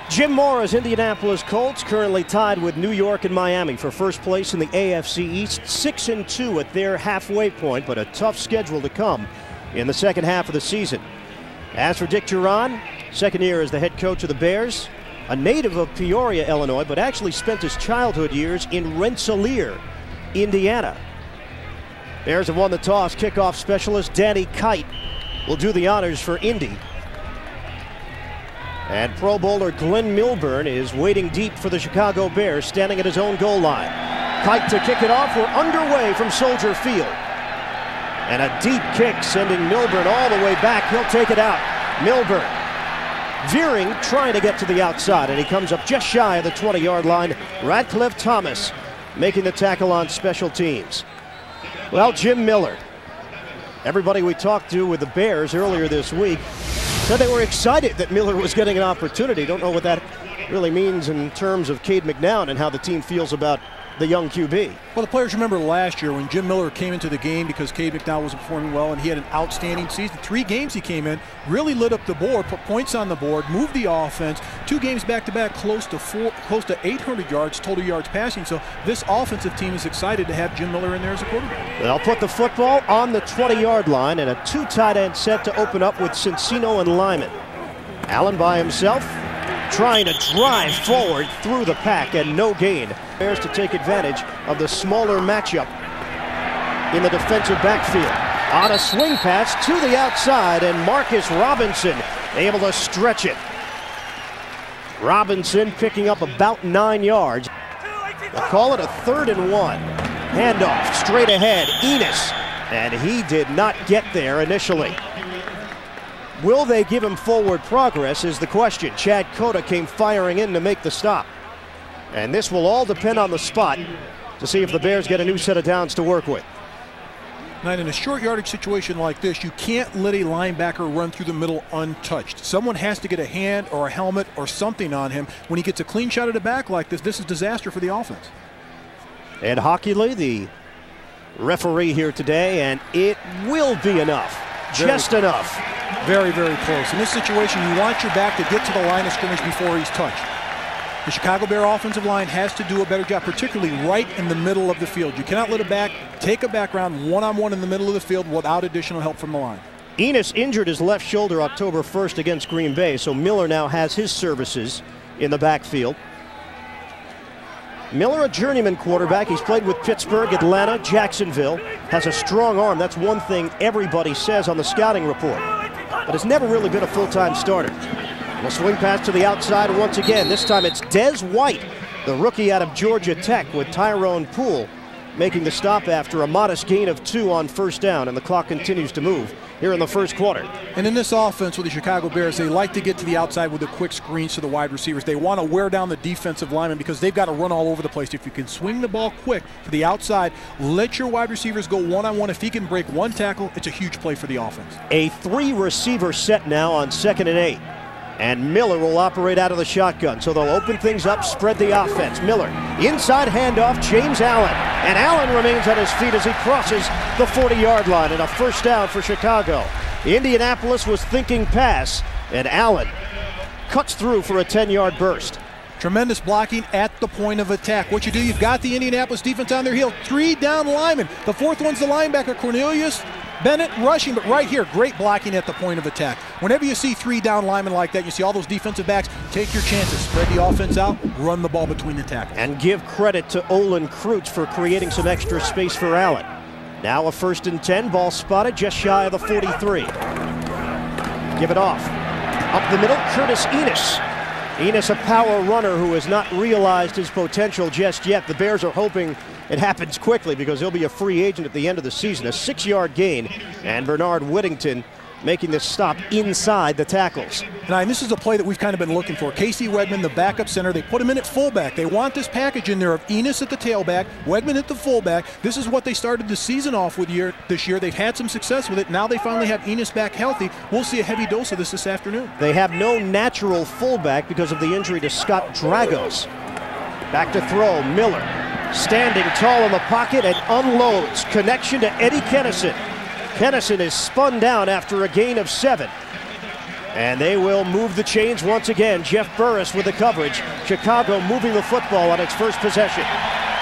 Jim Mora's Indianapolis Colts currently tied with New York and Miami for first place in the AFC East, 6-2 at their halfway point, but a tough schedule to come in the second half of the season. As for Dick Duran, second year as the head coach of the Bears, a native of Peoria, Illinois, but actually spent his childhood years in Rensselaer, Indiana. Bears have won the toss. Kickoff specialist Danny Kite will do the honors for Indy. And Pro Bowler Glenn Milburn is waiting deep for the Chicago Bears, standing at his own goal line. Kite to kick it off. We're underway from Soldier Field. And a deep kick sending Milburn all the way back. He'll take it out. Milburn veering, trying to get to the outside, and he comes up just shy of the 20-yard line. Radcliffe Thomas making the tackle on special teams. Well, Jim Miller, everybody we talked to with the Bears earlier this week said they were excited that Miller was getting an opportunity. Don't know what that really means in terms of Cade McNown and how the team feels about the young QB. Well, the players remember last year when Jim Miller came into the game because Cade McNown wasn't performing well, and he had an outstanding season. 3 games he came in, really lit up the board, put points on the board, moved the offense. 2 games back-to-back, close to 800 yards, total yards passing. So this offensive team is excited to have Jim Miller in there as a quarterback. They'll put the football on the 20-yard line and a 2 tight end set to open up with Cincino and Lyman. Allen by himself, trying to drive forward through the pack, and no gain. Bears to take advantage of the smaller matchup in the defensive backfield. On a swing pass to the outside, and Marcus Robinson able to stretch it. Robinson picking up about 9 yards. They'll call it a 3rd and 1. Handoff straight ahead, Enos, and he did not get there initially. Will they give him forward progress is the question. Chad Cota came firing in to make the stop. And this will all depend on the spot to see if the Bears get a new set of downs to work with. Now, in a short yardage situation like this, you can't let a linebacker run through the middle untouched. Someone has to get a hand or a helmet or something on him. When he gets a clean shot at the back like this is disaster for the offense. Ed Hockley, the referee here today, and it will be enough. Just enough. Very, very close. In this situation, you want your back to get to the line of scrimmage before he's touched. The Chicago Bear offensive line has to do a better job, particularly right in the middle of the field. You cannot let a back take a back round one-on-one in the middle of the field without additional help from the line. Enos injured his left shoulder October 1st against Green Bay, so Miller now has his services in the backfield. Miller, a journeyman quarterback. He's played with Pittsburgh, Atlanta, Jacksonville. Has a strong arm. That's one thing everybody says on the scouting report. But has never really been a full-time starter. A swing pass to the outside once again. This time it's Des White, the rookie out of Georgia Tech, with Tyrone Poole making the stop after a modest gain of 2 on first down, and the clock continues to move here in the first quarter. And in this offense with the Chicago Bears, they like to get to the outside with the quick screens to the wide receivers. They want to wear down the defensive linemen because they've got to run all over the place. If you can swing the ball quick to the outside, let your wide receivers go one-on-one. If he can break 1 tackle, it's a huge play for the offense. A 3-receiver set now on 2nd and 8. And Miller will operate out of the shotgun. So they'll open things up, spread the offense. Miller, inside handoff, James Allen. And Allen remains on his feet as he crosses the 40-yard line, and a first down for Chicago. Indianapolis was thinking pass, and Allen cuts through for a 10-yard burst. Tremendous blocking at the point of attack. What you do, you've got the Indianapolis defense on their heel. 3 down linemen. The 4th one's the linebacker, Cornelius Bennett, rushing, but right here, great blocking at the point of attack. Whenever you see 3 down linemen like that, you see all those defensive backs, take your chances. Spread the offense out, run the ball between the tackles. And give credit to Olin Kreutz for creating some extra space for Allen. Now a 1st and 10, ball spotted just shy of the 43. Give it off. Up the middle, Curtis Enos. Enos, a power runner who has not realized his potential just yet. The Bears are hoping it happens quickly because he'll be a free agent at the end of the season. A 6-yard gain, and Bernard Whittington making this stop inside the tackles. And this is a play that we've kind of been looking for. Casey Wegman, the backup center, they put him in at fullback. They want this package in there of Enos at the tailback, Wegman at the fullback. This is what they started the season off with this year. They've had some success with it. Now they finally have Enos back healthy. We'll see a heavy dose of this afternoon. They have no natural fullback because of the injury to Scott Dragos. Back to throw, Miller standing tall in the pocket and unloads. Connection to Eddie Kennison. Kennison is spun down after a gain of 7. And they will move the chains once again. Jeff Burris with the coverage. Chicago moving the football on its first possession.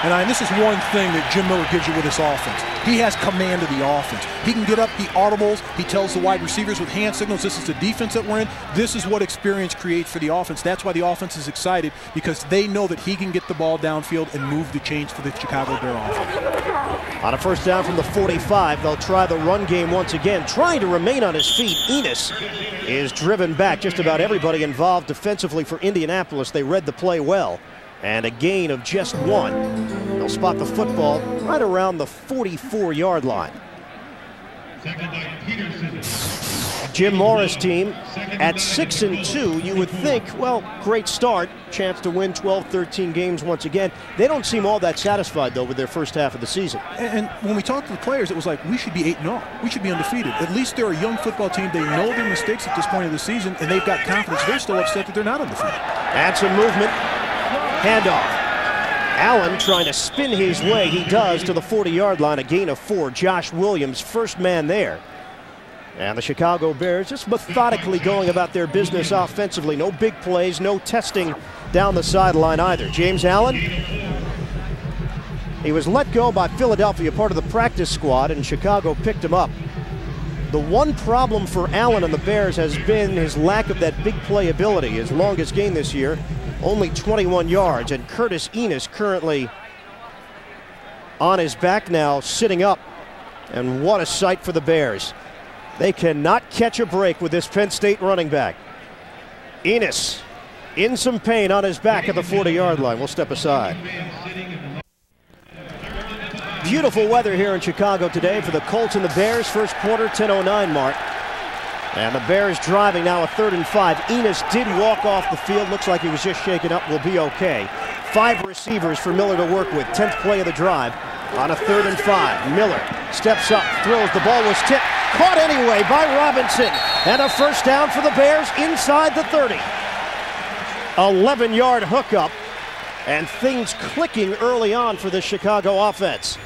And this is one thing that Jim Miller gives you with this offense. He has command of the offense. He can get up, he audibles, he tells the wide receivers with hand signals, this is the defense that we're in. This is what experience creates for the offense. That's why the offense is excited, because they know that he can get the ball downfield and move the chains for the Chicago Bear offense. On a first down from the 45, they'll try the run game once again, trying to remain on his feet. Enos is driven back. Just about everybody involved defensively for Indianapolis. They read the play well. And a gain of just 1. They'll spot the football right around the 44-yard line. Jim Morris' team at 6-2. You would think, well, great start, chance to win 12-13 games once again. They don't seem all that satisfied, though, with their first half of the season. And when we talked to the players, it was like, we should be 8-0. We should be undefeated. At least they're a young football team. They know their mistakes at this point of the season, and they've got confidence. They're still upset that they're not undefeated. And some movement. Handoff. Allen trying to spin his way. He does to the 40-yard line. A gain of 4. Josh Williams, first man there. And the Chicago Bears just methodically going about their business offensively. No big plays, no testing down the sideline either. James Allen, he was let go by Philadelphia, part of the practice squad, and Chicago picked him up. The one problem for Allen and the Bears has been his lack of that big play ability. His longest gain this year, only 21 yards, and Curtis Enos currently on his back now, sitting up. And what a sight for the Bears. They cannot catch a break with this Penn State running back. Enos in some pain on his back at the 40-yard line. We'll step aside. Beautiful weather here in Chicago today for the Colts and the Bears. First quarter, 10:09 mark. And the Bears driving now a 3rd and 5. Enos did walk off the field. Looks like he was just shaken up. Will be okay. 5 receivers for Miller to work with. 10th play of the drive on a 3rd and 5. Miller steps up, throws. The ball was tipped. Caught anyway by Robinson. And a first down for the Bears inside the 30. 11-yard hookup. And things clicking early on for the Chicago offense.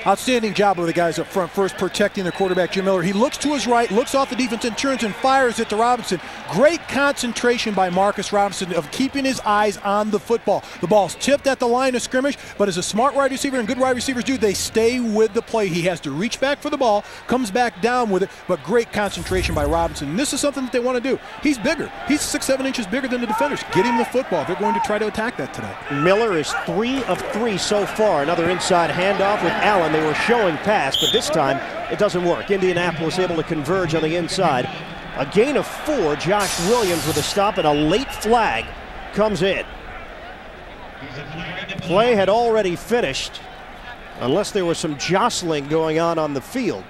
Outstanding job of the guys up front, first protecting their quarterback, Jim Miller. He looks to his right, looks off the defense, and turns and fires it to Robinson. Great concentration by Marcus Robinson of keeping his eyes on the football. The ball's tipped at the line of scrimmage, but as a smart wide receiver and good wide receivers do, they stay with the play. He has to reach back for the ball, comes back down with it, but great concentration by Robinson. And this is something that they want to do. He's bigger. He's 6-7 inches bigger than the defenders. Get him the football. They're going to try to attack that today. Miller is 3 of 3 so far. Another inside handoff with Allen. They were showing pass, but this time it doesn't work. Indianapolis able to converge on the inside. A gain of 4. Josh Williams with a stop, and a late flag comes in. Play had already finished, unless there was some jostling going on the field.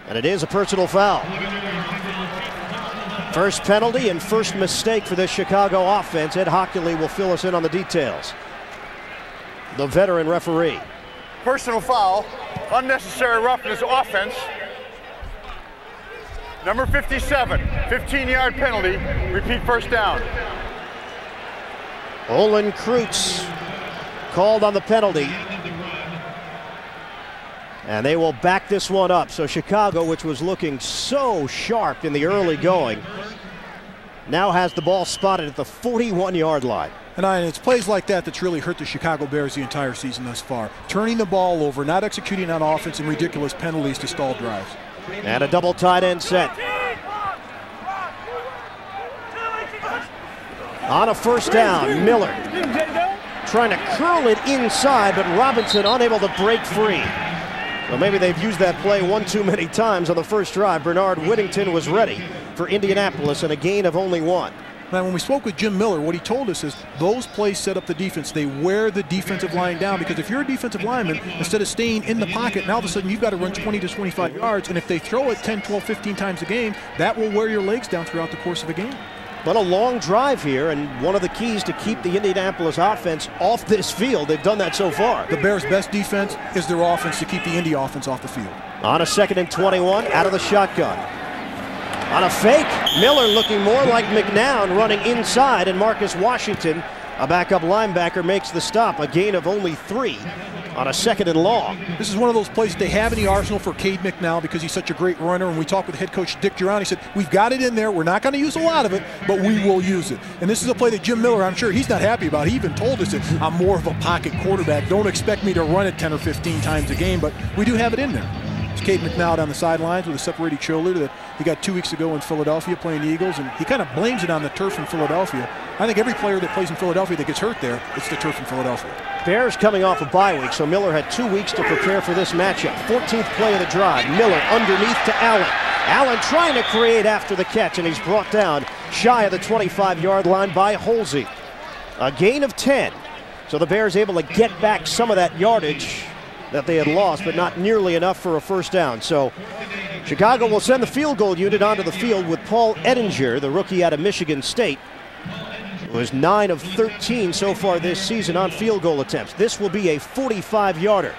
And it is a personal foul. First penalty and first mistake for this Chicago offense. Ed Hockley will fill us in on the details. The veteran referee. Personal foul, unnecessary roughness offense. Number 57, 15-yard penalty, repeat first down. Olin Kreutz called on the penalty. And they will back this one up. So Chicago, which was looking so sharp in the early going, now has the ball spotted at the 41-yard line. And it's plays like that that's really hurt the Chicago Bears the entire season thus far. Turning the ball over, not executing on offense, and ridiculous penalties to stall drives. And a double tight end set. On a first down, Miller trying to curl it inside, but Robinson unable to break free. Well, maybe they've used that play one too many times on the first drive. Bernard Whittington was ready for Indianapolis, and a gain of only 1. Now, when we spoke with Jim Miller, what he told us is those plays set up the defense. They wear the defensive line down, because if you're a defensive lineman, instead of staying in the pocket, now all of a sudden you've got to run 20 to 25 yards, and if they throw it 10, 12, 15 times a game, that will wear your legs down throughout the course of a game. But a long drive here, and one of the keys to keep the Indianapolis offense off this field. They've done that so far. The Bears' best defense is their offense to keep the Indy offense off the field. On a 2nd and 21, out of the shotgun. On a fake, Miller looking more like McNown, running inside, and Marcus Washington, a backup linebacker, makes the stop. A gain of only 3. on a 2nd and long. This is one of those plays they have in the arsenal for Cade McNown because he's such a great runner. And we talked with head coach Dick Duran. He said, we've got it in there. We're not going to use a lot of it, but we will use it. And this is a play that Jim Miller, I'm sure he's not happy about. He even told us that I'm more of a pocket quarterback. Don't expect me to run it 10 or 15 times a game, but we do have it in there. It's Cade McNown on the sidelines with a separated shoulder that he got 2 weeks ago in Philadelphia playing the Eagles, and he kind of blames it on the turf in Philadelphia. I think every player that plays in Philadelphia that gets hurt there, it's the turf in Philadelphia. Bears coming off a bye week, so Miller had 2 weeks to prepare for this matchup. 14th play of the drive. Miller underneath to Allen. Allen trying to create after the catch, and he's brought down shy of the 25-yard line by Holsey. A gain of 10. So the Bears able to get back some of that yardage that they had lost, but not nearly enough for a first down. So Chicago will send the field goal unit onto the field with Paul Ettinger, the rookie out of Michigan State, who is 9 of 13 so far this season on field goal attempts. This will be a 45-yarder.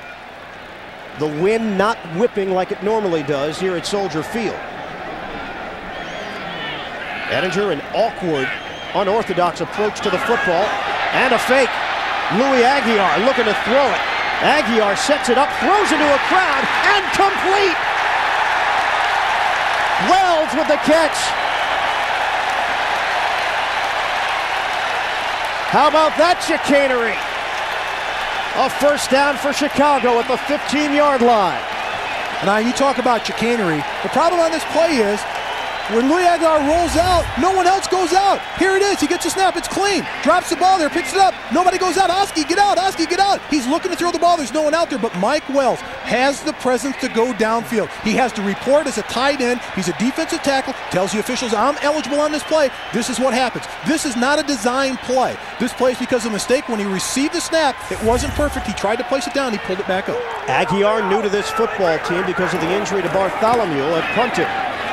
The wind not whipping like it normally does here at Soldier Field. Ettinger, an awkward, unorthodox approach to the football, and a fake. Louis Aguiar looking to throw it. Aguiar sets it up, throws into a crowd, and complete. Wells with the catch. How about that chicanery? A first down for Chicago at the 15-yard line. Now you talk about chicanery. The problem on this play is when Louis Aguiar rolls out, no one else goes out. Here it is. He gets a snap. It's clean. Drops the ball there. Picks it up. Nobody goes out. Oski, get out. Oski, get out. He's looking to throw the ball. There's no one out there. But Mike Wells has the presence to go downfield. He has to report as a tight end. He's a defensive tackle. Tells the officials, I'm eligible on this play. This is what happens. This is not a design play. This play is because of a mistake. When he received the snap, it wasn't perfect. He tried to place it down. He pulled it back up. Aguiar new to this football team because of the injury to Bartholomew at punter.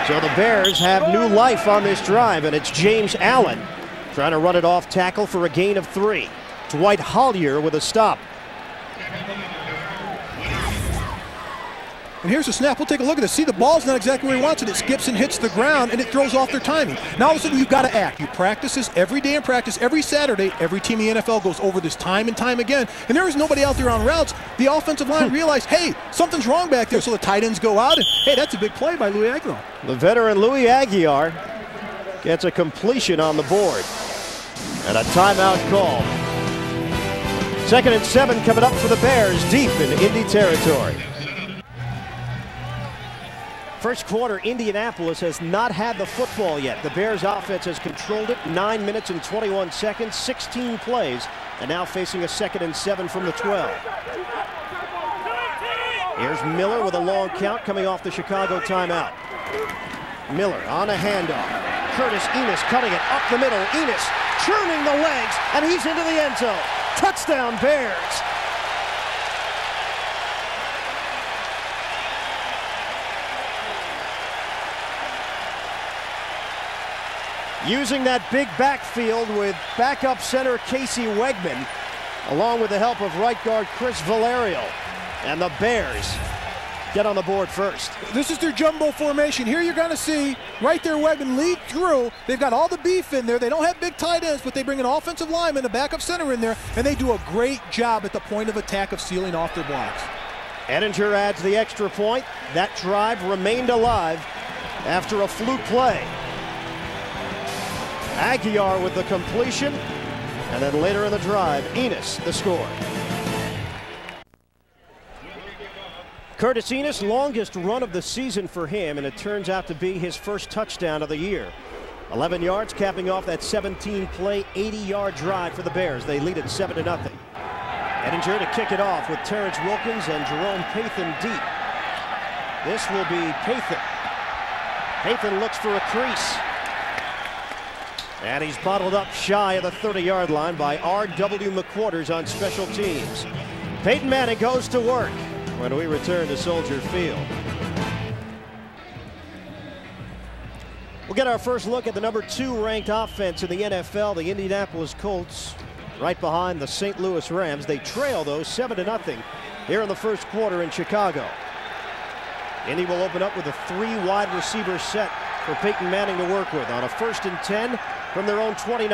So the Bears have new life on this drive, and it's James Allen trying to run it off tackle for a gain of 3. Dwight Hollier with a stop. And here's the snap. We'll take a look at it. See, the ball's not exactly where he wants it. It skips and hits the ground, and it throws off their timing. Now all of a sudden, you've got to act. You practice this every day in practice, every Saturday. Every team in the NFL goes over this time and time again. And there is nobody out there on routes. The offensive line realized, hey, something's wrong back there. So the tight ends go out, and hey, that's a big play by Louis Aguiar. The veteran Louis Aguiar gets a completion on the board. And a timeout call. 2nd and 7 coming up for the Bears deep in Indy territory. First quarter, Indianapolis has not had the football yet. The Bears offense has controlled it 9 minutes and 21 seconds, 16 plays, and now facing a 2nd and 7 from the 12. Here's Miller with a long count coming off the Chicago timeout. Miller on a handoff. Curtis Enis cutting it up the middle. Enis churning the legs, and he's into the end zone. Touchdown, Bears. Using that big backfield with backup center Casey Wegman, along with the help of right guard Chris Valerio. And the Bears get on the board first. This is their jumbo formation. Here you're going to see right there Wegman lead through. They've got all the beef in there. They don't have big tight ends, but they bring an offensive lineman, a backup center in there, and they do a great job at the point of attack of sealing off their blocks. Ettinger adds the extra point. That drive remained alive after a fluke play. Aguiar with the completion, and then later in the drive, Enis the score. Curtis Enis, longest run of the season for him, and it turns out to be his first touchdown of the year. 11 yards, capping off that 17-play, 80-yard drive for the Bears. They lead it 7-0. Ettinger to kick it off with Terrence Wilkins and Jerome Pathan deep. This will be Pathan. Pathan looks for a crease. And he's bottled up shy of the 30-yard line by R.W. McQuarters on special teams. Peyton Manning goes to work when we return to Soldier Field. We'll get our first look at the number 2 ranked offense in the NFL, the Indianapolis Colts, right behind the St. Louis Rams. They trail, though, 7-0 here in the first quarter in Chicago. Indy will open up with a 3 wide receiver set for Peyton Manning to work with on a 1st and 10 from their own 29.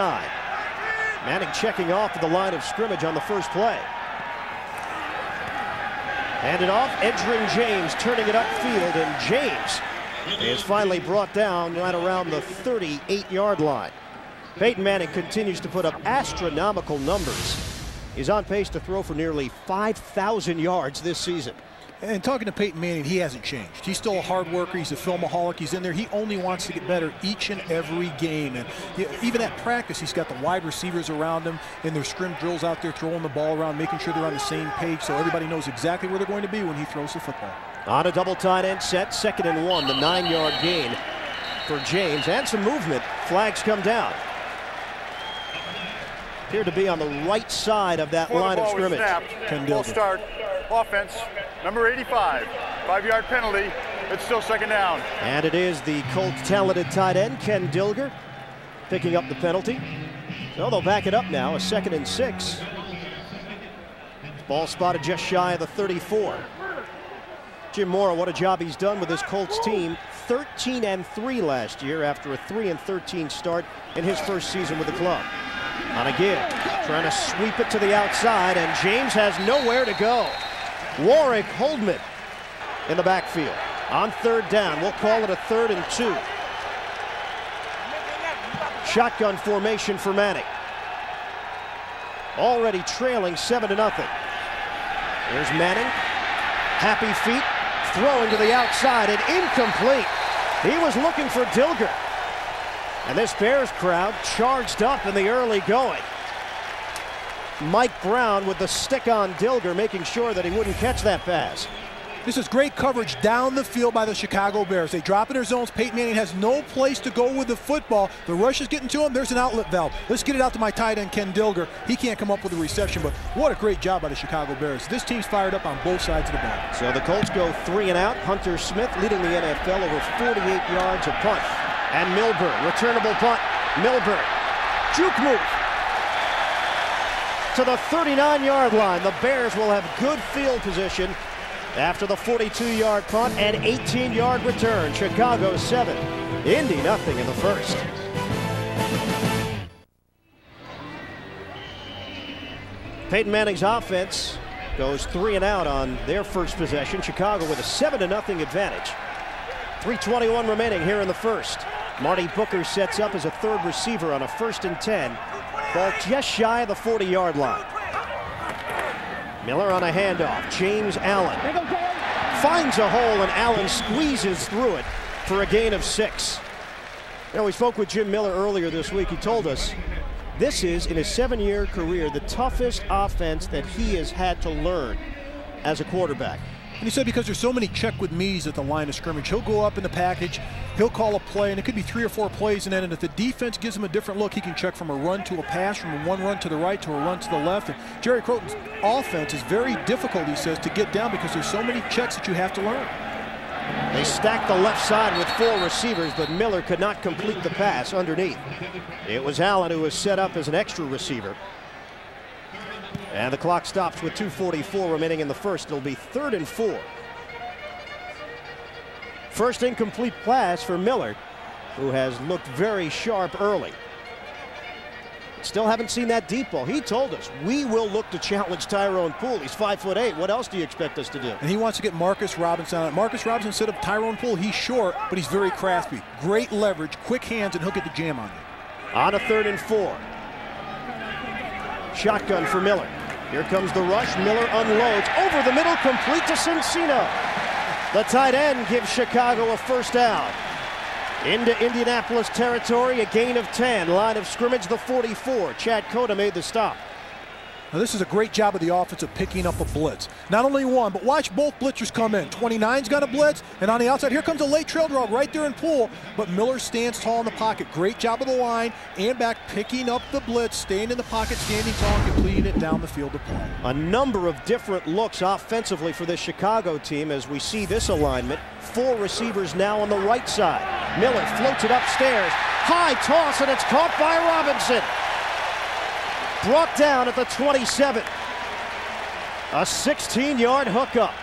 Manning checking off at the line of scrimmage on the first play. Handed off, Edgerrin James turning it upfield, and James is finally brought down right around the 38-yard line. Peyton Manning continues to put up astronomical numbers. He's on pace to throw for nearly 5,000 yards this season. And talking to Peyton Manning, he hasn't changed. He's still a hard worker. He's a filmaholic. He's in there. He only wants to get better each and every game. And even at practice, he's got the wide receivers around him in their scrim drills out there, throwing the ball around, making sure they're on the same page so everybody knows exactly where they're going to be when he throws the football. On a double tight end set, 2nd and 1, the 9-yard gain for James, and some movement. Flags come down. Appeared to be on the right side of that line of scrimmage. Full start. Offense, number 85. 5-yard penalty. It's still 2nd down. And it is the Colts talented tight end, Ken Dilger, picking up the penalty. So they'll back it up now, a 2nd and 6. Ball spotted just shy of the 34. Jim Mora, what a job he's done with this Colts team. 13-3 last year after a 3-13 start in his first season with the club. On a give, trying to sweep it to the outside, and James has nowhere to go. Warwick Holdman in the backfield. On 3rd down, we'll call it a 3rd and 2. Shotgun formation for Manning. Already trailing 7-0. There's Manning. Happy feet, throwing to the outside and incomplete. He was looking for Dilger. And this Bears crowd charged up in the early going. Mike Brown with the stick on Dilger, making sure that he wouldn't catch that pass. This is great coverage down the field by the Chicago Bears. They drop in their zones. Peyton Manning has no place to go with the football. The rush is getting to him. There's an outlet valve. Let's get it out to my tight end, Ken Dilger. He can't come up with a reception, but what a great job by the Chicago Bears. This team's fired up on both sides of the ball. So the Colts go 3 and out. Hunter Smith leading the NFL over 48 yards a punt. And Milburn, returnable punt. Milburn, juke move to the 39-yard line. The Bears will have good field position after the 42-yard punt and 18-yard return. Chicago 7, Indy nothing in the first. Peyton Manning's offense goes 3 and out on their first possession. Chicago with a 7-0 advantage. 3:21 remaining here in the first. Marty Booker sets up as a 3rd receiver on a 1st and 10. Ball just shy of the 40-yard line. Miller on a handoff. James Allen finds a hole, and Allen squeezes through it for a gain of 6. You know, we spoke with Jim Miller earlier this week. He told us this is, in his 7-year career, the toughest offense that he has had to learn as a quarterback. And he said because there's so many check with me's at the line of scrimmage, he'll go up in the package, he'll call a play, and it could be 3 or 4 plays, and then if the defense gives him a different look, he can check from a run to a pass, from one run to the right to a run to the left. And Jerry Croton's offense is very difficult, he says, to get down because there's so many checks that you have to learn. They stacked the left side with 4 receivers, but Miller could not complete the pass underneath. It was Allen who was set up as an extra receiver. And the clock stops with 2:44 remaining in the first. It'll be 3rd and 4. First incomplete pass for Miller, who has looked very sharp early. Still haven't seen that deep ball. He told us, we will look to challenge Tyrone Poole. He's 5'8". What else do you expect us to do? And he wants to get Marcus Robinson on it. Marcus Robinson, instead of Tyrone Poole, he's short, but he's very crafty. Great leverage, quick hands, and he'll get the jam on you. On a 3rd and 4. Shotgun for Miller. Here comes the rush. Miller unloads over the middle, complete to Cincino. The tight end gives Chicago a 1st down. Into Indianapolis territory, a gain of 10. Line of scrimmage, the 44. Chad Cota made the stop. Now this is a great job of the offense of picking up a blitz. Not only one, but watch both blitzers come in. 29's got a blitz, and on the outside, here comes a late trail draw right there in Poole, but Miller stands tall in the pocket. Great job of the line and back picking up the blitz, staying in the pocket, standing tall, and completing it down the field to play. A number of different looks offensively for this Chicago team as we see this alignment. 4 receivers now on the right side. Miller floats it upstairs. High toss, and it's caught by Robinson. Brought down at the 27. A 16-yard hookup.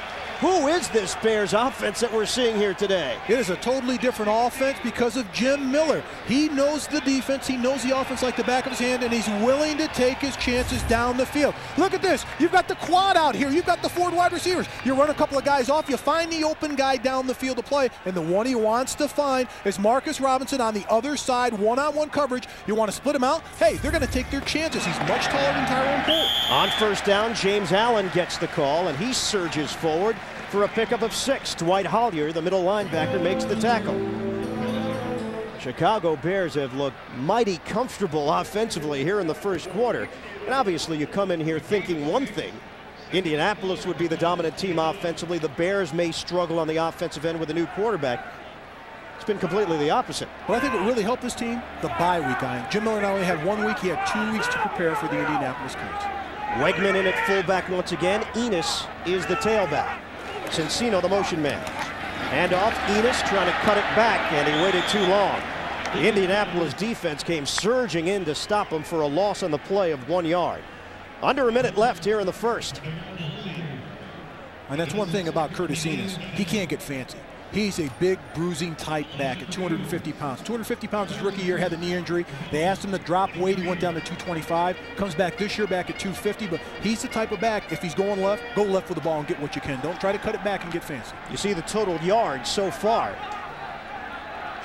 Who is this Bears offense that we're seeing here today? It is a totally different offense because of Jim Miller. He knows the defense, he knows the offense like the back of his hand, and he's willing to take his chances down the field. Look at this. You've got the quad out here. You've got the 4 wide receivers. You run a couple of guys off, you find the open guy down the field to play, and the one he wants to find is Marcus Robinson on the other side, one-on-one coverage. You want to split him out? Hey, they're going to take their chances. He's much taller than Tyrone Poole. On first down, James Allen gets the call, and he surges forward for a pickup of 6. Dwight Hollier, the middle linebacker, makes the tackle. Chicago Bears have looked mighty comfortable offensively here in the first quarter. And obviously you come in here thinking one thing. Indianapolis would be the dominant team offensively. The Bears may struggle on the offensive end with a new quarterback. It's been completely the opposite. Well, I think what really helped this team, the bye week. Jim Miller not only had 1 week, he had 2 weeks to prepare for the Indianapolis Colts. Wegman in at fullback once again. Enos is the tailback. Cincino the motion man. Hand off, Enos trying to cut it back, and he waited too long. The Indianapolis defense came surging in to stop him for a loss on the play of 1 yard. Under a minute left here in the first. And that's one thing about Curtis Enos. He can't get fancy. He's a big, bruising type back at 250 pounds. 250 pounds his rookie year, had the knee injury. They asked him to drop weight. He went down to 225. Comes back this year back at 250. But he's the type of back, if he's going left, go left with the ball and get what you can. Don't try to cut it back and get fancy. You see the total yards so far.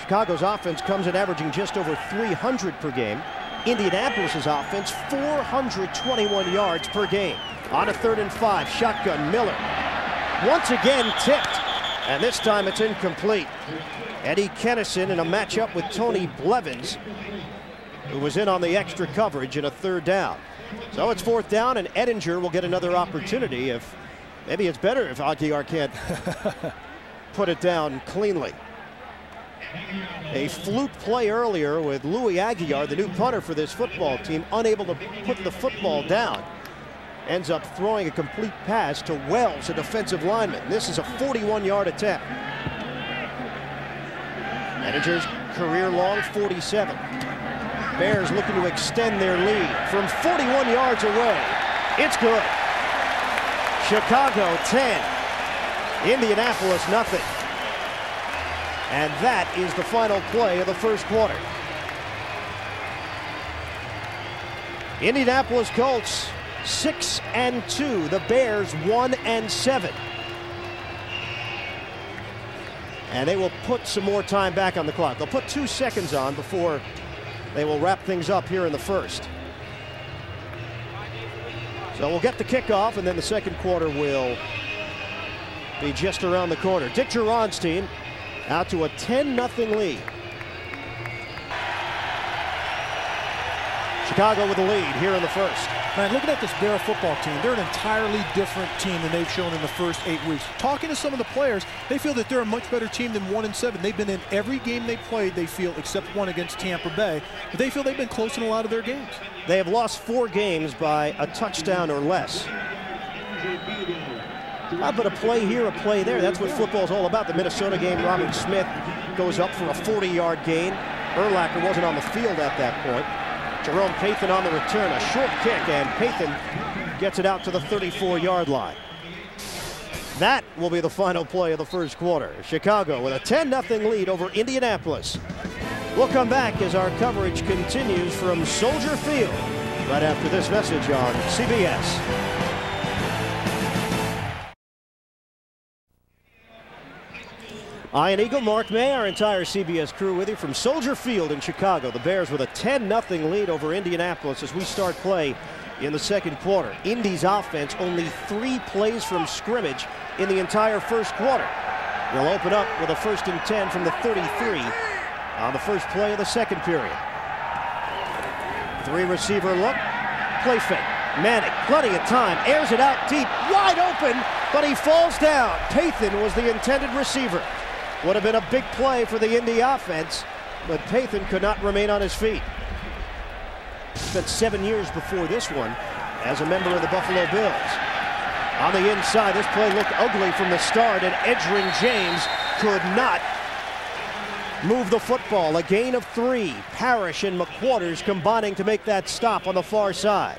Chicago's offense comes in averaging just over 300 per game. Indianapolis's offense, 421 yards per game. On a 3rd and 5, shotgun, Miller. Once again tipped. And this time it's incomplete. Eddie Kennison in a matchup with Tony Blevins, who was in on the extra coverage in a 3rd down. So it's 4th down, and Edinger will get another opportunity. If maybe it's better if Aguiar can't put it down cleanly. A fluke play earlier with Louis Aguiar, the new punter for this football team, unable to put the football down. Ends up throwing a complete pass to Wells, a defensive lineman. This is a 41-yard attempt. Edinger's career-long 47. Bears looking to extend their lead from 41 yards away. It's good. Chicago 10. Indianapolis nothing. And that is the final play of the first quarter. Indianapolis Colts 6-2. The Bears 1-7. And they will put some more time back on the clock. They'll put 2 seconds on before they will wrap things up here in the first. So we'll get the kickoff, and then the second quarter will be just around the corner. Dick Geron's team out to a 10-0 lead. Chicago with the lead here in the first. Man, looking at this Bear football team, they're an entirely different team than they've shown in the first 8 weeks. Talking to some of the players, they feel that they're a much better team than 1-7. They've been in every game they played, they feel, except one against Tampa Bay. But they feel they've been close in a lot of their games. They have lost 4 games by a touchdown or less. But a play here, a play there. That's what football's all about. The Minnesota game, Robert Smith goes up for a 40-yard gain. Urlacher wasn't on the field at that point. Jerome Pathan on the return, a short kick, and Pathan gets it out to the 34-yard line. That will be the final play of the first quarter. Chicago with a 10-0 lead over Indianapolis. We'll come back as our coverage continues from Soldier Field right after this message on CBS. Ian Eagle, Mark May, our entire CBS crew with you from Soldier Field in Chicago. The Bears with a 10-0 lead over Indianapolis as we start play in the second quarter. Indy's offense only 3 plays from scrimmage in the entire first quarter. They'll open up with a 1st and 10 from the 33 on the first play of the second period. 3-receiver look, play fake. Manning, plenty of time, airs it out deep, wide open, but he falls down. Pathan was the intended receiver. Would have been a big play for the Indy offense, but Pathan could not remain on his feet. Spent 7 years before this one as a member of the Buffalo Bills. On the inside, this play looked ugly from the start, and Edgerrin James could not move the football. A gain of 3. Parrish and McQuarters combining to make that stop on the far side.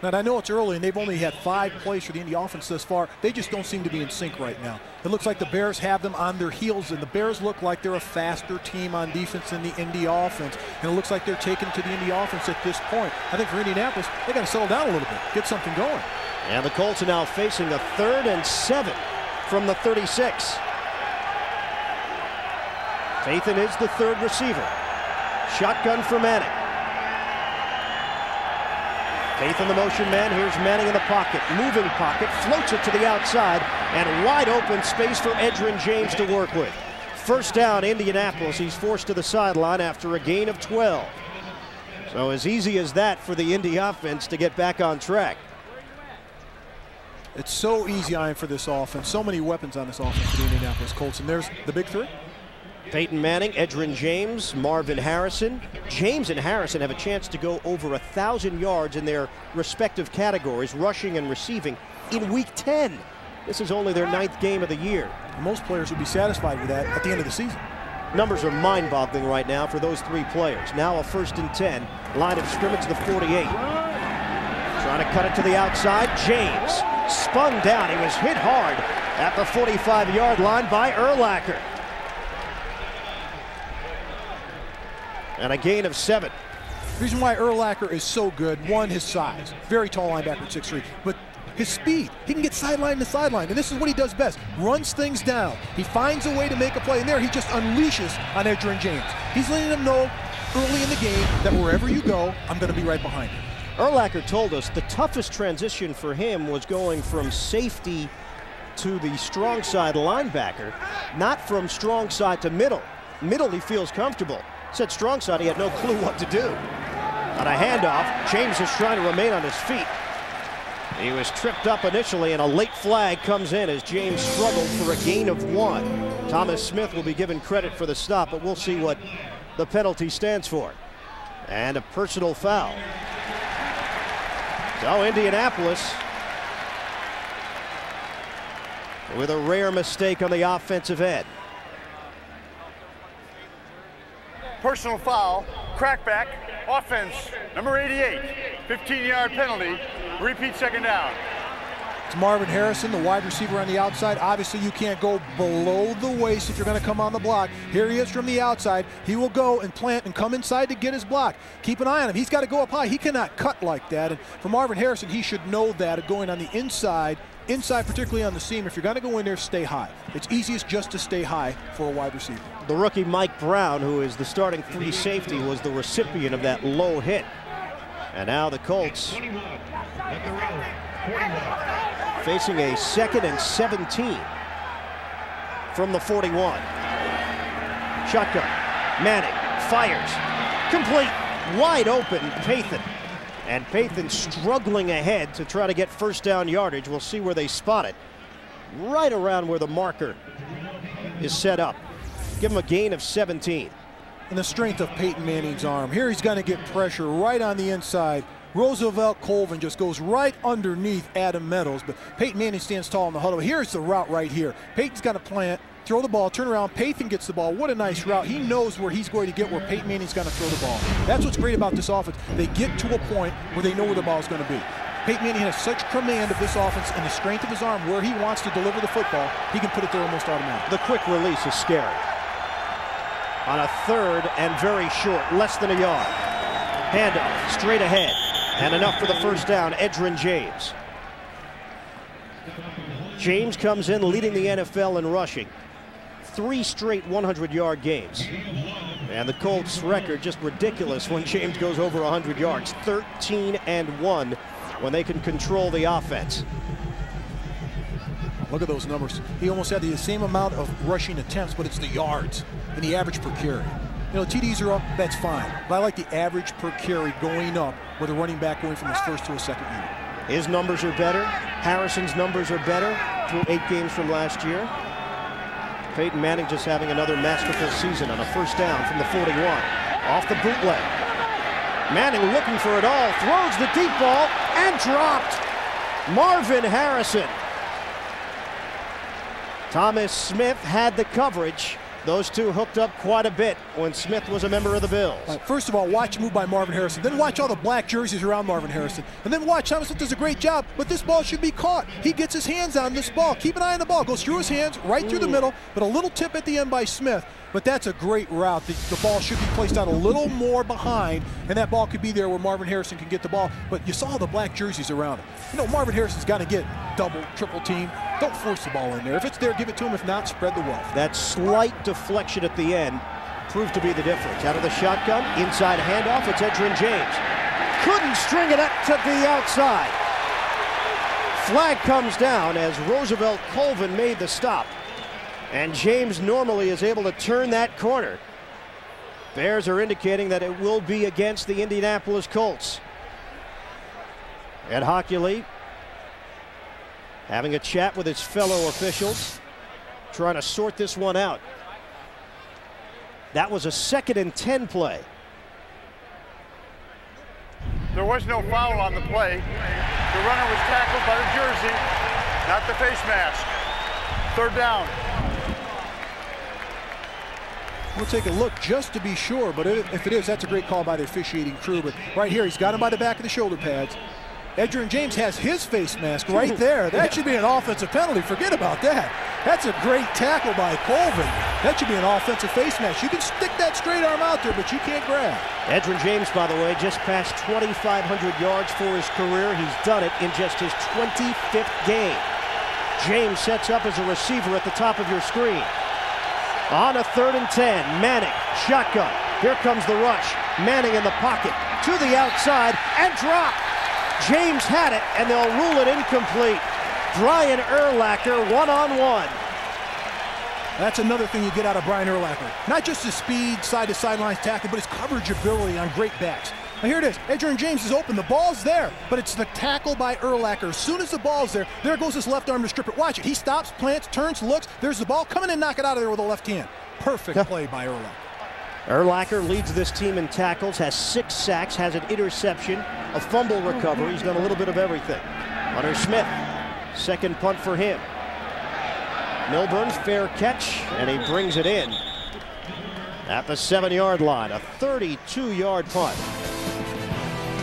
Now, I know it's early, and they've only had 5 plays for the Indy offense thus far. They just don't seem to be in sync right now. It looks like the Bears have them on their heels, and the Bears look like they're a faster team on defense than the Indy offense. And it looks like they're taking to the Indy offense at this point. I think for Indianapolis, they got to settle down a little bit, get something going. And the Colts are now facing a 3rd and 7 from the 36. Pathan is the 3rd receiver. Shotgun for Manning. Pathan the motion man. Here's Manning in the pocket. Moving pocket. Floats it to the outside. And wide open space for Edgerrin James to work with. First down, Indianapolis. He's forced to the sideline after a gain of 12. So as easy as that for the Indy offense to get back on track. It's so easy, Ian, for this offense. So many weapons on this offense for the Indianapolis Colts. And there's the big 3. Peyton Manning, Edgerrin James, Marvin Harrison. James and Harrison have a chance to go over 1,000 yards in their respective categories, rushing and receiving, in Week 10. This is only their 9th game of the year. Most players would be satisfied with that at the end of the season. Numbers are mind-boggling right now for those 3 players. Now a 1st and 10. Line of scrimmage, the 48. Trying to cut it to the outside. James spun down. He was hit hard at the 45-yard line by Urlacher. And a gain of 7. The reason why Urlacher is so good, 1, his size. Very tall linebacker at 6'3", but his speed. He can get sideline to sideline, and this is what he does best. Runs things down. He finds a way to make a play, and there he just unleashes on Edgerrin James. He's letting them know early in the game that wherever you go, I'm going to be right behind you. Urlacher told us the toughest transition for him was going from safety to the strong side linebacker, not from strong side to middle. Middle he feels comfortable. Said strong side, he had no clue what to do. On a handoff, James is trying to remain on his feet. He was tripped up initially, and a late flag comes in as James struggled for a gain of 1. Thomas Smith will be given credit for the stop, but we'll see what the penalty stands for. And a personal foul. So Indianapolis with a rare mistake on the offensive end. Personal foul, crackback, offense, number 88, 15-yard penalty, repeat 2nd down. It's Marvin Harrison, the wide receiver on the outside. Obviously, you can't go below the waist if you're going to come on the block. Here he is from the outside. He will go and plant and come inside to get his block. Keep an eye on him. He's got to go up high. He cannot cut like that. And for Marvin Harrison, he should know that going on the inside, particularly on the seam. If you're going to go in there, stay high. It's easiest just to stay high for a wide receiver. The rookie Mike Brown, who is the starting free safety, was the recipient of that low hit. And now the Colts facing a 2nd and 17 from the 41. Shotgun. Manning fires. Complete. Wide open. Pathan. And Pathan struggling ahead to try to get 1st down yardage. We'll see where they spot it. Right around where the marker is set up. Give him a gain of 17. And the strength of Peyton Manning's arm. Here he's going to get pressure right on the inside. Roosevelt Colvin just goes right underneath Adam Meadows, but Peyton Manning stands tall in the huddle. Here's the route right here. Peyton's got to plant, throw the ball, turn around. Pathan gets the ball. What a nice route. He knows where he's going to get, where Peyton Manning's going to throw the ball. That's what's great about this offense. They get to a point where they know where the ball's going to be. Peyton Manning has such command of this offense and the strength of his arm where he wants to deliver the football, he can put it there almost automatically. The quick release is scary. On a 3rd and very short, less than a yard. Handoff, straight ahead. And enough for the 1st down, Edgerrin James. James comes in leading the NFL in rushing. 3 straight 100-yard games. And the Colts record just ridiculous when James goes over 100 yards. 13-1 when they can control the offense. Look at those numbers. He almost had the same amount of rushing attempts, but it's the yards and the average per carry. You know, TDs are up, that's fine. But I like the average per carry going up with a running back going from his 1st to his 2nd unit. His numbers are better. Harrison's numbers are better through 8 games from last year. Peyton Manning just having another masterful season on a 1st down from the 41. Off the bootleg. Manning looking for it all. Throws the deep ball and dropped. Marvin Harrison. Thomas Smith had the coverage, Those two hooked up quite a bit when Smith was a member of the Bills. First of all, watch the move by Marvin Harrison. Then watch all the black jerseys around Marvin Harrison. And then watch Thomas Smith does a great job, but this ball should be caught. He gets his hands on this ball. Keep an eye on the ball. Goes through his hands, right through the middle, but a little tip at the end by Smith. But that's a great route. The ball should be placed out a little more behind, and that ball could be there where Marvin Harrison can get the ball. But you saw the black jerseys around him. You know, Marvin Harrison's got to get double, triple team. Don't force the ball in there. If it's there, give it to him. If not, spread the wealth. That slight deflection at the end proved to be the difference. Out of the shotgun, inside handoff, it's Edgerrin James. Couldn't string it up to the outside. Flag comes down as Roosevelt Colvin made the stop. And James normally is able to turn that corner. Bears are indicating that it will be against the Indianapolis Colts. Ed Hockley having a chat with his fellow officials, trying to sort this one out. That was a 2nd and 10 play. There was no foul on the play. The runner was tackled by the jersey, not the face mask. 3rd down. We'll take a look just to be sure, but if it is, that's a great call by the officiating crew. But right here, he's got him by the back of the shoulder pads. Edgerrin James has his face mask right there. That should be an offensive penalty. Forget about that. That's a great tackle by Colvin. That should be an offensive face mask. You can stick that straight arm out there, but you can't grab. Edgerrin James, by the way, just passed 2,500 yards for his career. He's done it in just his 25th game. James sets up as a receiver at the top of your screen. On a 3rd and 10, Manning, shotgun. Here comes the rush. Manning in the pocket, to the outside, and drop. James had it, and they'll rule it incomplete. Brian Urlacher, one-on-one. That's another thing you get out of Brian Urlacher. Not just his speed, side-to-side lines tackle, but his coverage ability on great backs. Now here it is. Edgerrin James is open. The ball's there, but it's the tackle by Urlacher. As soon as the ball's there goes his left arm to strip it. Watch it. He stops, plants, turns, looks. There's the ball. Come in and knock it out of there with a left hand. Perfect play by Urlacher. Urlacher leads this team in tackles, has 6 sacks, has an interception, a fumble recovery. He's done a little bit of everything. Hunter Smith, 2nd punt for him. Milburn, fair catch, and he brings it in at the 7-yard line. A 32-yard punt.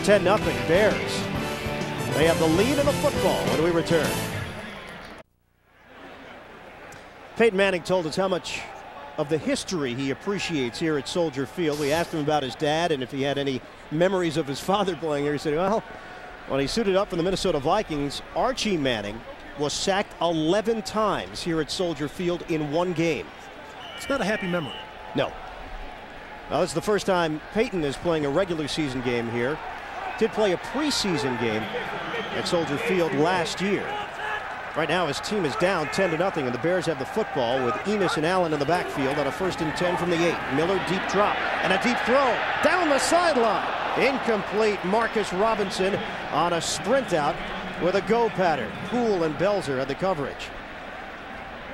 10-0 Bears. They have the lead in the football when we return. Peyton Manning told us how much of the history he appreciates here at Soldier Field. We asked him about his dad and if he had any memories of his father playing here. He said, well, when he suited up for the Minnesota Vikings, Archie Manning was sacked 11 times here at Soldier Field in 1 game. It's not a happy memory. No. Now, this is the first time Peyton is playing a regular season game here. Did play a preseason game at Soldier Field last year. Right now his team is down 10-0, and the Bears have the football with Enos and Allen in the backfield on a 1st and 10 from the 8. Miller, deep drop, and a deep throw down the sideline. Incomplete. Marcus Robinson on a sprint out with a go pattern. Poole and Belzer had the coverage.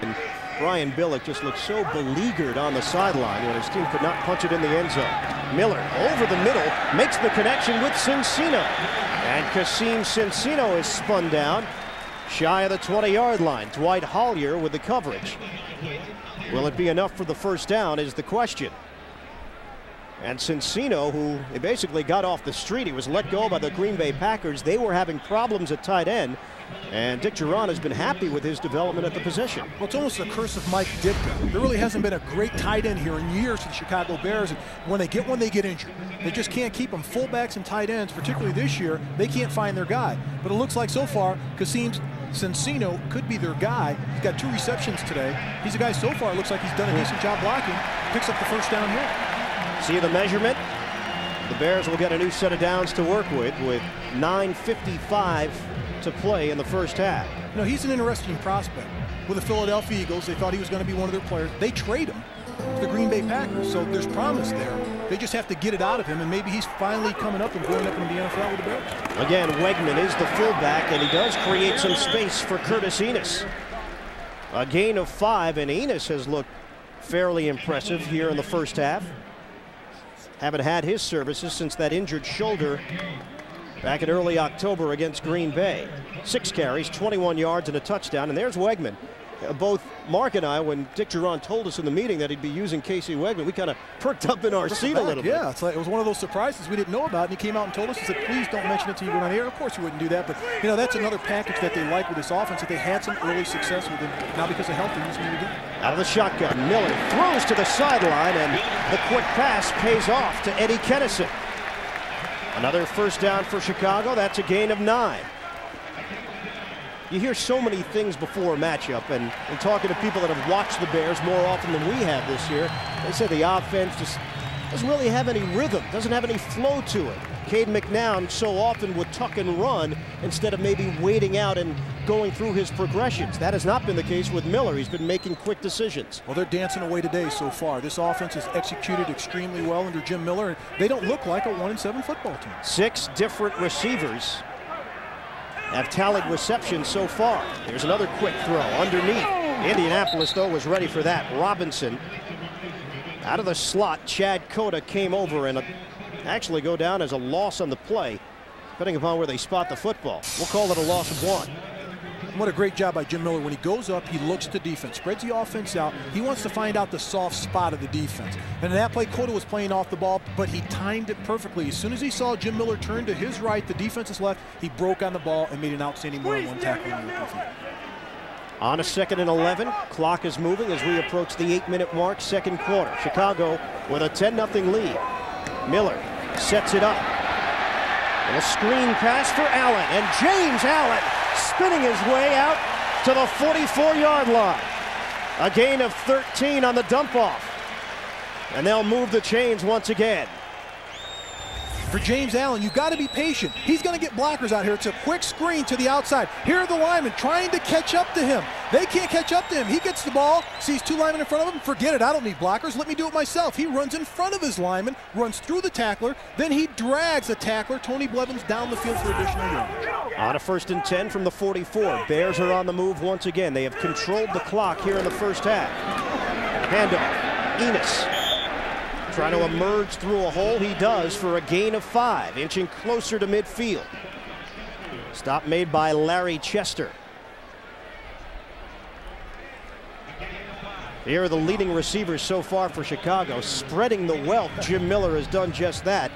And Brian Billick just looked so beleaguered on the sideline when his team could not punch it in the end zone. Miller over the middle makes the connection with Cincino. And Kasim Cincino is spun down shy of the 20-yard line. Dwight Hollier with the coverage. Will it be enough for the first down is the question. And Cincino, who they basically got off the street, he was let go by the Green Bay Packers. They were having problems at tight end, and Dick Jauron has been happy with his development at the position. Well, it's almost the curse of Mike Ditka. There really hasn't been a great tight end here in years for the Chicago Bears, and when they get one, they get injured. They just can't keep them. Fullbacks and tight ends, particularly this year, they can't find their guy. But it looks like so far, Kasim Cincino could be their guy. He's got 2 receptions today. He's a guy so far, it looks like he's done a decent job blocking. Picks up the first down here. See the measurement? The Bears will get a new set of downs to work with 9:55 to play in the first half. You know, he's an interesting prospect. With the Philadelphia Eagles, they thought he was going to be one of their players. They trade him to the Green Bay Packers, so there's promise there. They just have to get it out of him, and maybe he's finally coming up and growing up in the NFL with the Bears. Again, Wegman is the fullback, and he does create some space for Curtis Enos. A gain of 5, and Enos has looked fairly impressive here in the first half. Haven't had his services since that injured shoulder back in early October against Green Bay. 6 carries, 21 yards, and a touchdown. And there's Wegman. both Mark and I, when Dick Geron told us in the meeting that he'd be using Casey Wegman, we kind of perked up in our seat a little bit. Yeah, it's like, it was one of those surprises we didn't know about, and he came out and told us, he said, please don't mention it till you go on the air. Of course we wouldn't do that, but you know, that's another package that they like with this offense, that they had some early success with, and now because of health, they're using it again. Out of the shotgun, Miller throws to the sideline, and the quick pass pays off to Eddie Kennison. Another first down for Chicago. That's a gain of 9. You hear so many things before a matchup, and talking to people that have watched the Bears more often than we have this year, they say the offense just doesn't really have any rhythm, doesn't have any flow to it. Caden McNown so often would tuck and run instead of maybe waiting out and going through his progressions. That has not been the case with Miller. He's been making quick decisions. Well, they're dancing away today so far. This offense is executed extremely well under Jim Miller, and they don't look like a 1-7 football team. 6 different receivers have tallied receptions so far. There's another quick throw underneath. Indianapolis, though, was ready for that. Robinson out of the slot. Chad Cota came over and actually go down as a loss on the play, depending upon where they spot the football. We'll call it a loss of 1. What a great job by Jim Miller. When he goes up, he looks to defense, spreads the offense out. He wants to find out the soft spot of the defense. And in that play, Cota was playing off the ball, but he timed it perfectly. As soon as he saw Jim Miller turn to his right, the defense's left, he broke on the ball and made an outstanding one-on-one tackle in the open field. On a 2nd and 11, clock is moving as we approach the 8-minute mark, second quarter. Chicago with a 10-0 lead. Miller sets it up. And a screen pass for Allen, and James Allen spinning his way out to the 44-yard line. A gain of 13 on the dump-off. And they'll move the chains once again. For James Allen, you've got to be patient. He's going to get blockers out here. It's a quick screen to the outside. Here are the linemen trying to catch up to him. They can't catch up to him. He gets the ball, sees 2 linemen in front of him. Forget it, I don't need blockers. Let me do it myself. He runs in front of his lineman, runs through the tackler, then he drags a tackler, Tony Blevins, down the field for additional yardage. On a 1st and 10 from the 44. Bears are on the move once again. They have controlled the clock here in the first half. Handoff. Enos trying to emerge through a hole. He does for a gain of 5, inching closer to midfield. Stop made by Larry Chester. Here are the leading receivers so far for Chicago, spreading the wealth. Jim Miller has done just that.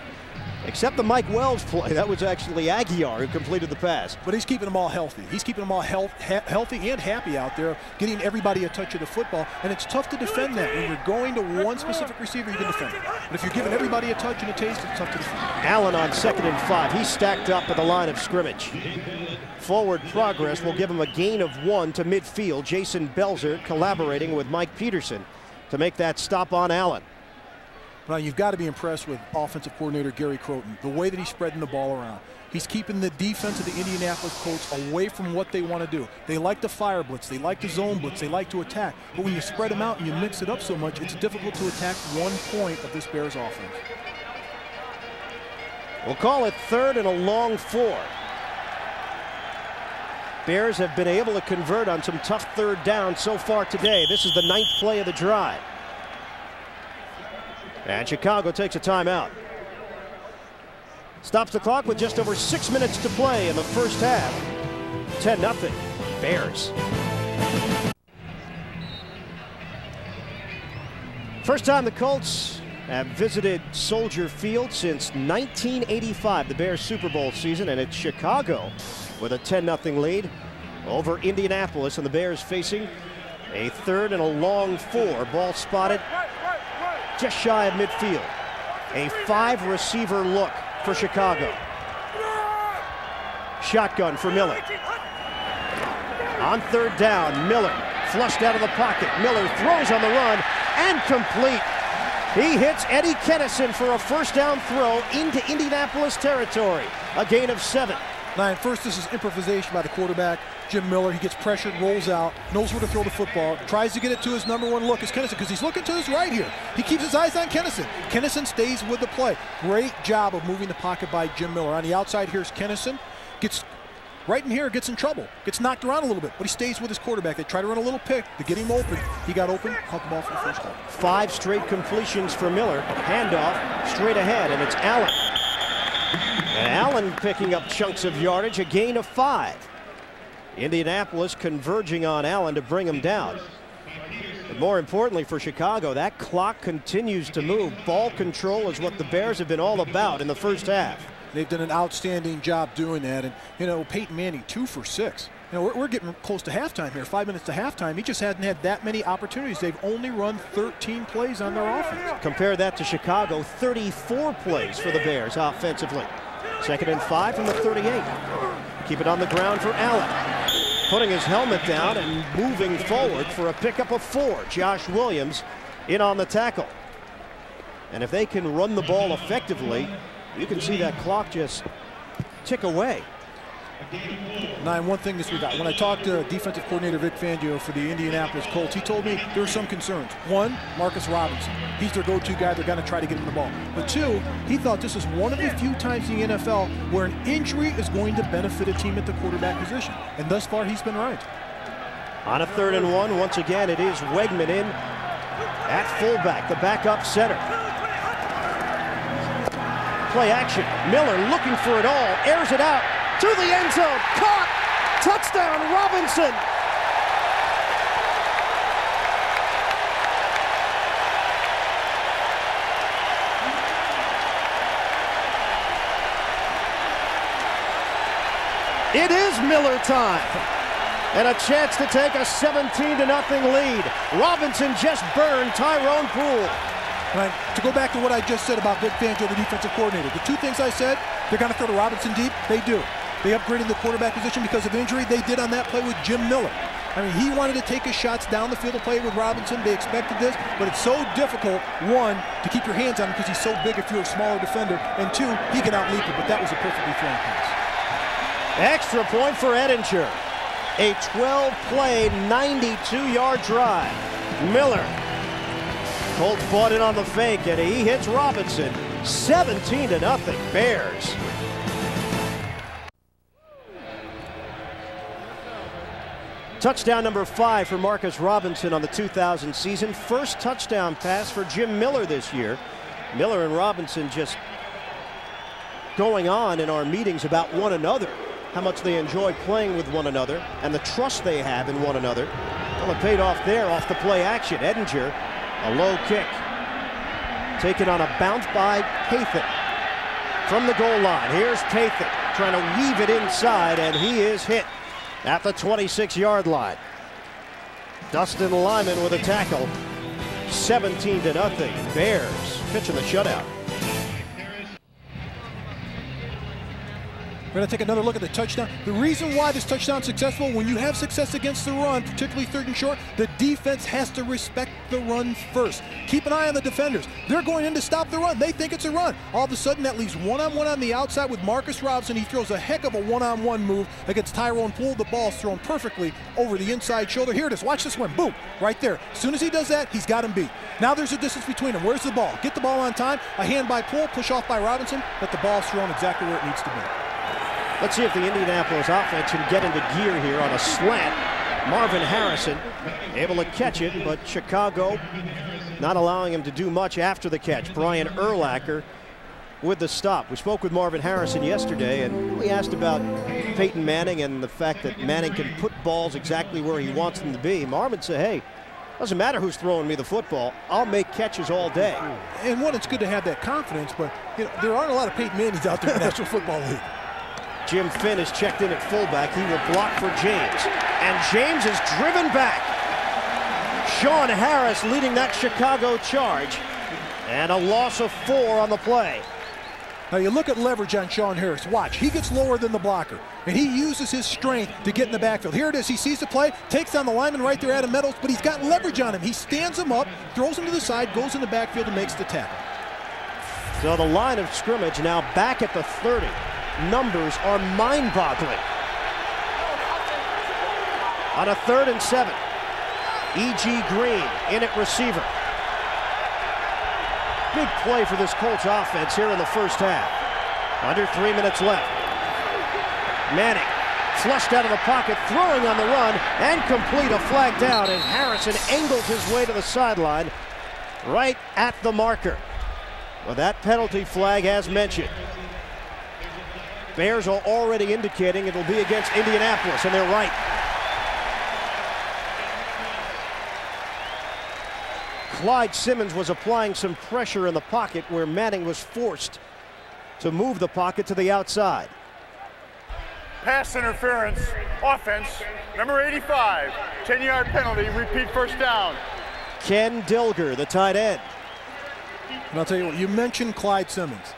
Except the Mike Wells play. That was actually Aguiar who completed the pass. But he's keeping them all healthy. He's keeping them all healthy and happy out there, getting everybody a touch of the football. And it's tough to defend that. When you're going to one specific receiver, you can defend it. But if you're giving everybody a touch and a taste, it's tough to defend. Allen on 2nd and 5. He's stacked up at the line of scrimmage. Forward progress will give him a gain of 1 to midfield. Jason Belzer collaborating with Mike Peterson to make that stop on Allen. Now, you've got to be impressed with offensive coordinator Gary Croton, the way that he's spreading the ball around. He's keeping the defense of the Indianapolis Colts away from what they want to do. They like to fire blitz, they like to zone blitz, they like to attack. But when you spread them out and you mix it up so much, it's difficult to attack one point of this Bears offense. We'll call it 3rd and a long 4. Bears have been able to convert on some tough 3rd downs so far today. This is the 9th play of the drive. And Chicago takes a timeout. Stops the clock with just over 6 minutes to play in the first half. 10-0 Bears. First time the Colts have visited Soldier Field since 1985, the Bears Super Bowl season, and it's Chicago with a 10-0 lead over Indianapolis, and the Bears facing a 3rd and a long 4. Ball spotted just shy of midfield. A 5-receiver look for Chicago. Shotgun for Miller. On 3rd down, Miller flushed out of the pocket. Miller throws on the run and complete. He hits Eddie Kennison for a first down throw into Indianapolis territory. A gain of 7. Now, first, this is improvisation by the quarterback, Jim Miller. He gets pressured, rolls out, knows where to throw the football, tries to get it to his #1 look is Kennison, because he's looking to his right here. He keeps his eyes on Kennison. Kennison stays with the play. Great job of moving the pocket by Jim Miller. On the outside, here's Kennison. Gets right in here, gets in trouble. Gets knocked around a little bit, but he stays with his quarterback. They try to run a little pick to get him open. He got open, caught the ball for the first down. 5 straight completions for Miller. Handoff straight ahead, and it's Allen. And Allen picking up chunks of yardage, a gain of 5. Indianapolis converging on Allen to bring him down. But more importantly for Chicago, that clock continues to move. Ball control is what the Bears have been all about in the first half. They've done an outstanding job doing that. And, you know, Peyton Manning, 2 for 6. You know, we're getting close to halftime here, 5 minutes to halftime. He just hasn't had that many opportunities. They've only run 13 plays on their offense. Compare that to Chicago, 34 plays for the Bears offensively. 2nd and 5 from the 38. Keep it on the ground for Allen. Putting his helmet down and moving forward for a pickup of 4. Josh Williams in on the tackle. And if they can run the ball effectively, you can see that clock just tick away. Now, and one thing this we got, when I talked to defensive coordinator Vic Fangio for the Indianapolis Colts, he told me there were some concerns. 1, Marcus Robinson. He's their go-to guy. They're going to try to get him the ball. But 2, he thought this is one of the few times in the NFL where an injury is going to benefit a team at the quarterback position. And thus far, he's been right. On a 3rd and 1, once again, it is Wegman in at fullback, the backup center. Play action. Miller looking for it all, airs it out to the end zone. Caught! Touchdown, Robinson! It is Miller time. And a chance to take a 17-0 lead. Robinson just burned Tyrone Poole. Right. To go back to what I just said about Vic Fangio, the defensive coordinator, the 2 things I said, they're going to throw to Robinson deep. They do. They upgraded the quarterback position because of injury. They did on that play with Jim Miller. I mean, he wanted to take his shots down the field to play with Robinson. They expected this, but it's so difficult, 1, to keep your hands on him because he's so big if you're a smaller defender, and 2, he can outleap it, but that was a perfectly thrown pass. Extra point for Edinger. A 12-play, 92-yard drive. Miller. Colts bought in on the fake, and he hits Robinson. 17-0 Bears. Touchdown number 5 for Marcus Robinson on the 2000 season. First touchdown pass for Jim Miller this year. Miller and Robinson just going on in our meetings about one another, how much they enjoy playing with one another and the trust they have in one another. Well, it paid off there off the play action. Edinger, a low kick. Taken on a bounce by Pathan from the goal line. Here's Pathan trying to weave it inside, and he is hit at the 26-yard line. Dustin Lyman with a tackle. 17-0 Bears pitching the shutout. We're going to take another look at the touchdown. The reason why this touchdown is successful, when you have success against the run, particularly 3rd and short, the defense has to respect the run first. Keep an eye on the defenders. They're going in to stop the run. They think it's a run. All of a sudden, that leaves one-on-one on the outside with Marcus Robinson. He throws a heck of a one-on-one move against Tyrone Poole. The ball's thrown perfectly over the inside shoulder. Here it is. Watch this one. Boom. Right there. As soon as he does that, he's got him beat. Now there's a distance between them. Where's the ball? Get the ball on time. A hand by Poole. Push off by Robinson. But the ball's thrown exactly where it needs to be. Let's see if the Indianapolis offense can get into gear here on a slant. Marvin Harrison able to catch it, but Chicago not allowing him to do much after the catch. Brian Urlacher with the stop. We spoke with Marvin Harrison yesterday, and we asked about Peyton Manning and the fact that Manning can put balls exactly where he wants them to be. Marvin said, hey, doesn't matter who's throwing me the football. I'll make catches all day. And one, it's good to have that confidence, but you know, there aren't a lot of Peyton Mannings out there in the National Football League. Jim Finn is checked in at fullback. He will block for James. And James is driven back. Sean Harris leading that Chicago charge. And a loss of 4 on the play. Now you look at leverage on Sean Harris. Watch, he gets lower than the blocker. And he uses his strength to get in the backfield. Here it is, he sees the play, takes down the lineman right there, Adam Meadows, but he's got leverage on him. He stands him up, throws him to the side, goes in the backfield and makes the tackle. So the line of scrimmage now back at the 30. Numbers are mind-boggling. On a 3rd and 7, E.G. Green in at receiver. Big play for this Colts offense here in the first half. Under 3 minutes left. Manning flushed out of the pocket, throwing on the run, and complete. A flag down as Harrison angles his way to the sideline right at the marker. Well, that penalty flag, as mentioned. Bears are already indicating it'll be against Indianapolis, and they're right. Clyde Simmons was applying some pressure in the pocket where Manning was forced to move the pocket to the outside. Pass interference, offense, number 85, 10-yard penalty, repeat first down. Ken Dilger, the tight end. And I'll tell you what, you mentioned Clyde Simmons.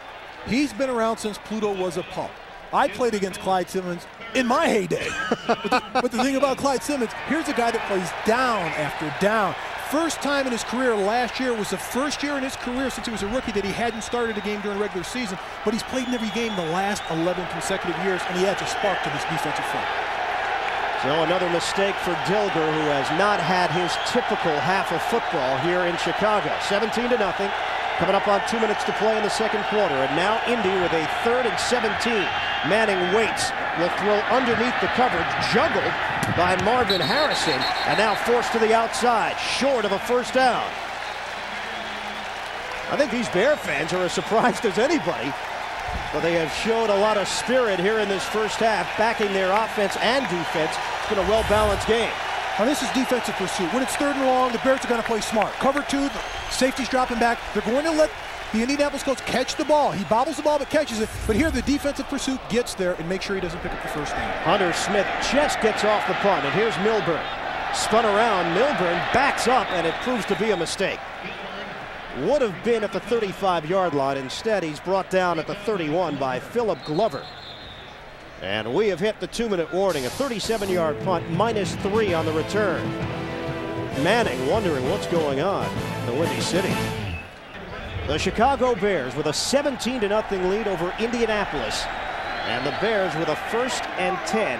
He's been around since Pluto was a pup. I played against Clyde Simmons in my heyday. But the thing about Clyde Simmons, here's a guy that plays down after down. First time in his career last year was the first year in his career since he was a rookie that he hadn't started a game during the regular season, but he's played in every game the last 11 consecutive years, and he adds a spark to this defensive front. So another mistake for Dilger, who has not had his typical half of football here in Chicago. 17-0. Coming up on 2 minutes to play in the second quarter. And now Indy with a 3rd and 17. Manning waits, will throw underneath the coverage, juggled by Marvin Harrison, and now forced to the outside, short of a first down. I think these Bear fans are as surprised as anybody, but they have showed a lot of spirit here in this first half, backing their offense and defense. It's been a well-balanced game. Now this is defensive pursuit. When it's 3rd and long, the Bears are going to play smart. Cover 2, the safety's dropping back. They're going to let the Indianapolis Colts catch the ball. He bobbles the ball but catches it. But here the defensive pursuit gets there and makes sure he doesn't pick up the first down. Hunter Smith just gets off the punt, and here's Milburn. Spun around, Milburn backs up, and it proves to be a mistake. Would have been at the 35-yard line. Instead, he's brought down at the 31 by Philip Glover. And we have hit the 2-minute warning. A 37-yard punt, -3 on the return. Manning wondering what's going on in the Windy City. The Chicago Bears with a 17-0 lead over Indianapolis. And the Bears with a 1st and 10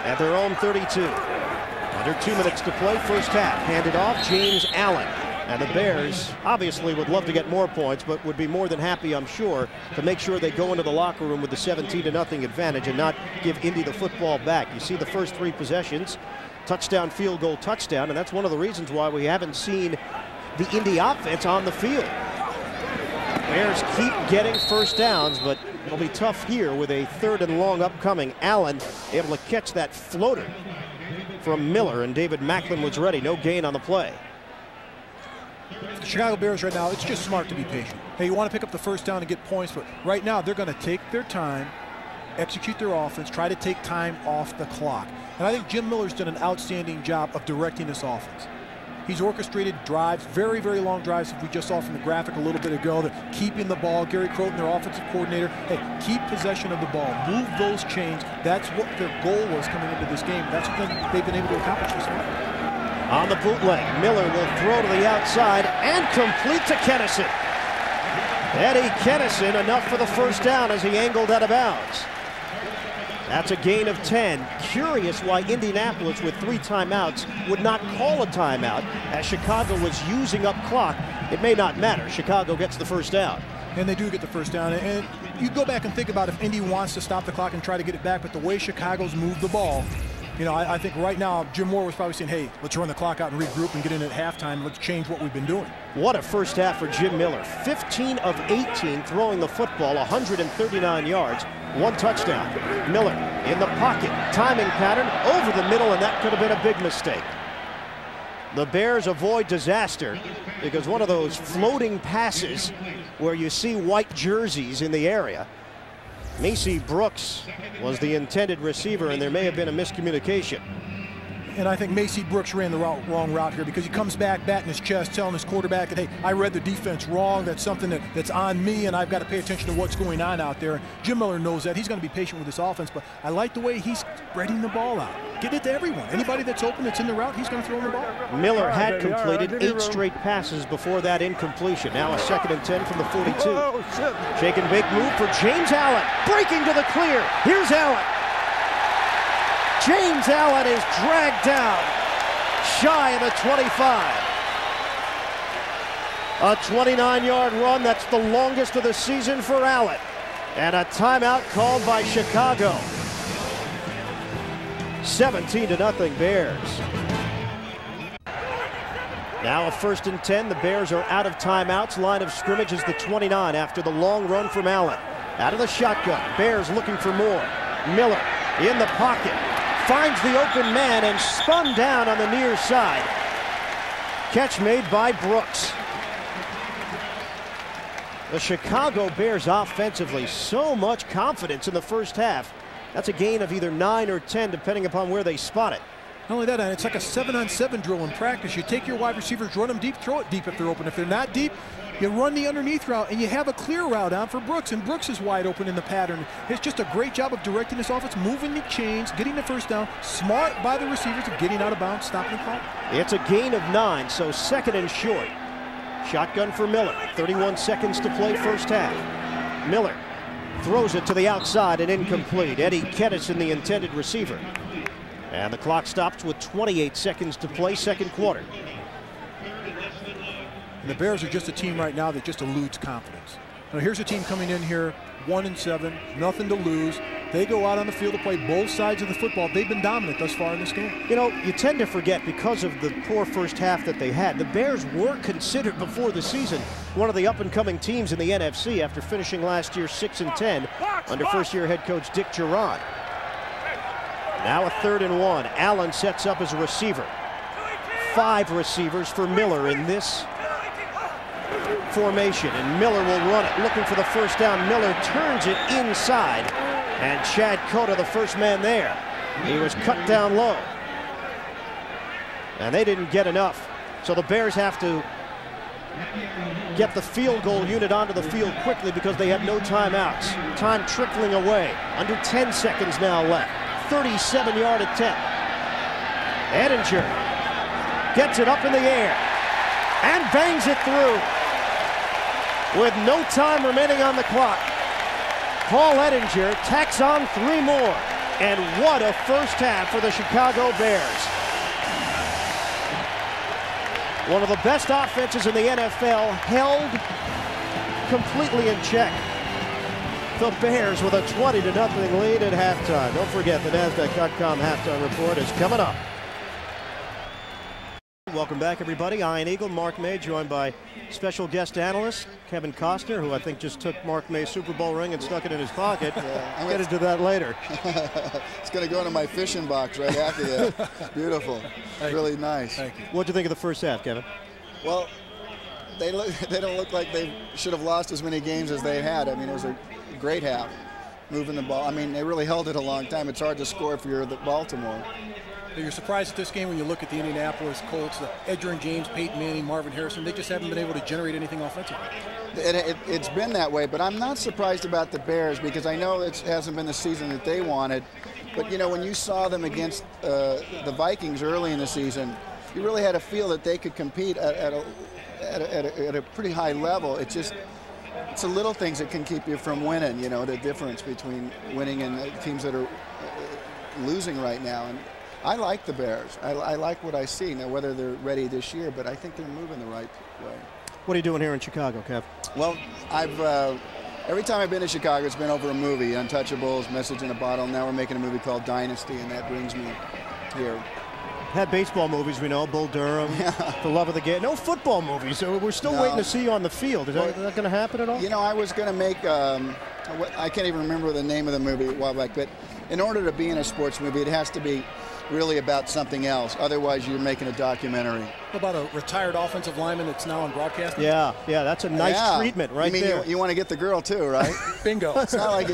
at their own 32. Under 2 minutes to play, first half. Handed off, James Allen. And the Bears obviously would love to get more points, but would be more than happy, I'm sure, to make sure they go into the locker room with the 17-0 advantage and not give Indy the football back. You see the first 3 possessions, touchdown, field goal, touchdown, and that's one of the reasons why we haven't seen the Indy offense on the field. Bears keep getting first downs, but it'll be tough here with a 3rd and long upcoming. Allen able to catch that floater from Miller, and David Macklin was ready. No gain on the play. The Chicago Bears right now, it's just smart to be patient. Hey, you want to pick up the first down and get points, but right now they're going to take their time, execute their offense, try to take time off the clock. And I think Jim Miller's done an outstanding job of directing this offense. He's orchestrated drives, very, very long drives, as we just saw from the graphic a little bit ago. They're keeping the ball. Gary Croton, their offensive coordinator, hey, keep possession of the ball. Move those chains. That's what their goal was coming into this game. That's what they've been able to accomplish this morning. On the bootleg, Miller will throw to the outside and complete to Kennison. Eddie Kennison, enough for the first down as he angled out of bounds. That's a gain of 10. Curious why Indianapolis, with 3 timeouts, would not call a timeout as Chicago was using up clock. It may not matter. Chicago gets the first down. And they do get the first down. And you go back and think about if Indy wants to stop the clock and try to get it back, but the way Chicago's moved the ball, you know, I think right now Jim Moore was probably saying, hey, let's run the clock out and regroup and get in at halftime. Let's change what we've been doing. What a first half for Jim Miller. 15 of 18 throwing the football, 139 yards, 1 touchdown. Miller in the pocket, timing pattern over the middle, and that could have been a big mistake. The Bears avoid disaster because one of those floating passes where you see white jerseys in the area. Macy Brooks was the intended receiver, and there may have been a miscommunication. And I think Macy Brooks ran the wrong route here because he comes back, batting his chest, telling his quarterback that, hey, I read the defense wrong. That's something that's on me, and I've got to pay attention to what's going on out there. Jim Miller knows that. He's going to be patient with this offense, but I like the way he's spreading the ball out. Get it to everyone. Anybody that's open, that's in the route, he's going to throw in the ball. Miller had completed 8 straight passes before that incompletion. Now a 2nd and 10 from the 42. Shake and bake move for James Allen. Breaking to the clear. Here's Allen. James Allen is dragged down shy of the 25. A 29-yard run. That's the longest of the season for Allen. And a timeout called by Chicago. 17-0 Bears. Now a 1st and 10. The Bears are out of timeouts. Line of scrimmage is the 29 after the long run from Allen. Out of the shotgun. Bears looking for more. Miller in the pocket. Finds the open man and spun down on the near side. Catch made by Brooks. The Chicago Bears offensively, so much confidence in the first half. That's a gain of either 9 or 10, depending upon where they spot it. Not only that, it's like a 7-on-7 drill in practice. You take your wide receivers, run them deep, throw it deep if they're open. If they're not deep, you run the underneath route, and you have a clear route out for Brooks, and Brooks is wide open in the pattern. It's just a great job of directing this offense, moving the chains, getting the first down, smart by the receivers of getting out of bounds, stopping the clock. It's a gain of 9, so 2nd and short. Shotgun for Miller. 31 seconds to play first half. Miller throws it to the outside and incomplete. Eddie Kennison, the intended receiver. And the clock stops with 28 seconds to play, second quarter. And the Bears are just a team right now that just eludes confidence. Now here's a team coming in here 1-7, nothing to lose. They go out on the field to play both sides of the football. They've been dominant thus far in this game. You know, you tend to forget because of the poor first half that they had. The Bears were considered before the season one of the up-and-coming teams in the NFC after finishing last year 6-10 under first-year head coach Dick Geron. Now a 3rd and 1. Allen sets up as a receiver. 5 receivers for Miller in this formation, and Miller will run it, looking for the first down. Miller turns it inside, and Chad Cota, the first man there. He was cut down low, and they didn't get enough. So the Bears have to get the field goal unit onto the field quickly because they have no timeouts. Time trickling away. Under 10 seconds now left. 37-yard attempt. Edinger gets it up in the air and bangs it through with no time remaining on the clock. Paul Edinger tacks on 3 more. And what a first half for the Chicago Bears. One of the best offenses in the NFL held completely in check. The Bears with a 20-0 lead at halftime. Don't forget, the NASDAQ.com halftime report is coming up. Welcome back, everybody. Ian Eagle, Mark May, joined by special guest analyst Kevin Costner, who I think just took Mark May's Super Bowl ring and stuck it in his pocket. I'll get into that later. It's going to go into my fishing box right after that. Beautiful. Really nice. Thank you. What do you think of the first half, Kevin? Well, they don't look like they should have lost as many games as they had. I mean, it was a great half, moving the ball. I mean, they really held it a long time. It's hard to score if you're the Baltimore. You're surprised at this game when you look at the Indianapolis Colts, the Edgerrin James, Peyton Manning, Marvin Harrison. They just haven't been able to generate anything offensively. It's been that way, but I'm not surprised about the Bears because I know it hasn't been the season that they wanted. But, you know, when you saw them against the Vikings early in the season, you really had a feel that they could compete at a pretty high level. It's the little things that can keep you from winning, you know, the difference between winning and the teams that are losing right now. And I like the Bears. I like what I see. Now, whether they're ready this year, but I think they're moving the right way. What are you doing here in Chicago, Kev? Well, every time I've been to Chicago, it's been over a movie, Untouchables, Message in a Bottle. Now we're making a movie called Dynasty, and that brings me here. Had baseball movies, we know, Bull Durham, The Love of the Game. No football movies, so we're still waiting to see you on the field. Is that going to happen at all? You know, I was going to make, I can't even remember the name of the movie a while back, but in order to be in a sports movie, it has to be really about something else. Otherwise, you're making a documentary. What about a retired offensive lineman that's now on broadcasting? Yeah, that's a nice treatment right there. You want to get the girl too, right? Bingo. It's not like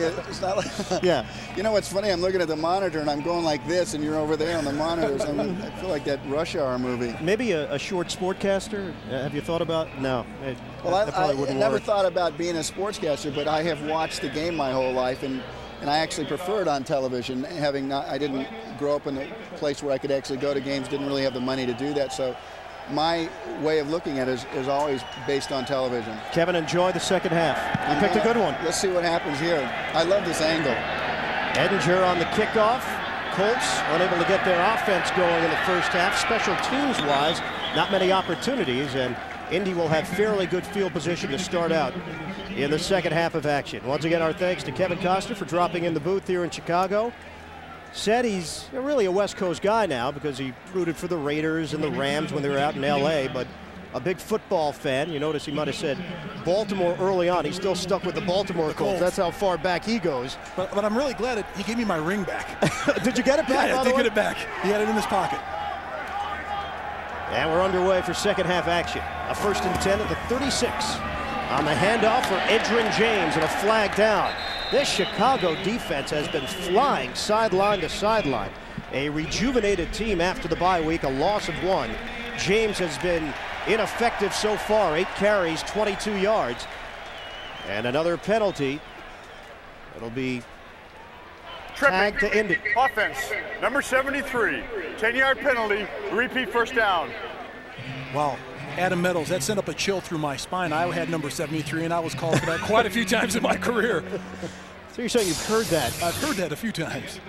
yeah. You know what's funny? I'm looking at the monitor and I'm going like this, and you're over there on the monitors. I feel like that Rush Hour movie. Maybe a short sportsportcaster. Have you thought about? No. Well, I never thought about being a sportscaster, but I have watched the game my whole life, and I actually prefer it on television. I didn't grow up in a place where I could actually go to games, didn't really have the money to do that. So my way of looking at it is always based on television. Kevin, enjoy the second half. You picked a good one. Let's see what happens here. I love this angle. Edinger on the kickoff. Colts unable to get their offense going in the first half. Special teams-wise, not many opportunities, and Indy will have fairly good field position to start out in the second half of action. Once again, our thanks to Kevin Costner for dropping in the booth here in Chicago. Said he's really a West Coast guy now because he rooted for the Raiders and the Rams when they were out in L.A., but a big football fan. You notice he might have said Baltimore early on. He's still stuck with the Baltimore Colts. That's how far back he goes. But I'm really glad he gave me my ring back. Did you get it back? Yeah, I did get it back. He had it in his pocket. And we're underway for second half action. A 1st and 10 at the 36. On the handoff for Edgerrin James and a flag down. This Chicago defense has been flying sideline to sideline. A rejuvenated team after the bye week, a loss of 1. James has been ineffective so far, 8 carries, 22 yards. And another penalty. It'll be tagged to end it. Offense, number 73, 10-yard penalty, repeat first down. Wow, Adam Meadows, that sent up a chill through my spine. I had number 73, and I was called for that quite a few times in my career. So you're saying you've heard that? I've heard that a few times.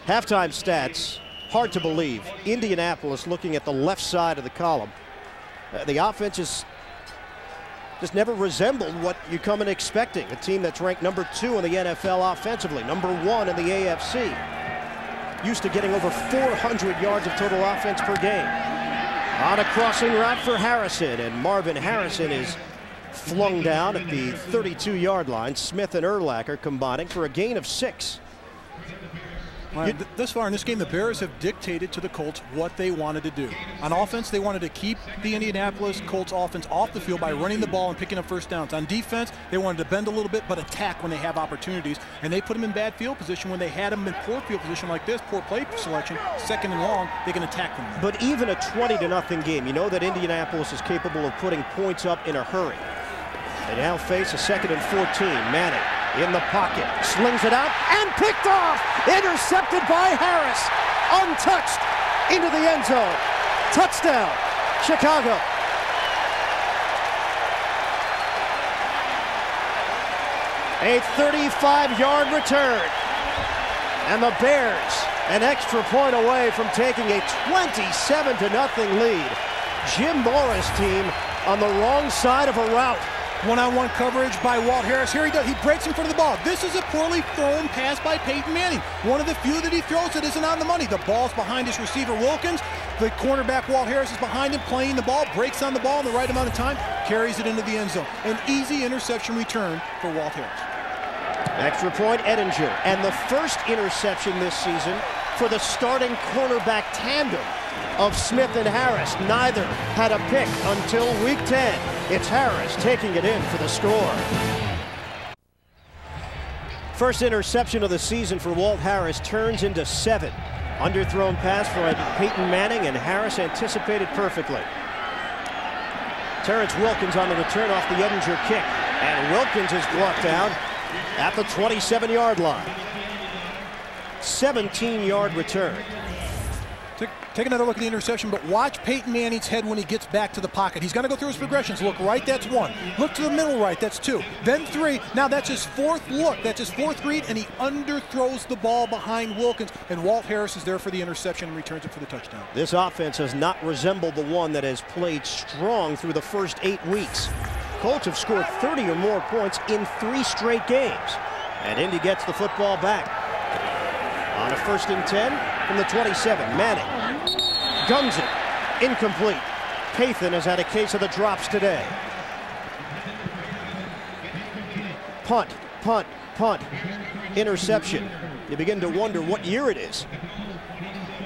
Halftime stats, hard to believe. Indianapolis looking at the left side of the column. The offense is just never resembled what you come in expecting. A team that's ranked number 2 in the NFL offensively, number 1 in the AFC. Used to getting over 400 yards of total offense per game. On a crossing route for Harrison, and Marvin Harrison is flung down at the 32-yard line. Smith and Urlacher combining for a gain of 6. Right. Thus far in this game, the Bears have dictated to the Colts what they wanted to do. On offense, they wanted to keep the Indianapolis Colts offense off the field by running the ball and picking up first downs. On defense, they wanted to bend a little bit but attack when they have opportunities, and they put them in bad field position. When they had them in poor field position like this, poor play selection, 2nd and long, they can attack them. But even a 20-0 game, you know that Indianapolis is capable of putting points up in a hurry. They now face a 2nd and 14. Manning in the pocket, slings it out, and picked off! Intercepted by Harris, untouched, into the end zone. Touchdown, Chicago. A 35-yard return. And the Bears an extra point away from taking a 27-0 lead. Jim Morris' team on the wrong side of a route. One-on-one coverage by Walt Harris. Here he does. He breaks in front of the ball. This is a poorly thrown pass by Peyton Manning. One of the few that he throws that isn't on the money. The ball's behind his receiver, Wilkins. The cornerback, Walt Harris, is behind him, playing the ball, breaks on the ball in the right amount of time, carries it into the end zone. An easy interception return for Walt Harris. Extra point, Edinger. And the first interception this season for the starting cornerback tandem of Smith and Harris. Neither had a pick until week 10. It's Harris taking it in for the score. First interception of the season for Walt Harris turns into 7. Underthrown pass for Peyton Manning, and Harris anticipated perfectly. Terrence Wilkins on the return off the Edinger kick, and Wilkins is brought down at the 27-yard line. 17-yard return. Take another look at the interception, but watch Peyton Manning's head when he gets back to the pocket. He's going to go through his progressions. Look right, that's 1. Look to the middle right, that's 2. Then 3. Now that's his 4th look. That's his 4th read, and he underthrows the ball behind Wilkins, and Walt Harris is there for the interception and returns it for the touchdown. This offense has not resembled the one that has played strong through the first 8 weeks. Colts have scored 30 or more points in 3 straight games, and Indy gets the football back. On a 1st and 10 from the 27, Manning guns it, incomplete. Pathan has had a case of the drops today. Punt, punt, punt, interception. You begin to wonder what year it is.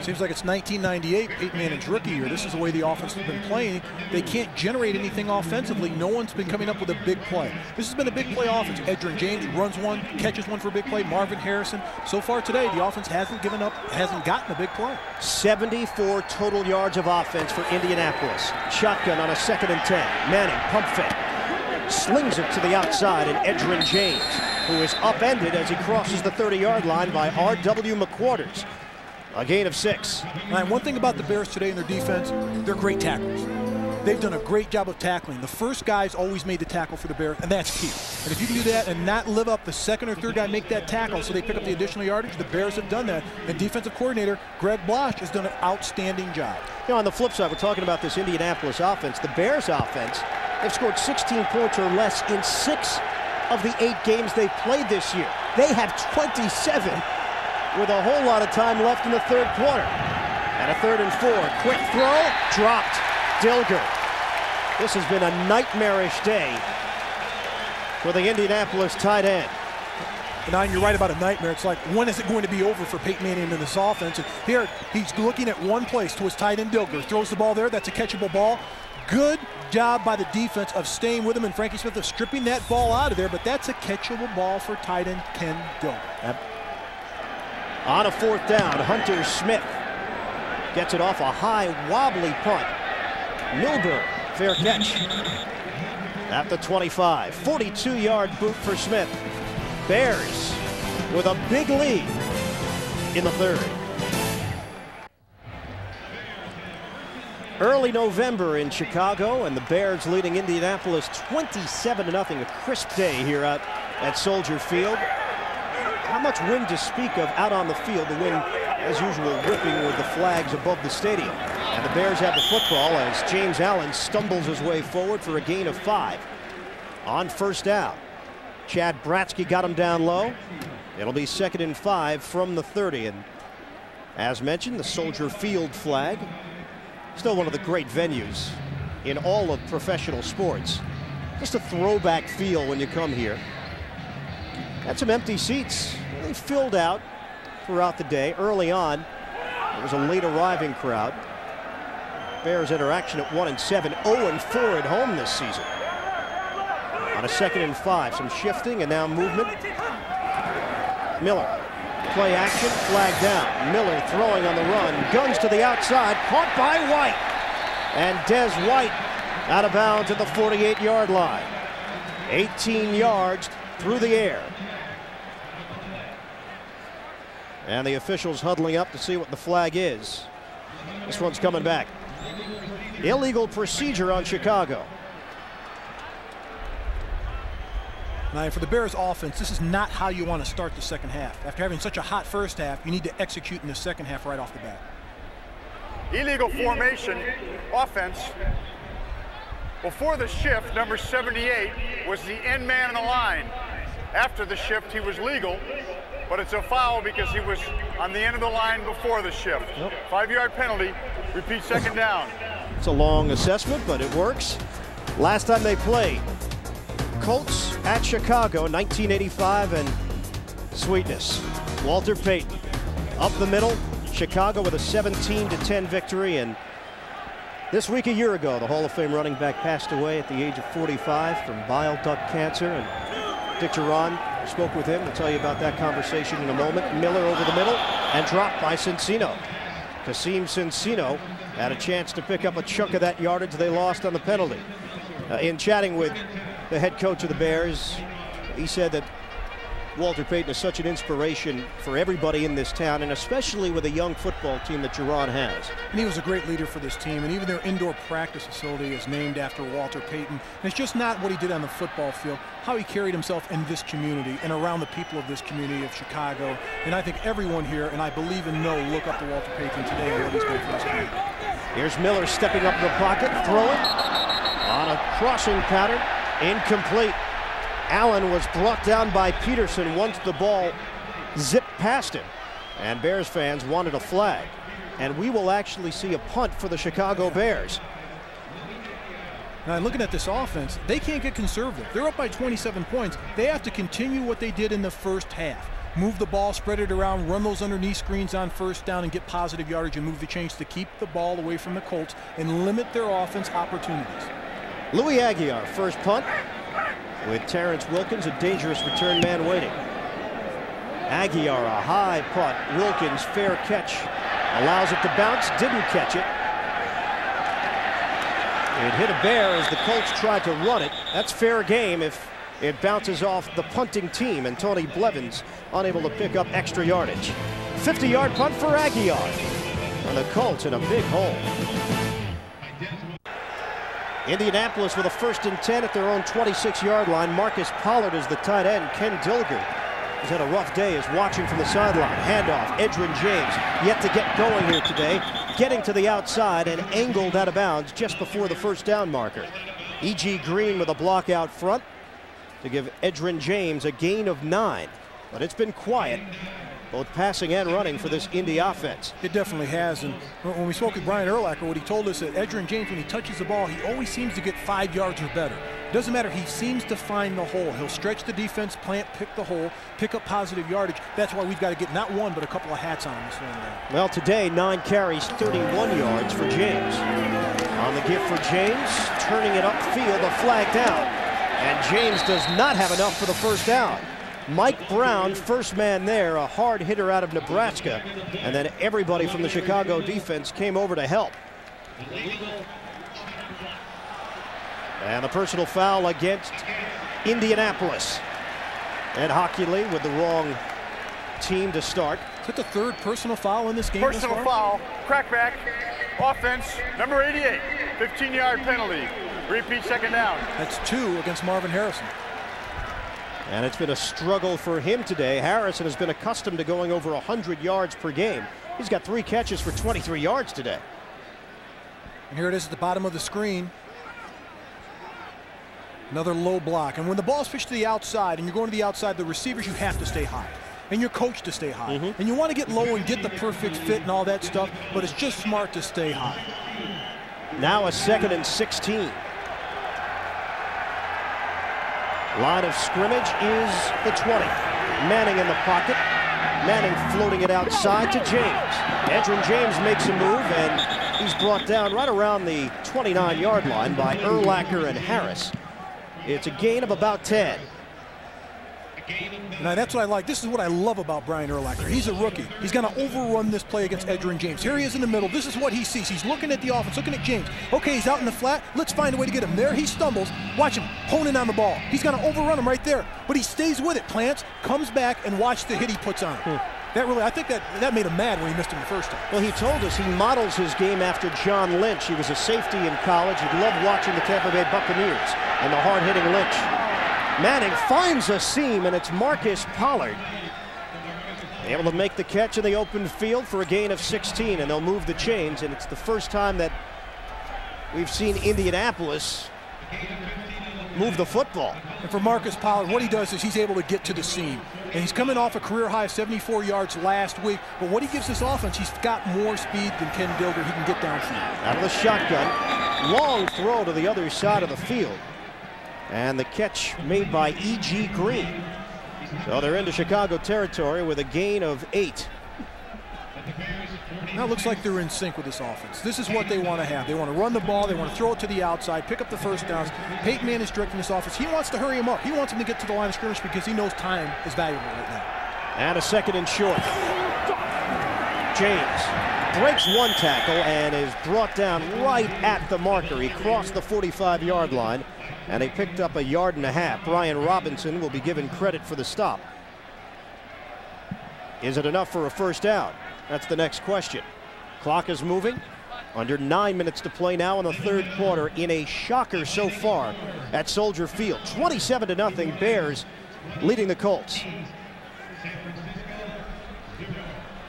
Seems like it's 1998, Peyton Manning's rookie year. This is the way the offense has been playing. They can't generate anything offensively. No one's been coming up with a big play. This has been a big play offense. Edgerrin James runs one, catches one for a big play. Marvin Harrison. So far today, the offense hasn't given up, hasn't gotten a big play. 74 total yards of offense for Indianapolis. Shotgun on a 2nd and 10. Manning, pump fake. Slings it to the outside, and Edgerrin James, who is upended as he crosses the 30-yard line by R.W. McQuarters. A gain of 6. Right, one thing about the Bears today in their defense, they're great tacklers. They've done a great job of tackling. The first guy's always made the tackle for the Bears, and that's key. And if you can do that and not live up, the 2nd or 3rd guy make that tackle so they pick up the additional yardage, the Bears have done that. And defensive coordinator Greg Blosch has done an outstanding job. You know, on the flip side, we're talking about this Indianapolis offense. The Bears offense, they've scored 16 points or less in 6 of the 8 games they've played this year. They have 27 with a whole lot of time left in the 3rd quarter. And a 3rd and 4. Quick throw, dropped. Dilger This has been a nightmarish day for the Indianapolis tight end. And you're right about a nightmare. It's like, when is it going to be over for Peyton Manning in this offense? And here, he's looking at one place to his tight end, Dilger. Throws the ball there. That's a catchable ball. Good job by the defense of staying with him and Frankie Smith of stripping that ball out of there, but that's a catchable ball for tight end Ken Dilger. Yep. On a 4th down, Hunter Smith gets it off a high, wobbly punt. Milburn, fair catch. At the 25, 42-yard boot for Smith. Bears with a big lead in the 3rd. Early November in Chicago, and the Bears leading Indianapolis 27-0. A crisp day here out at Soldier Field. Not much wind to speak of out on the field. The wind, as usual, whipping with the flags above the stadium. And the Bears have the football as James Allen stumbles his way forward for a gain of 5. On 1st down, Chad Bratsky got him down low. It'll be 2nd and 5 from the 30. And as mentioned, the Soldier Field flag, still one of the great venues in all of professional sports. Just a throwback feel when you come here. Got some empty seats. They filled out throughout the day. Early on, it was a late arriving crowd. Bears interaction at 1-7, 0-4 at home this season. On a 2nd and 5, some shifting and now movement. Miller, play action, flag down. Miller throwing on the run, guns to the outside, caught by White. And Des White out of bounds at the 48-yard line. 18 yards through the air. And the officials huddling up to see what the flag is. This one's coming back. Illegal procedure on Chicago. Now, for the Bears offense, this is not how you want to start the 2nd half. After having such a hot 1st half, you need to execute in the 2nd half right off the bat. Illegal formation offense. Before the shift, number 78 was the end man in the line. After the shift, he was legal, but it's a foul because he was on the end of the line before the shift. Yep. 5-yard penalty, repeat 2nd down. It's a long assessment, but it works. Last time they played, Colts at Chicago, 1985, and sweetness. Walter Payton up the middle. Chicago with a 17-10 victory. And this week a year ago, the Hall of Fame running back passed away at the age of 45 from bile duct cancer. And Dick Duran spoke with him to tell you about that conversation in a moment. Miller over the middle and dropped by Cincino. Kasim Cincino had a chance to pick up a chunk of that yardage they lost on the penalty. In chatting with the head coach of the Bears, he said that Walter Payton is such an inspiration for everybody in this town, and especially with a young football team that Duran has. And he was a great leader for this team, and even their indoor practice facility is named after Walter Payton. And it's just not what he did on the football field, how he carried himself in this community and around the people of this community of Chicago. And I think everyone here, and I believe and know, look up to Walter Payton today and what he's done for this team. Here's Miller stepping up in the pocket, throwing on a crossing pattern, incomplete. Allen was brought down by Peterson once the ball zipped past him, and Bears fans wanted a flag, and we will actually see a punt for the Chicago Bears. Now, looking at this offense, they can't get conservative. They're up by 27 points. They have to continue what they did in the 1st half. Move the ball, spread it around, run those underneath screens on 1st down and get positive yardage and move the chains to keep the ball away from the Colts and limit their offense opportunities. Louis Aguiar, first punt, with Terrence Wilkins, a dangerous return man waiting. Aguiar, a high punt. Wilkins, fair catch. Allows it to bounce, didn't catch it. It hit a Bear as the Colts tried to run it. That's fair game if it bounces off the punting team, and Tony Blevins unable to pick up extra yardage. 50-yard punt for Aguiar. And the Colts in a big hole. Indianapolis with a 1st and 10 at their own 26-yard line. Marcus Pollard is the tight end. Ken Dilger has had a rough day, is watching from the sideline. Handoff, Edgerrin James yet to get going here today. Getting to the outside and angled out of bounds just before the 1st down marker. E.G. Green with a block out front to give Edgerrin James a gain of 9. But it's been quiet both passing and running for this Indy offense. It definitely has. And when we spoke with Brian Urlacher, what he told us that Edgerrin James, when he touches the ball, he always seems to get 5 yards or better. Doesn't matter, he seems to find the hole. He'll stretch the defense, plant, pick the hole, pick up positive yardage. That's why we've got to get not one, but a couple of hats on this one there. Well, today, 9 carries, 31 yards for James. On the give for James, turning it upfield, a flag down. And James does not have enough for the first down. Mike Brown, first man there, a hard hitter out of Nebraska. And then everybody from the Chicago defense came over to help. And the personal foul against Indianapolis. Ed Hockley with the wrong team to start. Is that the 3rd personal foul in this game? Personal foul, crackback, offense, number 88, 15-yard penalty. Repeat, second down. That's 2 against Marvin Harrison. And it's been a struggle for him today. Harrison has been accustomed to going over 100 yards per game. He's got 3 catches for 23 yards today. And here it is at the bottom of the screen. Another low block. And when the ball's pitched to the outside and you're going to the outside, the receivers, you have to stay high. And you're coached to stay high. And you want to get low and get the perfect fit and all that stuff, but it's just smart to stay high. Now a 2nd and 16. Line of scrimmage is the 20. Manning in the pocket. Manning floating it outside to James. Edgerrin James makes a move, and he's brought down right around the 29-yard line by Urlacher and Harris. It's a gain of about 10. Now that's what I like. This is what I love about Brian Urlacher. He's a rookie. He's going to overrun this play against Edgerrin James. Here he is in the middle. This is what he sees. He's looking at the offense, looking at James. Okay, he's out in the flat. Let's find a way to get him. There he stumbles. Watch him honing on the ball. He's going to overrun him right there. But he stays with it, plants, comes back, and watch the hit he puts on him. That really, I think that made him mad when he missed him the first time. Well, he told us he models his game after John Lynch. He was a safety in college. He loved watching the Tampa Bay Buccaneers and the hard-hitting Lynch. Manning finds a seam, and it's Marcus Pollard able to make the catch in the open field for a gain of 16, and they'll move the chains. And it's the first time that we've seen Indianapolis move the football. And for Marcus Pollard, what he does is he's able to get to the seam. And he's coming off a career high of 74 yards last week. But what he gives this offense, he's got more speed than Ken Dilger. He can get downfield. Out of the shotgun, long throw to the other side of the field. And the catch made by E.G. Green. So they're into Chicago territory with a gain of 8. Now it looks like they're in sync with this offense. This is what they want to have. They want to run the ball. They want to throw it to the outside, pick up the first downs. Peyton Manning is directing this offense. He wants to hurry him up. He wants him to get to the line of scrimmage because he knows time is valuable right now. And a 2nd and short. James breaks one tackle and is brought down right at the marker. He crossed the 45-yard line, and he picked up 1.5 yards. Brian Robinson will be given credit for the stop. Is it enough for a first down? That's the next question. Clock is moving. Under 9 minutes to play now in the 3rd quarter in a shocker so far at Soldier Field. 27-0, Bears leading the Colts.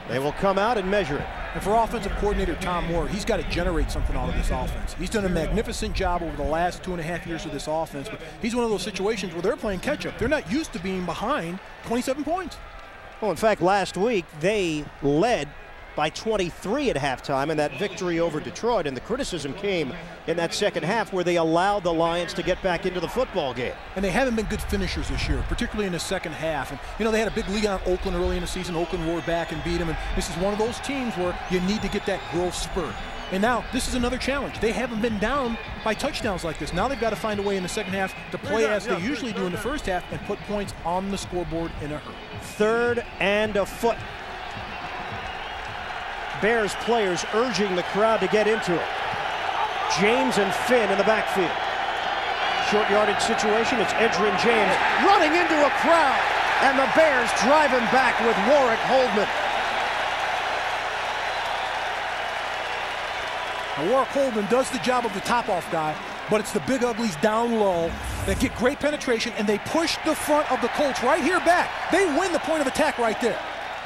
They will come out and measure it. And for offensive coordinator Tom Moore, he's got to generate something out of this offense. He's done a magnificent job over the last 2.5 years with this offense, but he's one of those situations where they're playing catch-up. They're not used to being behind 27 points. Well, in fact, last week they led by 23 at halftime in that victory over Detroit, and the criticism came in that second half where they allowed the Lions to get back into the football game. And they haven't been good finishers this year, particularly in the second half. And you know, they had a big lead on Oakland early in the season. Oakland roared back and beat them, and this is one of those teams where you need to get that growth spurt. And now this is another challenge. They haven't been down by touchdowns like this. Now they've got to find a way in the second half to play as they usually do in the first half and put points on the scoreboard in a hurry. 3rd and a foot. Bears players urging the crowd to get into it. James and Finn in the backfield. Short yardage situation. It's Edgerrin James running into a crowd, and the Bears drive him back with Warwick Holdman. Now, Warwick Holdman does the job of the top-off guy, but it's the big uglies down low that get great penetration, and they push the front of the Colts right here back. They win the point of attack right there.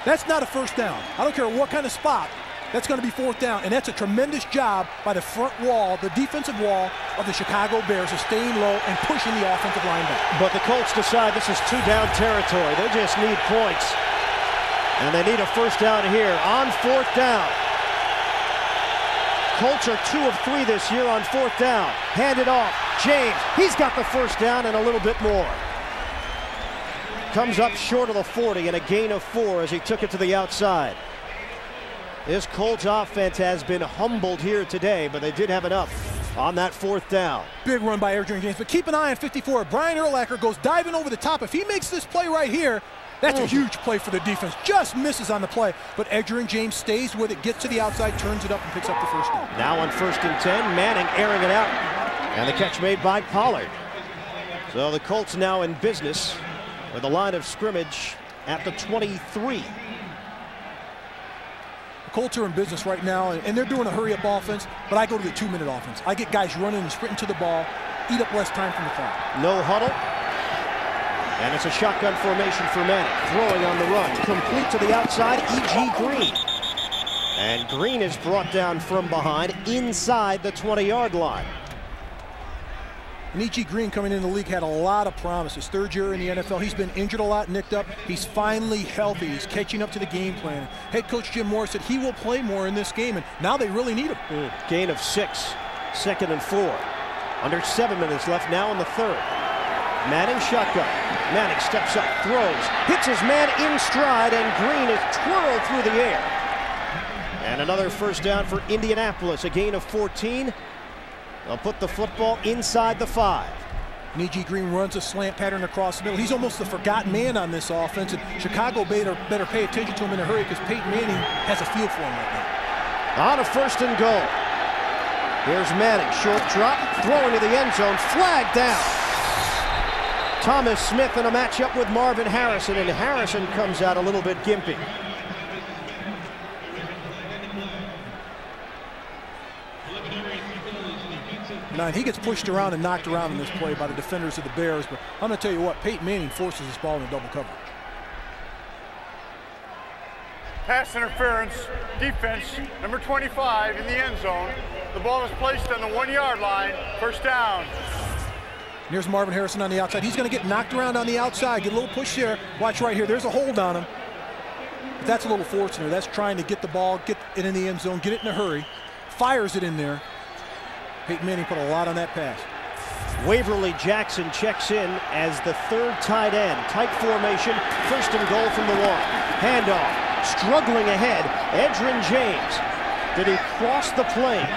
That's not a first down. I don't care what kind of spot. That's going to be 4th down, and that's a tremendous job by the front wall, the defensive wall of the Chicago Bears of staying low and pushing the offensive line back. But the Colts decide this is 2-down territory. They just need points. And they need a first down here on fourth down. Colts are 2 of 3 this year on fourth down. Hand it off. James, he's got the first down and a little bit more. Comes up short of the 40 and a gain of 4 as he took it to the outside. This Colts offense has been humbled here today, but they did have enough on that fourth down. Big run by Adrian James, but keep an eye on 54. Brian Urlacher goes diving over the top. If he makes this play right here, that's a huge play for the defense. Just misses on the play, but Adrian James stays with it, gets to the outside, turns it up, and picks up the first down. Now on 1st and 10, Manning airing it out. And the catch made by Pollard. So the Colts now in business with the line of scrimmage at the 23. The Colts are in business right now, and they're doing a hurry-up offense, but I go to the 2-minute offense. I get guys running and sprinting to the ball, eat up less time from the clock. No huddle. And it's a shotgun formation for Manning. Throwing on the run. Complete to the outside, E.G. Green. And Green is brought down from behind inside the 20-yard line. And E.G. Green coming into the league had a lot of promise. His 3rd year in the NFL. He's been injured a lot, nicked up. He's finally healthy. He's catching up to the game plan. Head coach Jim Moore said he will play more in this game, and now they really need him. Gain of 6. 2nd and 4. Under 7 minutes left now in the 3rd. Manning shotgun. Manning steps up, throws, hits his man in stride, and Green is twirled through the air. And another first down for Indianapolis, a gain of 14. They'll put the football inside the 5. E.G. Green runs a slant pattern across the middle. He's almost the forgotten man on this offense, and Chicago better pay attention to him in a hurry because Peyton Manning has a feel for him right now. On a 1st and goal. Here's Manning, short drop, throwing to the end zone, flag down. Thomas Smith in a matchup with Marvin Harrison, and Harrison comes out a little bit gimpy. Now, he gets pushed around and knocked around in this play by the defenders of the Bears, but I'm going to tell you what, Peyton Manning forces this ball into double coverage. Pass interference, defense, number 25 in the end zone. The ball is placed on the 1-yard line, first down. Here's Marvin Harrison on the outside. He's going to get knocked around on the outside, get a little push there. Watch right here. There's a hold on him. But that's a little force in there. That's trying to get the ball, get it in the end zone, get it in a hurry. Fires it in there. Peyton Manning put a lot on that pass. Waverly Jackson checks in as the 3rd tight end. Tight formation, 1st and goal from the 1. Handoff, struggling ahead, Adrian James. Did he cross the plane?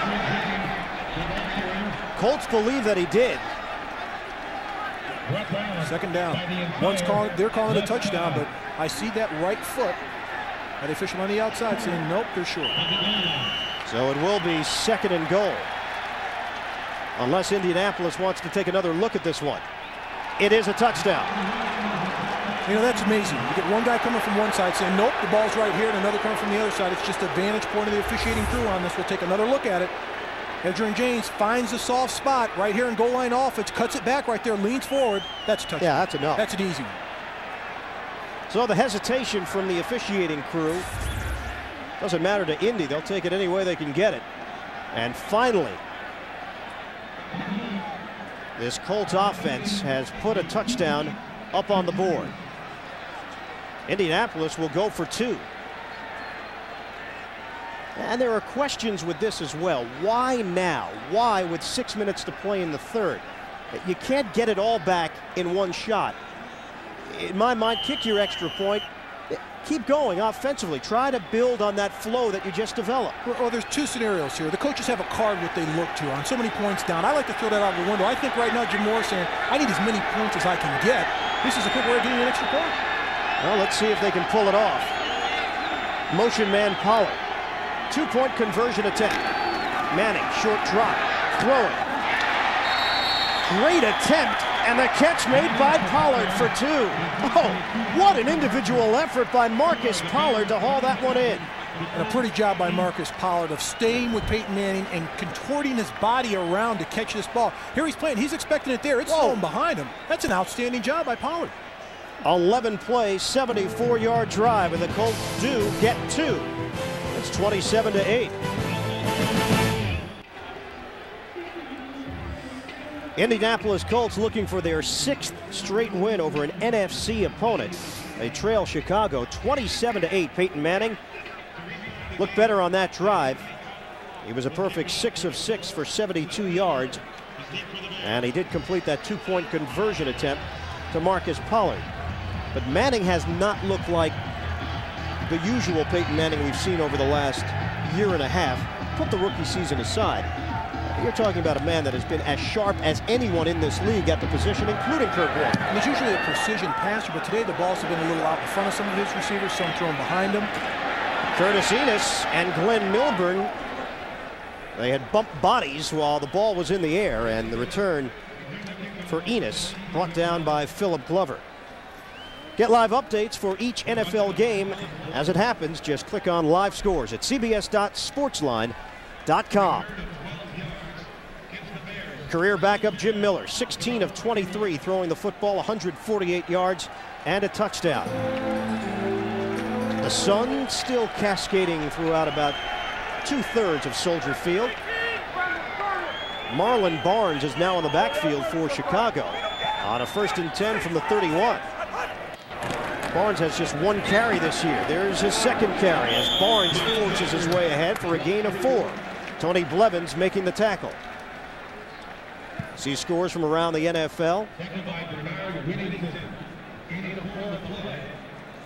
Colts believe that he did. 2nd down. They're calling it a touchdown, but I see that right foot by the official on the outside saying, nope, they're short. So it will be 2nd and goal. Unless Indianapolis wants to take another look at this one. It is a touchdown. You know, that's amazing. You get one guy coming from one side saying, nope, the ball's right here, and another coming from the other side. It's just a vantage point of the officiating crew on this. We'll take another look at it. Adrian James finds a soft spot right here in goal line offense, cuts it back right there, leans forward. That's a touchdown. Yeah, that's enough. That's an easy one. So the hesitation from the officiating crew doesn't matter to Indy. They'll take it any way they can get it. And finally, this Colts offense has put a touchdown up on the board. Indianapolis will go for 2. And there are questions with this as well. Why now? Why with 6 minutes to play in the 3rd? You can't get it all back in one shot. In my mind, kick your extra point. Keep going offensively. Try to build on that flow that you just developed. Well, there's 2 scenarios here. The coaches have a card what they look to on so many points down. I like to throw that out the window. I think right now Jim Moore is saying, I need as many points as I can get. This is a quick way of getting an extra point. Well, let's see if they can pull it off. Motion man Pollard. 2-point conversion attempt. Manning, short drop, throwing. Great attempt, and the catch made by Pollard for 2. Oh, what an individual effort by Marcus Pollard to haul that one in. And a pretty job by Marcus Pollard of staying with Peyton Manning and contorting his body around to catch this ball. Here he's playing, he's expecting it there. It's thrown behind him. That's an outstanding job by Pollard. 11 play, 74-yard drive, and the Colts do get 2. It's 27-8. Indianapolis Colts looking for their 6th straight win over an NFC opponent. They trail Chicago 27-8. Peyton Manning looked better on that drive. He was a perfect 6 of 6 for 72 yards. And he did complete that 2-point conversion attempt to Marcus Pollard. But Manning has not looked like the usual Peyton Manning we've seen over the last year and a half. Put the rookie season aside. You're talking about a man that has been as sharp as anyone in this league at the position, including Kurt Warner. And he's usually a precision passer, but today the balls have been a little out in front of some of his receivers, some thrown behind him. Curtis Enis and Glenn Milburn, they had bumped bodies while the ball was in the air, and the return for Enis brought down by Philip Glover. Get live updates for each NFL game as it happens. Just click on live scores at cbs.sportsline.com. Career backup Jim Miller, 16 of 23, throwing the football, 148 yards and a touchdown. The sun still cascading throughout about 2/3 of Soldier Field. Marlon Barnes is now in the backfield for Chicago on a 1st and 10 from the 31. Barnes has just 1 carry this year. There's his 2nd carry as Barnes forces his way ahead for a gain of 4. Tony Blevins making the tackle. See scores from around the NFL,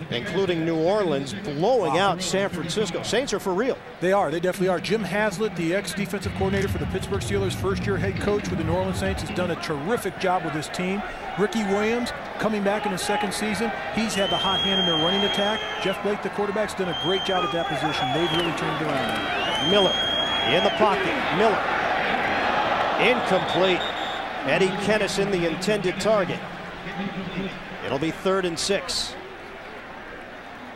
including New Orleans blowing out San Francisco. Saints are for real. They are. They definitely are. Jim Haslett, the ex-defensive coordinator for the Pittsburgh Steelers, first-year head coach with the New Orleans Saints, has done a terrific job with his team. Ricky Williams coming back in his 2nd season. He's had the hot hand in their running attack. Jeff Blake, the quarterback's done a great job at that position. They've really turned it around. Miller in the pocket. Miller. Incomplete. Eddie Kennison, the intended target. It'll be 3rd and 6.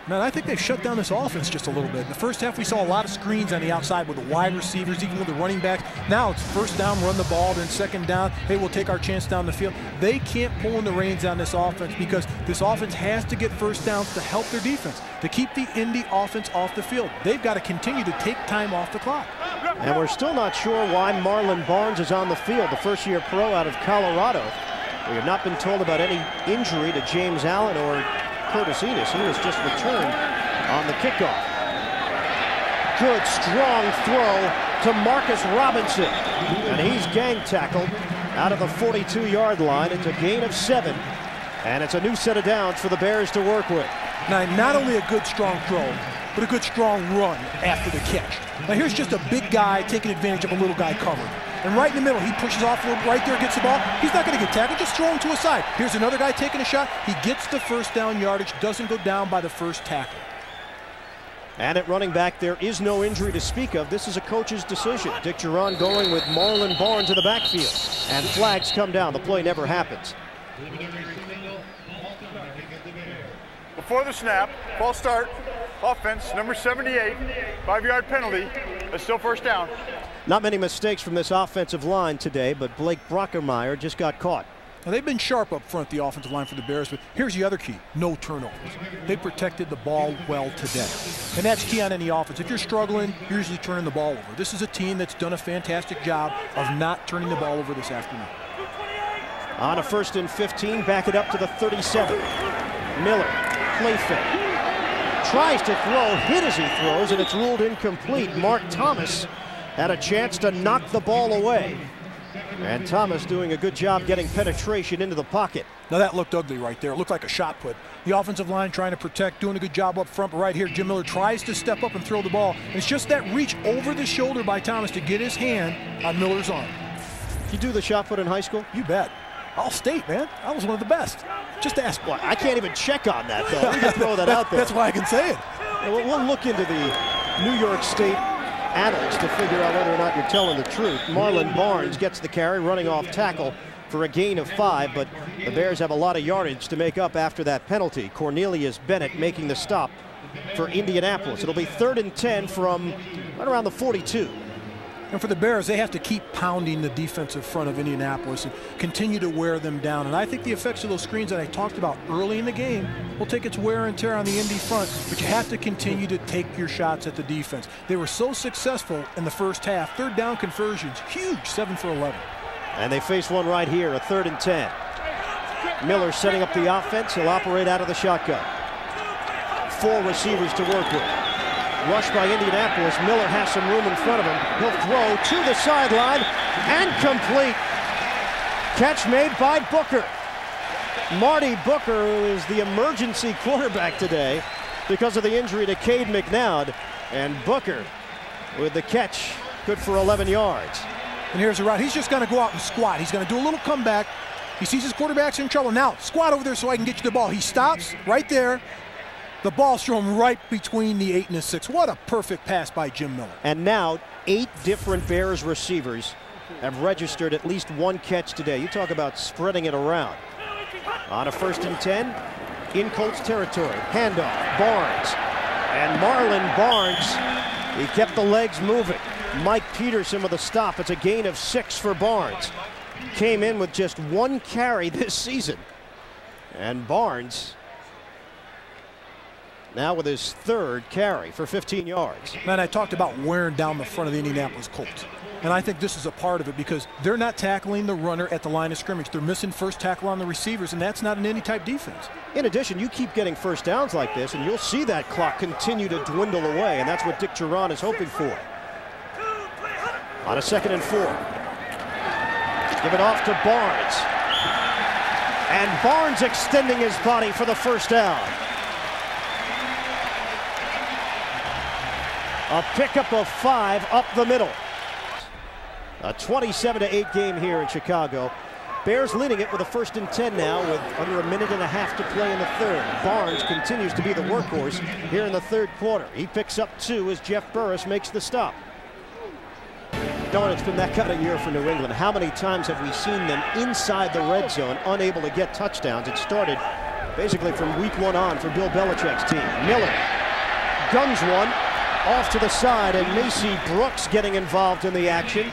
Man, I think they've shut down this offense just a little bit. In the first half, we saw a lot of screens on the outside with the wide receivers, even with the running backs. Now it's 1st down, run the ball, then 2nd down. Hey, we'll take our chance down the field. They can't pull in the reins on this offense because this offense has to get 1st downs to help their defense, to keep the Indy offense off the field. They've got to continue to take time off the clock. And we're still not sure why Marlon Barnes is on the field, the 1st-year pro out of Colorado. We have not been told about any injury to James Allen or Curtis Enis. He was just returned on the kickoff. Good, strong throw to Marcus Robinson. And he's gang tackled out of the 42-yard line. It's a gain of 7. And it's a new set of downs for the Bears to work with. Now, not only a good, strong throw, but a good, strong run after the catch. Now, here's just a big guy taking advantage of a little guy covered. And right in the middle, he pushes off right there, gets the ball. He's not going to get tackled, just throw him to a side. Here's another guy taking a shot. He gets the 1st down yardage, doesn't go down by the 1st tackle. And at running back, there is no injury to speak of. This is a coach's decision. Dick Duran going with Marlon Barnes in the backfield. And flags come down. The play never happens. Before the snap, false start, offense, number 78, 5-yard penalty. It's still 1st down. Not many mistakes from this offensive line today, but Blake Brockermeyer just got caught. Now, they've been sharp up front, the offensive line for the Bears, but here's the other key: no turnovers. They protected the ball well today. And that's key on any offense. If you're struggling, you're usually turning the ball over. This is a team that's done a fantastic job of not turning the ball over this afternoon. On a 1st and 15, back it up to the 37. Miller, play fake. Tries to throw, hit as he throws, and it's ruled incomplete. Mark Thomas had a chance to knock the ball away. And Thomas doing a good job getting penetration into the pocket. Now that looked ugly right there. It looked like a shot put. The offensive line trying to protect, doing a good job up front. But right here, Jim Miller tries to step up and throw the ball. And it's just that reach over the shoulder by Thomas to get his hand on Miller's arm. You do the shot put in high school? You bet. All state, man. I was one of the best. Just ask. Well, I can't even check on that, though. Let me just throw that out there. That's why I can say it. We'll look into the New York State annals to figure out whether or not you're telling the truth. Marlon Barnes gets the carry, running off tackle for a gain of 5, but the Bears have a lot of yardage to make up after that penalty. Cornelius Bennett making the stop for Indianapolis. It'll be 3rd and 10 from right around the 42. And for the Bears, they have to keep pounding the defensive front of Indianapolis and continue to wear them down. And I think the effects of those screens that I talked about early in the game will take its wear and tear on the Indy front, but you have to continue to take your shots at the defense. They were so successful in the first half. 3rd down conversions, huge, 7 for 11. And they face one right here, a 3rd and 10. Miller setting up the offense. He'll operate out of the shotgun. 4 receivers to work with. Rush by Indianapolis. Miller has some room in front of him. He'll throw to the sideline and complete. Catch made by Booker. Marty Booker, who is the emergency quarterback today because of the injury to Cade McNoud. And Booker with the catch, good for 11 yards. And here's a route. He's just going to go out and squat. He's going to do a little comeback. He sees his quarterback's in trouble. Now, squat over there so I can get you the ball. He stops right there. The ball's thrown right between the 8 and the 6. What a perfect pass by Jim Miller. And now 8 different Bears receivers have registered at least 1 catch today. You talk about spreading it around. On a 1st and 10 in Colts territory. Handoff, Barnes. And Marlon Barnes, he kept the legs moving. Mike Peterson with a stop. It's a gain of 6 for Barnes. Came in with just 1 carry this season. And Barnes now with his 3rd carry for 15 yards. Man, I talked about wearing down the front of the Indianapolis Colts. And I think this is a part of it because they're not tackling the runner at the line of scrimmage. They're missing first tackle on the receivers, and that's not an any type defense. In addition, you keep getting first downs like this, and you'll see that clock continue to dwindle away, and that's what Dick Duran is hoping for. On a 2nd and 4. Give it off to Barnes. And Barnes extending his body for the first down. A pickup of 5 up the middle. A 27-8 game here in Chicago. Bears leading it with a 1st and 10 now with under a minute and a half to play in the 3rd. Barnes continues to be the workhorse here in the 3rd quarter. He picks up 2 as Jeff Burris makes the stop. Darn, it's been that kind of year for New England. How many times have we seen them inside the red zone, unable to get touchdowns? It started basically from week 1 on for Bill Belichick's team. Miller guns one off to the side, and Macy Brooks getting involved in the action.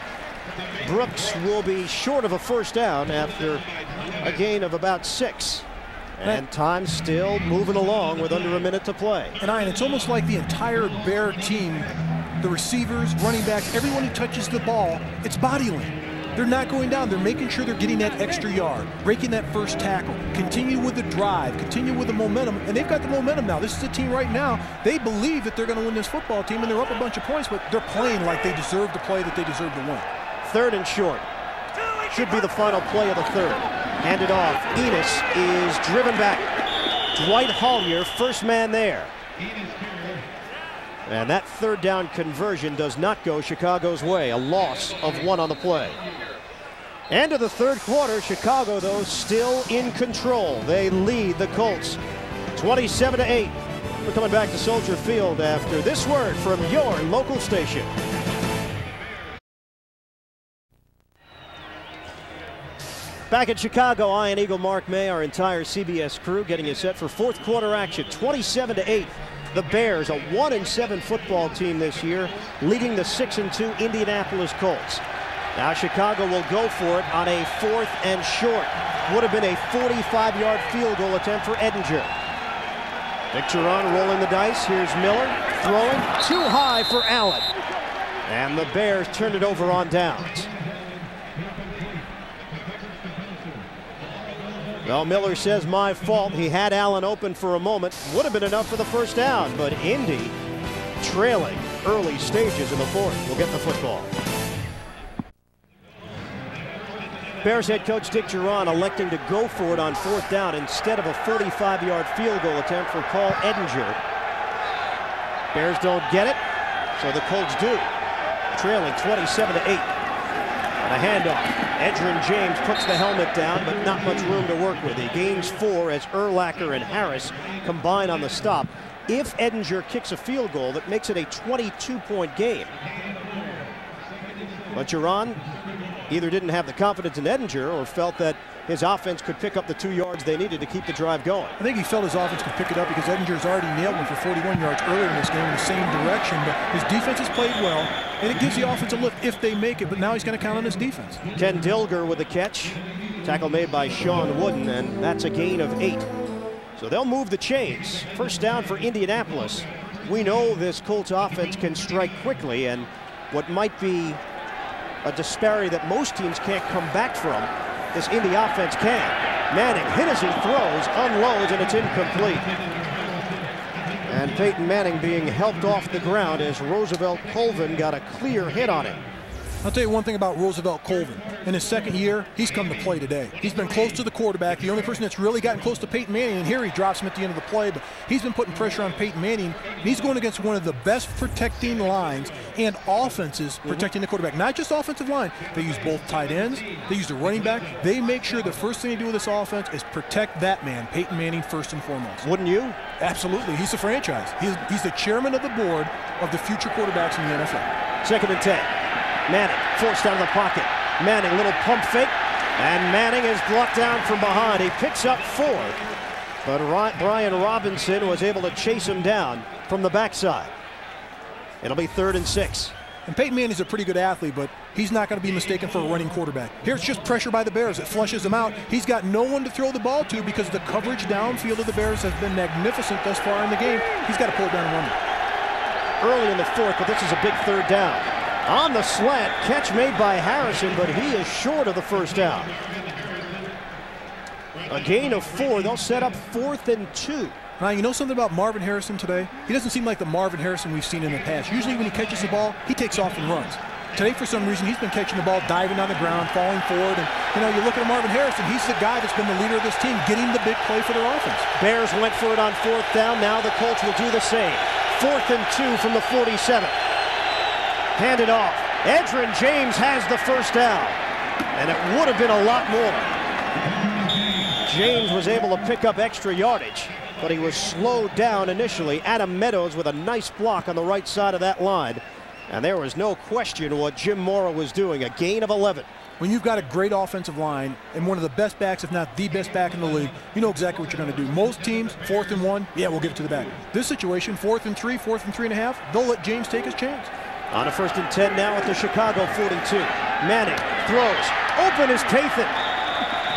Brooks will be short of a first down after a gain of about 6. And time still moving along with under a minute to play. And it's almost like the entire Bear team, the receivers, running backs, everyone who touches the ball, it's body lean. They're not going down. They're making sure they're getting that extra yard, breaking that first tackle, continue with the drive, continue with the momentum, and they've got the momentum now. This is a team right now, they believe that they're going to win this football team, and they're up a bunch of points, but they're playing like they deserve to play, that they deserve to win. 3rd and short. Should be the final play of the 3rd. Handed off. Enos is driven back. Dwight Hollier, first man there. And that 3rd down conversion does not go Chicago's way. A loss of 1 on the play. End of the 3rd quarter. Chicago, though, still in control. They lead the Colts 27-8. We're coming back to Soldier Field after this word from your local station. Back in Chicago, Ian Eagle, Mark May, our entire CBS crew getting you set for 4th quarter action. 27-8. The Bears, a 1-7 football team this year, leading the 6-2 Indianapolis Colts. Now Chicago will go for it on a 4th and short. Would have been a 45-yard field goal attempt for Edinger. Dick Duran rolling the dice. Here's Miller throwing too high for Allen. And the Bears turn it over on downs. Well, Miller says my fault. He had Allen open for a moment. Would have been enough for the first down, but Indy trailing early stages in the 4th. We'll get the football. Bears head coach Dick Duran electing to go for it on 4th down instead of a 45-yard field goal attempt for Paul Edinger. Bears don't get it, so the Colts do. Trailing 27-8. And a handoff. Edgerrin James puts the helmet down, but not much room to work with. He gains 4 as Urlacher and Harris combine on the stop. If Edinger kicks a field goal, that makes it a 22-point game. But Duran either didn't have the confidence in Edinger or felt that his offense could pick up the 2 yards they needed to keep the drive going. I think he felt his offense could pick it up because Edinger's already nailed him for 41 yards earlier in this game in the same direction. But his defense has played well, and it gives the offense a lift if they make it. But now he's going to count on his defense. Ken Dilger with the catch. Tackle made by Sean Wooden, and that's a gain of 8. So they'll move the chains. First down for Indianapolis. We know this Colts offense can strike quickly, and what might be a disparity that most teams can't come back from, this Indy offense can. Manning hit as he throws, unloads, and it's incomplete. And Peyton Manning being helped off the ground as Roosevelt Colvin got a clear hit on him. I'll tell you one thing about Roosevelt Colvin. In his second year, he's come to play today. He's been close to the quarterback, the only person that's really gotten close to Peyton Manning, and here he drops him at the end of the play, but he's been putting pressure on Peyton Manning, and he's going against one of the best protecting lines and offenses protecting the quarterback. Not just offensive line. They use both tight ends. They use the running back. They make sure the first thing they do with this offense is protect that man, Peyton Manning, first and foremost. Wouldn't you? Absolutely. He's the franchise. He's the chairman of the board of the future quarterbacks in the NFL. 2nd and 10. Manning forced out of the pocket. Manning, little pump fake, and Manning is brought down from behind. He picks up 4, but Brian Robinson was able to chase him down from the backside. It'll be 3rd and 6. And Peyton Manning's a pretty good athlete, but he's not going to be mistaken for a running quarterback. Here's just pressure by the Bears. It flushes him out. He's got no one to throw the ball to because the coverage downfield of the Bears has been magnificent thus far in the game. He's got to pull it down and run it. Early in the 4th, but this is a big 3rd down. On the slant, catch made by Harrison, but he is short of the first down. A gain of 4. They'll set up 4th and 2. Now, you know something about Marvin Harrison today? He doesn't seem like the Marvin Harrison we've seen in the past. Usually when he catches the ball, he takes off and runs. Today, for some reason, he's been catching the ball, diving on the ground, falling forward. And, you know, you look at Marvin Harrison, he's the guy that's been the leader of this team, getting the big play for their offense. Bears went for it on 4th down. Now the Colts will do the same. 4th and 2 from the 47. Handed off. Edgerrin James has the first down. And it would have been a lot more. James was able to pick up extra yardage, but he was slowed down initially. Adam Meadows with a nice block on the right side of that line. And there was no question what Jim Mora was doing. A gain of 11. When you've got a great offensive line and one of the best backs, if not the best back in the league, you know exactly what you're going to do. Most teams, 4th and 1, yeah, we'll give it to the back. This situation, 4th and 3, 4th and 3.5, they'll let James take his chance. On a 1st and 10 now at the Chicago 42. Manning throws. Open is Pathan.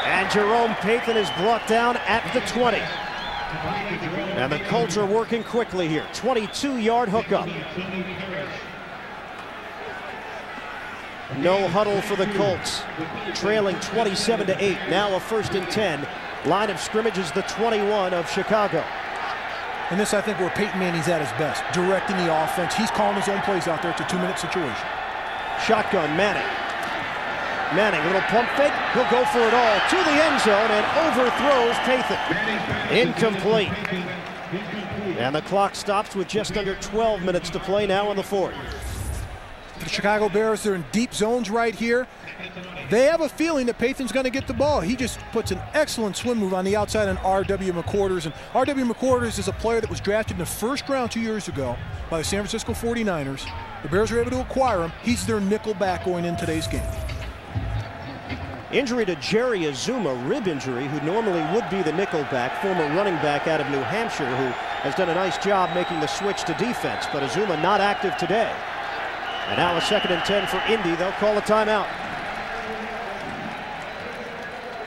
And Jerome Pathan is brought down at the 20. And the Colts are working quickly here. 22-yard hookup. No huddle for the Colts. Trailing 27-8. Now a 1st and 10. Line of scrimmage is the 21 of Chicago. And this, I think, where Peyton Manning's at his best, directing the offense. He's calling his own plays out there. It's a 2-minute situation. Shotgun, Manning. Manning, little pump fake. He'll go for it all to the end zone and overthrows Pathan. Incomplete. And the clock stops with just under 12 minutes to play now in the 4th. The Chicago Bears, they're in deep zones right here. They have a feeling that Pathan's going to get the ball. He just puts an excellent swim move on the outside on R.W. McQuarters. And R.W. McQuarters is a player that was drafted in the 1st round 2 years ago by the San Francisco 49ers. The Bears were able to acquire him. He's their nickel back going in today's game. Injury to Jerry Azuma, rib injury, who normally would be the nickel back, former running back out of New Hampshire, who has done a nice job making the switch to defense. But Azuma not active today. And now a 2nd and 10 for Indy. They'll call a timeout.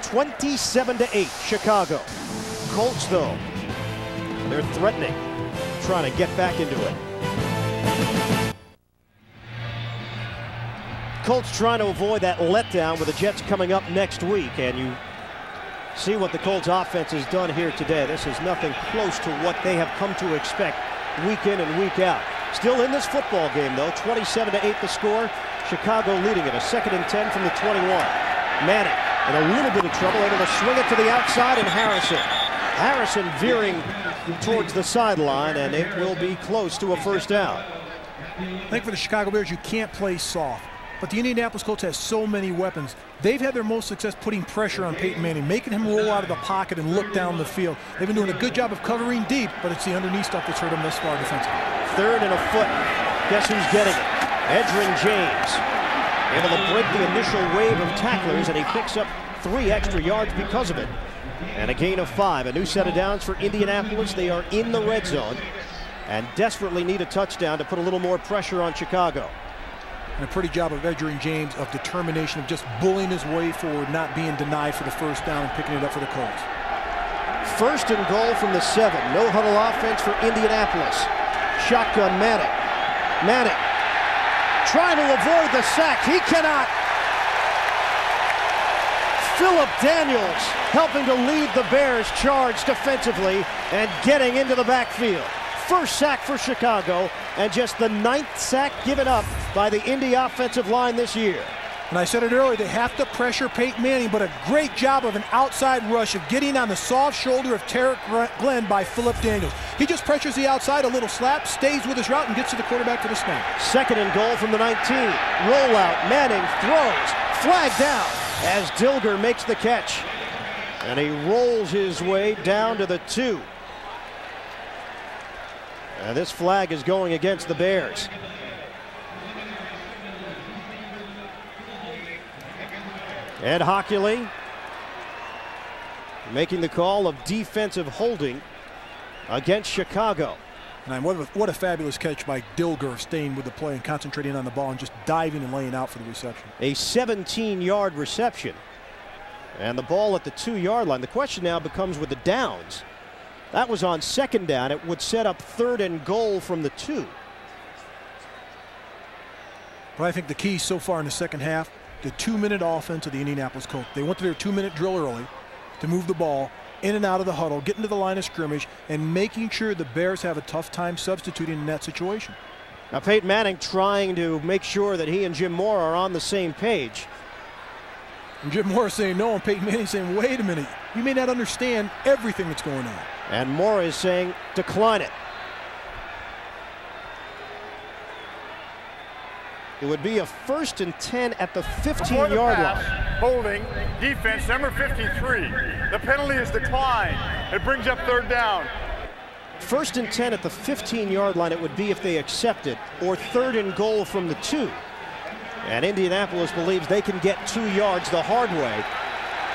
27-8, Chicago. Colts, though, they're threatening, trying to get back into it. Colts trying to avoid that letdown with the Jets coming up next week. And you see what the Colts offense has done here today. This is nothing close to what they have come to expect week in and week out. Still in this football game, though, 27-8 the score. Chicago leading it, a 2nd and 10 from the 21. Manning in a little bit of trouble, able to swing it to the outside, and Harrison veering towards the sideline, and it will be close to a 1st down. I think for the Chicago Bears, you can't play soft. But the Indianapolis Colts has so many weapons. They've had their most success putting pressure on Peyton Manning, making him roll out of the pocket and look down the field. They've been doing a good job of covering deep, but it's the underneath stuff that's hurt them thus far defensively. 3rd and a foot. Guess who's getting it? Edgerrin James. Able to break the initial wave of tacklers, and he picks up 3 extra yards because of it. And a gain of 5. A new set of downs for Indianapolis. They are in the red zone and desperately need a touchdown to put a little more pressure on Chicago. And a pretty job of Edgerrin James of determination of just bullying his way forward, not being denied for the 1st down and picking it up for the Colts. 1st and goal from the 7. No huddle offense for Indianapolis. Shotgun Manning. Manning trying to avoid the sack. He cannot. Phillip Daniels helping to lead the Bears charge defensively and getting into the backfield. first sack for Chicago, and just the 9th sack given up by the Indy offensive line this year. And I said it earlier, they have to pressure Peyton Manning, but a great job of an outside rush of getting on the soft shoulder of Tarek Glenn by Phillip Daniels. He just pressures the outside, a little slap, stays with his route, and gets to the quarterback for the snap. 2nd and goal from the 19. Rollout, Manning throws, flag down as Dilger makes the catch. And he rolls his way down to the 2. And this flag is going against the Bears. Ed Hockley making the call of defensive holding against Chicago. And what a fabulous catch by Dilger, staying with the play and concentrating on the ball and just diving and laying out for the reception. A 17-yard reception. And the ball at the 2-yard line. The question now becomes with the downs. That was on 2nd down. It would set up 3rd and goal from the 2. But I think the key so far in the second half, the 2-minute offense of the Indianapolis Colts. They went to their 2-minute drill early to move the ball in and out of the huddle, get into the line of scrimmage, and making sure the Bears have a tough time substituting in that situation. Now Peyton Manning trying to make sure that he and Jim Mora are on the same page. And Jim Mora saying no, and Peyton Manning saying, wait a minute, you may not understand everything that's going on. And Mora is saying, decline it. It would be a 1st and 10 at the 15-yard line. Holding, defense, number 53. The penalty is declined. It brings up 3rd down. 1st and 10 at the 15-yard line it would be if they accept it, or 3rd and goal from the 2. And Indianapolis believes they can get 2 yards the hard way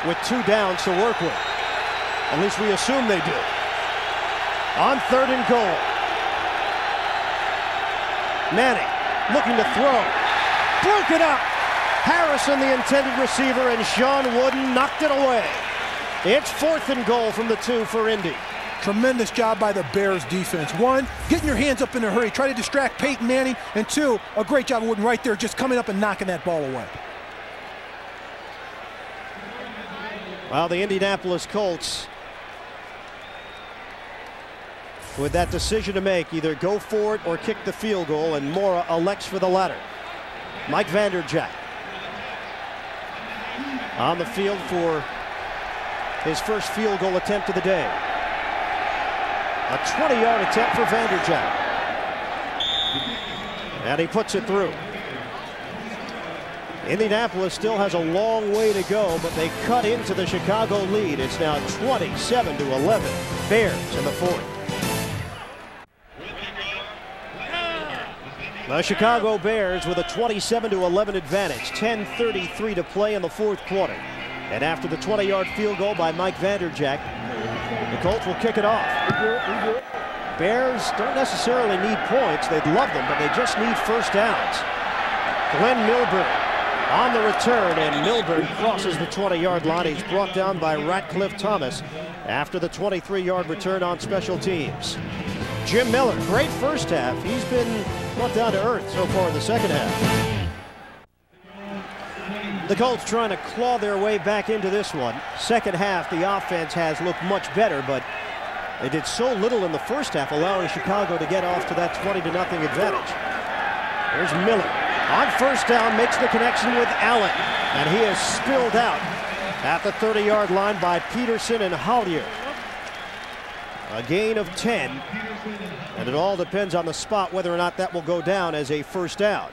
with 2 downs to work with. At least we assume they do. On 3rd and goal. Manning looking to throw. Broke it up. Harrison, the intended receiver, and Sean Wooden knocked it away. It's 4th and goal from the 2 for Indy. Tremendous job by the Bears defense. 1, getting your hands up in a hurry, try to distract Peyton Manning, and 2, a great job of Wooden right there, just coming up and knocking that ball away. Well, the Indianapolis Colts with that decision to make, either go for it or kick the field goal, and Mora elects for the latter. Mike Vanderjagt on the field for his first field goal attempt of the day. A 20-yard attempt for Vanderjagt. And he puts it through. Indianapolis still has a long way to go, but they cut into the Chicago lead. It's now 27-11. Bears in the 4th. The Chicago Bears with a 27-11 advantage. 10:33 to play in the 4th quarter. And after the 20-yard field goal by Mike Vanderjagt, the Colts will kick it off. Bears don't necessarily need points. They'd love them, but they just need first downs. Glenn Milburn on the return, and Milburn crosses the 20-yard line. He's brought down by Ratcliffe Thomas after the 23-yard return on special teams. Jim Miller, great first half. He's been brought down to earth so far in the second half. The Colts trying to claw their way back into this one. Second half, the offense has looked much better, but they did so little in the first half, allowing Chicago to get off to that 20-0 advantage. Here's Miller on first down, makes the connection with Allen, and he is spilled out at the 30-yard line by Peterson and Hollier. A gain of 10, and it all depends on the spot whether or not that will go down as a first down.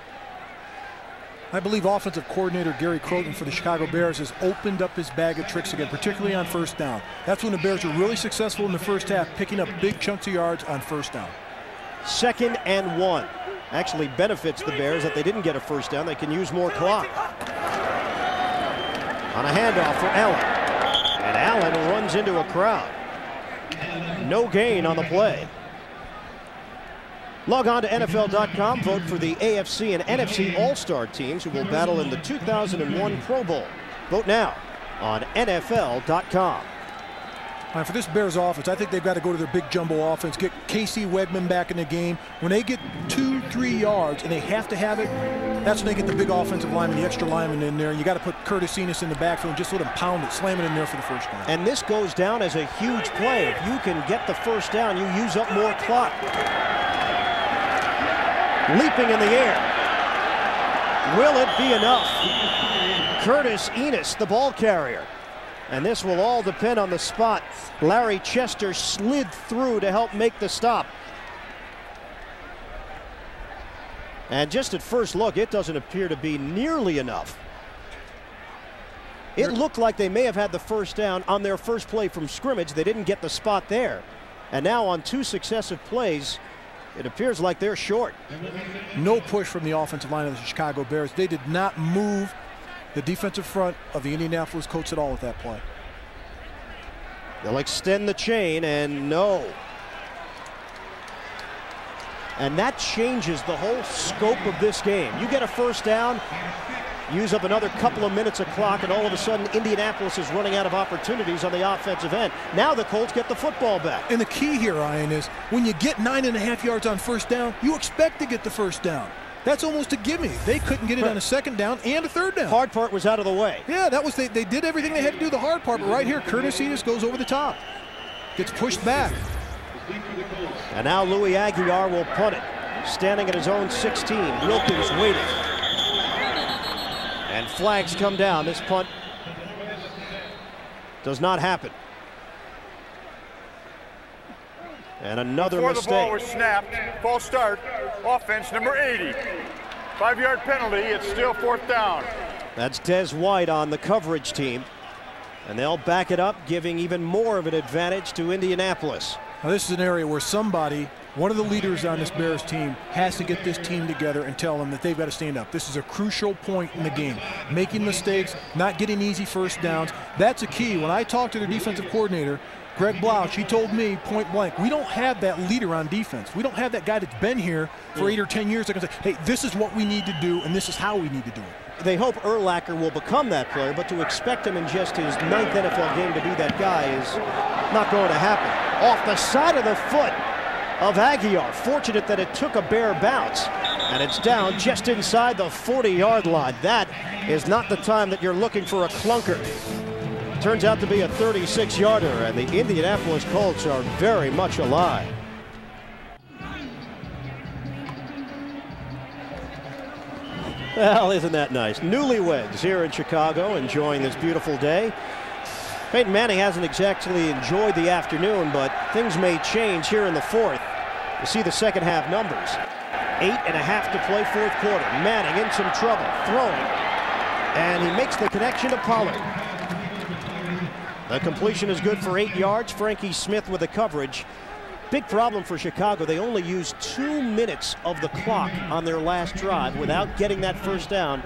I believe offensive coordinator Gary Croton for the Chicago Bears has opened up his bag of tricks again, particularly on first down. That's when the Bears were really successful in the first half, picking up big chunks of yards on first down. 2nd and 1. Actually benefits the Bears that they didn't get a first down. They can use more clock. On a handoff for Allen. And Allen runs into a crowd. No gain on the play. Log on to NFL.com. Vote for the AFC and NFC All-Star teams who will battle in the 2001 Pro Bowl. Vote now on NFL.com. For this Bears offense, I think they've got to go to their big jumbo offense, get Casey Wegman back in the game. When they get 2, 3 yards and they have to have it, that's when they get the big offensive lineman, the extra lineman in there. You got to put Curtis Enos in the backfield and just let him pound it, slam it in there for the first down. And this goes down as a huge play. If you can get the first down, you use up more clock. Leaping in the air. Will it be enough? Curtis Enos, the ball carrier. And this will all depend on the spot. Larry Chester slid through to help make the stop. And just at first look, it doesn't appear to be nearly enough. It looked like they may have had the first down on their first play from scrimmage. They didn't get the spot there. And now on 2 successive plays, it appears like they're short. No push from the offensive line of the Chicago Bears. They did not move the defensive front of the Indianapolis Colts at all with that play. They'll extend the chain, and no. And that changes the whole scope of this game. You get a first down, use up another couple of minutes of clock, and all of a sudden Indianapolis is running out of opportunities on the offensive end. Now the Colts get the football back. And the key here, Ryan, is when you get 9.5 yards on first down, you expect to get the first down. That's almost a gimme. They couldn't get it on a second down and a third down. Hard part was out of the way. Yeah, that was they did everything they had to do the hard part, but right here, Curtis Enos goes over the top. Gets pushed back. And now Louis Aguiar will punt it. Standing at his own 16. Wilkins waiting. And flags come down. This punt does not happen. And another Before mistake. the ball was snapped, false start, offense number 80. 5-yard penalty, it's still 4th down. That's Des White on the coverage team. And they'll back it up, giving even more of an advantage to Indianapolis. Now this is an area where somebody, one of the leaders on this Bears team, has to get this team together and tell them that they've got to stand up. This is a crucial point in the game. Making mistakes, not getting easy first downs. That's a key. When I talked to their defensive coordinator, Greg Blouch, he told me point blank, we don't have that leader on defense. We don't have that guy that's been here for 8 or 10 years that can say, hey, this is what we need to do and this is how we need to do it. They hope Urlacher will become that player, but to expect him in just his 9th NFL game to be that guy is not going to happen. Off the side of the foot of Aguiar. Fortunate that it took a Bear bounce. And it's down just inside the 40-yard line. That is not the time that you're looking for a clunker. Turns out to be a 36-yarder, and the Indianapolis Colts are very much alive. Well, isn't that nice? Newlyweds here in Chicago enjoying this beautiful day. Peyton Manning hasn't exactly enjoyed the afternoon, but things may change here in the 4th. You see the second half numbers. 8.5 to play 4th quarter. Manning in some trouble, throwing, and he makes the connection to Pollard. The completion is good for 8 yards. Frankie Smith with the coverage. Big problem for Chicago. They only used 2 minutes of the clock on their last drive without getting that first down.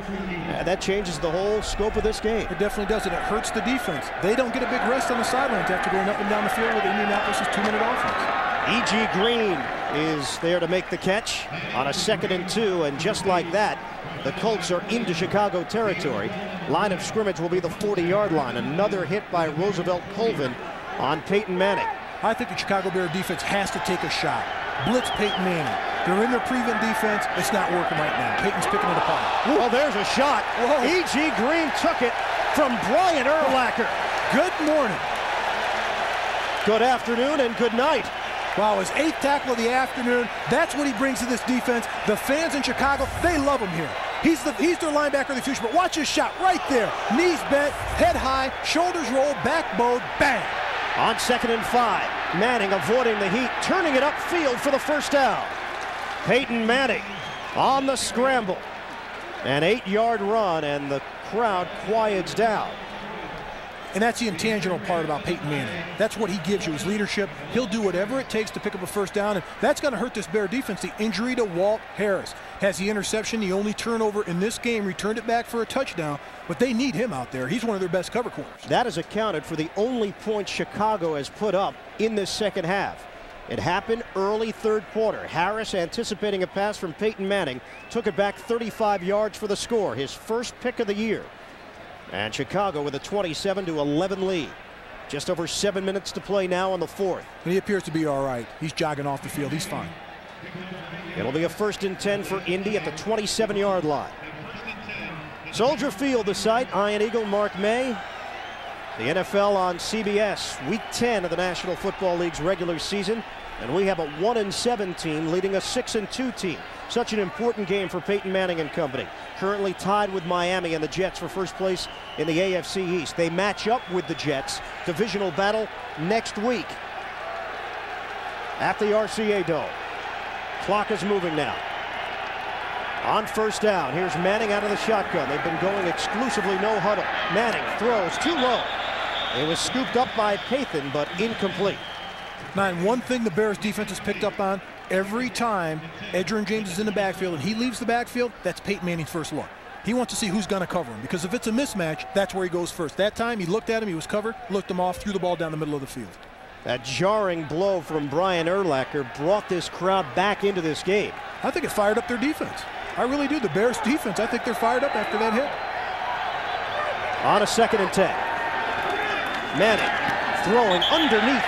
That changes the whole scope of this game. It definitely does, and it hurts the defense. They don't get a big rest on the sidelines after going up and down the field with Indianapolis' 2-minute offense. E.G. Green is there to make the catch on a 2nd and 2, and just like that, the Colts are into Chicago territory. Line of scrimmage will be the 40-yard line. Another hit by Roosevelt Colvin on Peyton Manning. I think the Chicago Bear defense has to take a shot. Blitz Peyton Manning. They're in their prevent defense. It's not working right now. Peyton's picking it apart. Well, there's a shot. E.G. Green took it from Brian Urlacher. Good morning. Good afternoon and good night. Wow, his 8th tackle of the afternoon. That's what he brings to this defense. The fans in Chicago, they love him here. He's their linebacker of the future. But watch his shot right there. Knees bent, head high, shoulders rolled, back bowed, bang. On 2nd and 5, Manning avoiding the heat, turning it upfield for the first down. Peyton Manning on the scramble. An 8-yard run, and the crowd quiets down. And that's the intangible part about Peyton Manning. That's what he gives you, his leadership. He'll do whatever it takes to pick up a first down, and that's going to hurt this Bear defense. The injury to Walt Harris has the interception, the only turnover in this game, returned it back for a touchdown, but they need him out there. He's one of their best cover corners. That has accounted for the only points Chicago has put up in this second half. It happened early 3rd quarter. Harris, anticipating a pass from Peyton Manning, took it back 35 yards for the score, his first pick of the year. And Chicago with a 27-11 lead. Just over 7 minutes to play now in the 4th. And he appears to be all right. He's jogging off the field. He's fine. It'll be a 1st and 10 for Indy at the 27-yard line. Soldier Field, the site. Iron Eagle, Mark May. The NFL on CBS, Week 10 of the National Football League's regular season. And we have a 1-7 team leading a 6-2 team. Such an important game for Peyton Manning and company. Currently tied with Miami and the Jets for first place in the AFC East. They match up with the Jets. Divisional battle next week at the RCA Dome. Clock is moving now. On 1st down, here's Manning out of the shotgun. They've been going exclusively no huddle. Manning throws too low. It was scooped up by Pathan, but incomplete. Now, and one thing the Bears defense has picked up on, every time Edgerrin James is in the backfield and he leaves the backfield, that's Peyton Manning's first look. He wants to see who's going to cover him, because if it's a mismatch, that's where he goes first. That time, he looked at him, he was covered, looked him off, threw the ball down the middle of the field. That jarring blow from Brian Urlacher brought this crowd back into this game. I think it fired up their defense. I really do. The Bears defense, I think they're fired up after that hit. On a 2nd and 10. Manning throwing underneath,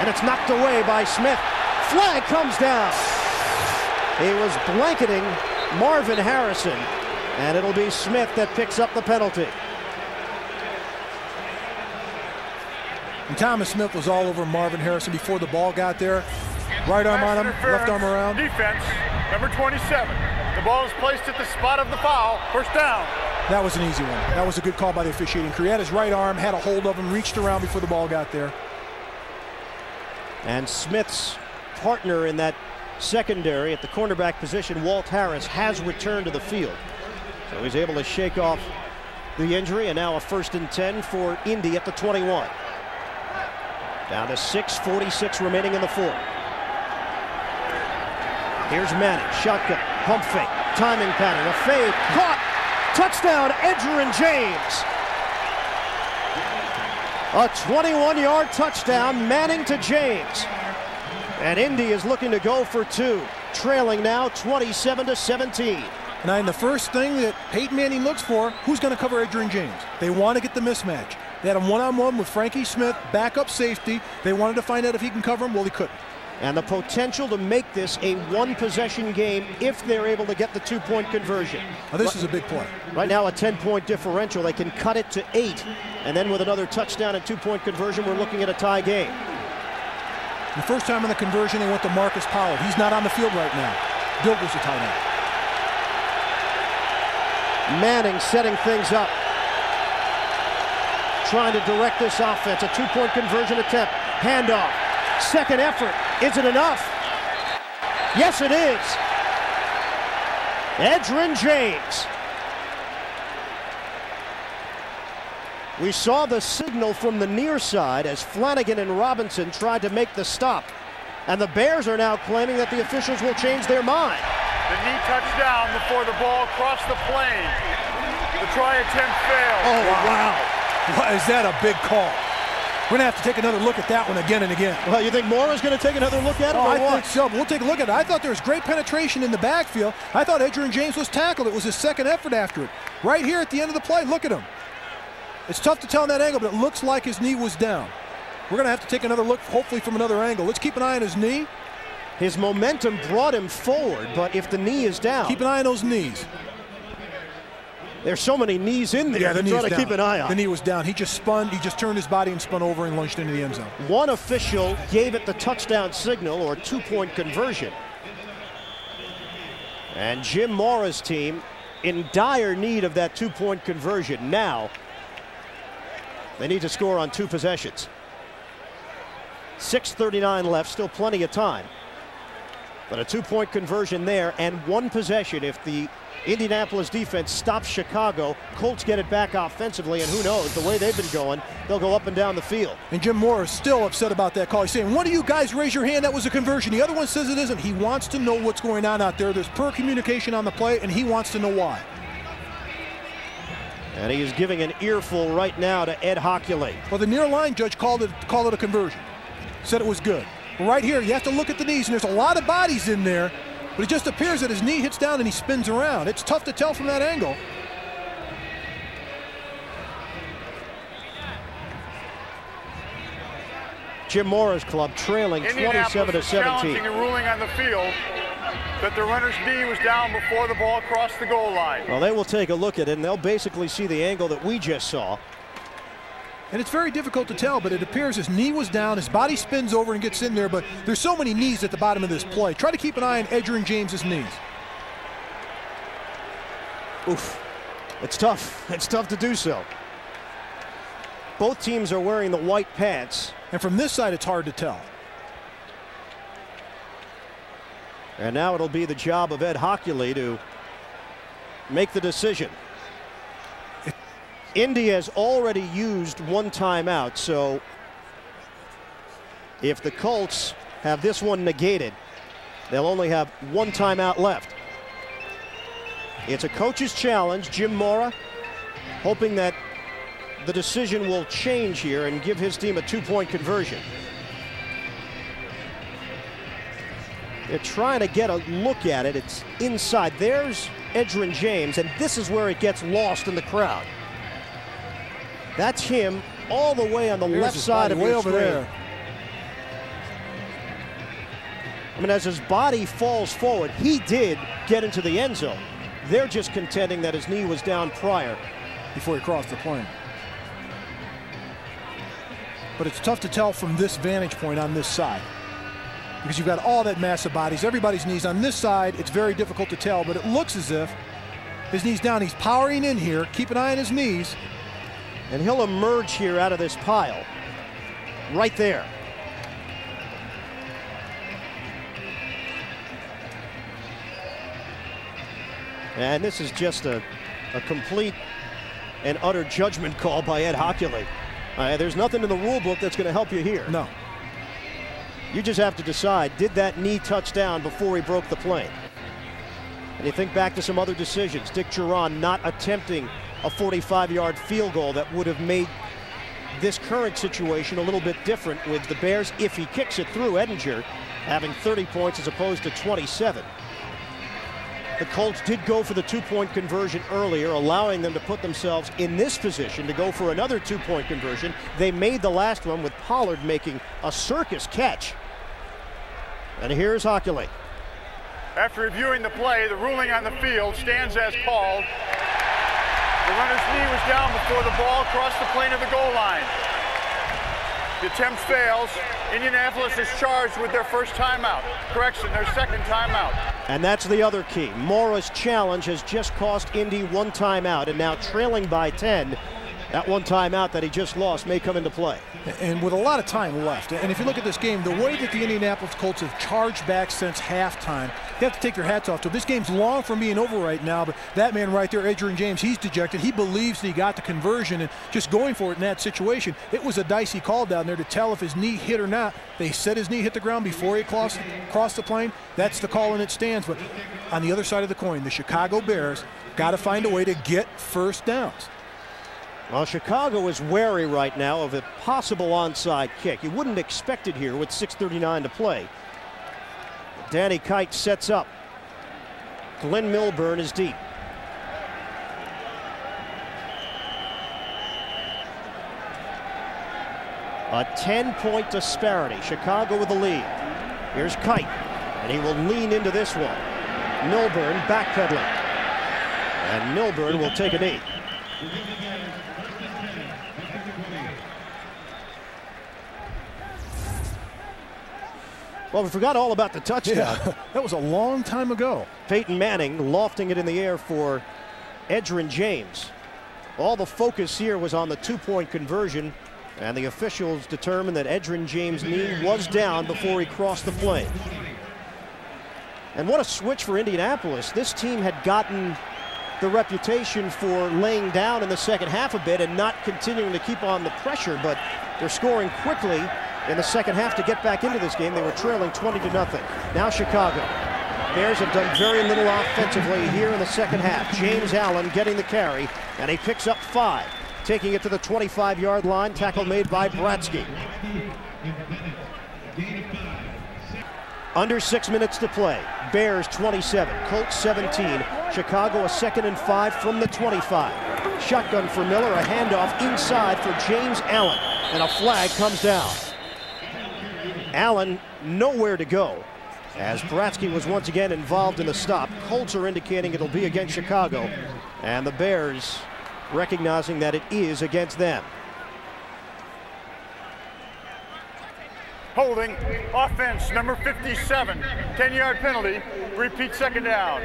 and it's knocked away by Smith. Flag comes down. He was blanketing Marvin Harrison, and it'll be Smith that picks up the penalty. And Thomas Smith was all over Marvin Harrison before the ball got there. Right arm on him, left arm around. Defense, number 27. The ball is placed at the spot of the foul. 1st down. That was an easy one. That was a good call by the officiating crew. He had his right arm, had a hold of him, reached around before the ball got there. And Smith's partner in that secondary at the cornerback position, Walt Harris, has returned to the field. So he's able to shake off the injury, and now a 1st and 10 for Indy at the 21. Down to 6:46 remaining in the 4th. Here's Manning, shotgun, pump fake, timing pattern, a fade, caught, touchdown, Edgerrin James. A 21-yard touchdown, Manning to James. And Indy is looking to go for 2, trailing now 27-17. Now, and the first thing that Peyton Manning looks for, who's going to cover Edgerrin James? They want to get the mismatch. They had him one-on-one with Frankie Smith, backup safety. They wanted to find out if he can cover him. Well, he couldn't. And the potential to make this a 1-possession game if they're able to get the 2-point conversion. Now, this is a big play. Right now, a 10-point differential. They can cut it to 8. And then with another touchdown and 2-point conversion, we're looking at a tie game. The first time in the conversion, they went to Marcus Pollard. He's not on the field right now. Dilger's the tight end. Manning setting things up. Trying to direct this offense. A 2-point conversion attempt. Handoff. Second effort. Is it enough? Yes, it is. Edgerrin James. We saw the signal from the near side as Flanagan and Robinson tried to make the stop. And the Bears are now claiming that the officials will change their mind. The knee touchdown before the ball crossed the plane. The try attempt failed. Oh, wow. Is that a big call? We're going to have to take another look at that one again and again. Well, you think Mora's going to take another look at it? I think so. We'll take a look at it. I thought there was great penetration in the backfield. I thought Edgerrin James was tackled. It was his second effort after it. Right here at the end of the play, look at him. It's tough to tell in that angle, but it looks like his knee was down. We're going to have to take another look, hopefully from another angle. Let's keep an eye on his knee. His momentum brought him forward, but if the knee is down... Keep an eye on those knees. There's so many knees in there. Yeah, the knee's down. Keep an eye on. The knee was down. He just spun. He just turned his body and spun over and lunged into the end zone. One official gave it the touchdown signal or 2-point conversion. And Jim Mora's team in dire need of that 2-point conversion. Now they need to score on 2 possessions. 6:39 left, still plenty of time. But a 2-point conversion there and 1 possession if the Indianapolis defense stops Chicago. Colts get it back offensively, and who knows, the way they've been going, they'll go up and down the field. And Jim Mora is still upset about that call. He's saying, one of you guys raise your hand, that was a conversion. The other one says it isn't. He wants to know what's going on out there. There's poor communication on the play, and he wants to know why. And he is giving an earful right now to Ed Hockley. Well, the near line judge called it a conversion. Said it was good. But right here, you have to look at the knees, and there's a lot of bodies in there. But it just appears that his knee hits down and he spins around. It's tough to tell from that angle. Jim Mora's club trailing 27-17. Challenging a ruling on the field. that the runner's knee was down before the ball crossed the goal line. Well, they will take a look at it, and they'll basically see the angle that we just saw. And it's very difficult to tell, but it appears his knee was down, his body spins over and gets in there, but there's so many knees at the bottom of this play. Try to keep an eye on Edgerrin James's knees. Oof. It's tough. It's tough to do so. Both teams are wearing the white pants. And from this side, it's hard to tell. And now it'll be the job of Ed Hockley to make the decision. Indy has already used one timeout, so if the Colts have this one negated, they'll only have one timeout left. It's a coach's challenge. Jim Mora hoping that the decision will change here and give his team a two-point conversion. They're trying to get a look at it. It's inside. There's Edgerrin James, and this is where it gets lost in the crowd. That's him all the way on the left side of your screen. There. I mean, as his body falls forward, he did get into the end zone. They're just contending that his knee was down prior. Before he crossed the plane. But it's tough to tell from this vantage point on this side, because you've got all that mass of bodies, everybody's knees on this side. It's very difficult to tell, but it looks as if his knee's down. He's powering in here. Keep an eye on his knees. And he'll emerge here out of this pile right there. And this is just a complete and utter judgment call by Ed Hockley. There's nothing in the rule book that's going to help you here. No. You just have to decide, did that knee touch down before he broke the plane? And you think back to some other decisions. Dick Duran not attempting a 45-yard field goal that would have made this current situation a little bit different, with the Bears, if he kicks it through, Edinger having 30 points as opposed to 27. The Colts did go for the two-point conversion earlier, allowing them to put themselves in this position to go for another two-point conversion. They made the last one with Pollard making a circus catch. And here's Hockley. After reviewing the play, the ruling on the field stands as called. The runner's knee was down before the ball crossed the plane of the goal line. The attempt fails. Indianapolis is charged with their first timeout. Correction, their second timeout. And that's the other key. Mora's challenge has just cost Indy one timeout, and now trailing by 10. That one timeout that he just lost may come into play. And with a lot of time left, and if you look at this game, the way that the Indianapolis Colts have charged back since halftime, you have to take your hats off to them. This game's long from being over right now, but that man right there, Edgerrin James, he's dejected. He believes that he got the conversion and just going for it in that situation. It was a dicey call down there to tell if his knee hit or not. They said his knee hit the ground before he crossed the plane. That's the call, and it stands. But on the other side of the coin, the Chicago Bears got to find a way to get first downs. Well, Chicago is wary right now of a possible onside kick. You wouldn't expect it here with 6:39 to play. Danny Kite sets up. Glenn Milburn is deep. A 10-point disparity. Chicago with the lead. Here's Kite, and he will lean into this one. Milburn backpedaling. And Milburn will take a knee. Well, we forgot all about the touchdown. Yeah, that was a long time ago. Peyton Manning lofting it in the air for Edgerrin James. All the focus here was on the two-point conversion, and the officials determined that Edgerrin James' knee was down before he crossed the plane. And what a switch for Indianapolis. This team had gotten the reputation for laying down in the second half a bit and not continuing to keep on the pressure, but they're scoring quickly in the second half to get back into this game. They were trailing 20-0. Now Chicago. Bears have done very little offensively here in the second half. James Allen getting the carry, and he picks up 5. Taking it to the 25-yard line. Tackle made by Bratsky. Under 6 minutes to play. Bears 27, Colts 17. Chicago a 2nd and 5 from the 25. Shotgun for Miller, a handoff inside for James Allen, and a flag comes down. Allen nowhere to go. as Bratsky was once again involved in the stop. Colts are indicating it'll be against Chicago, and the Bears recognizing that it is against them. Holding, offense, number 57, 10-yard penalty, repeat second down.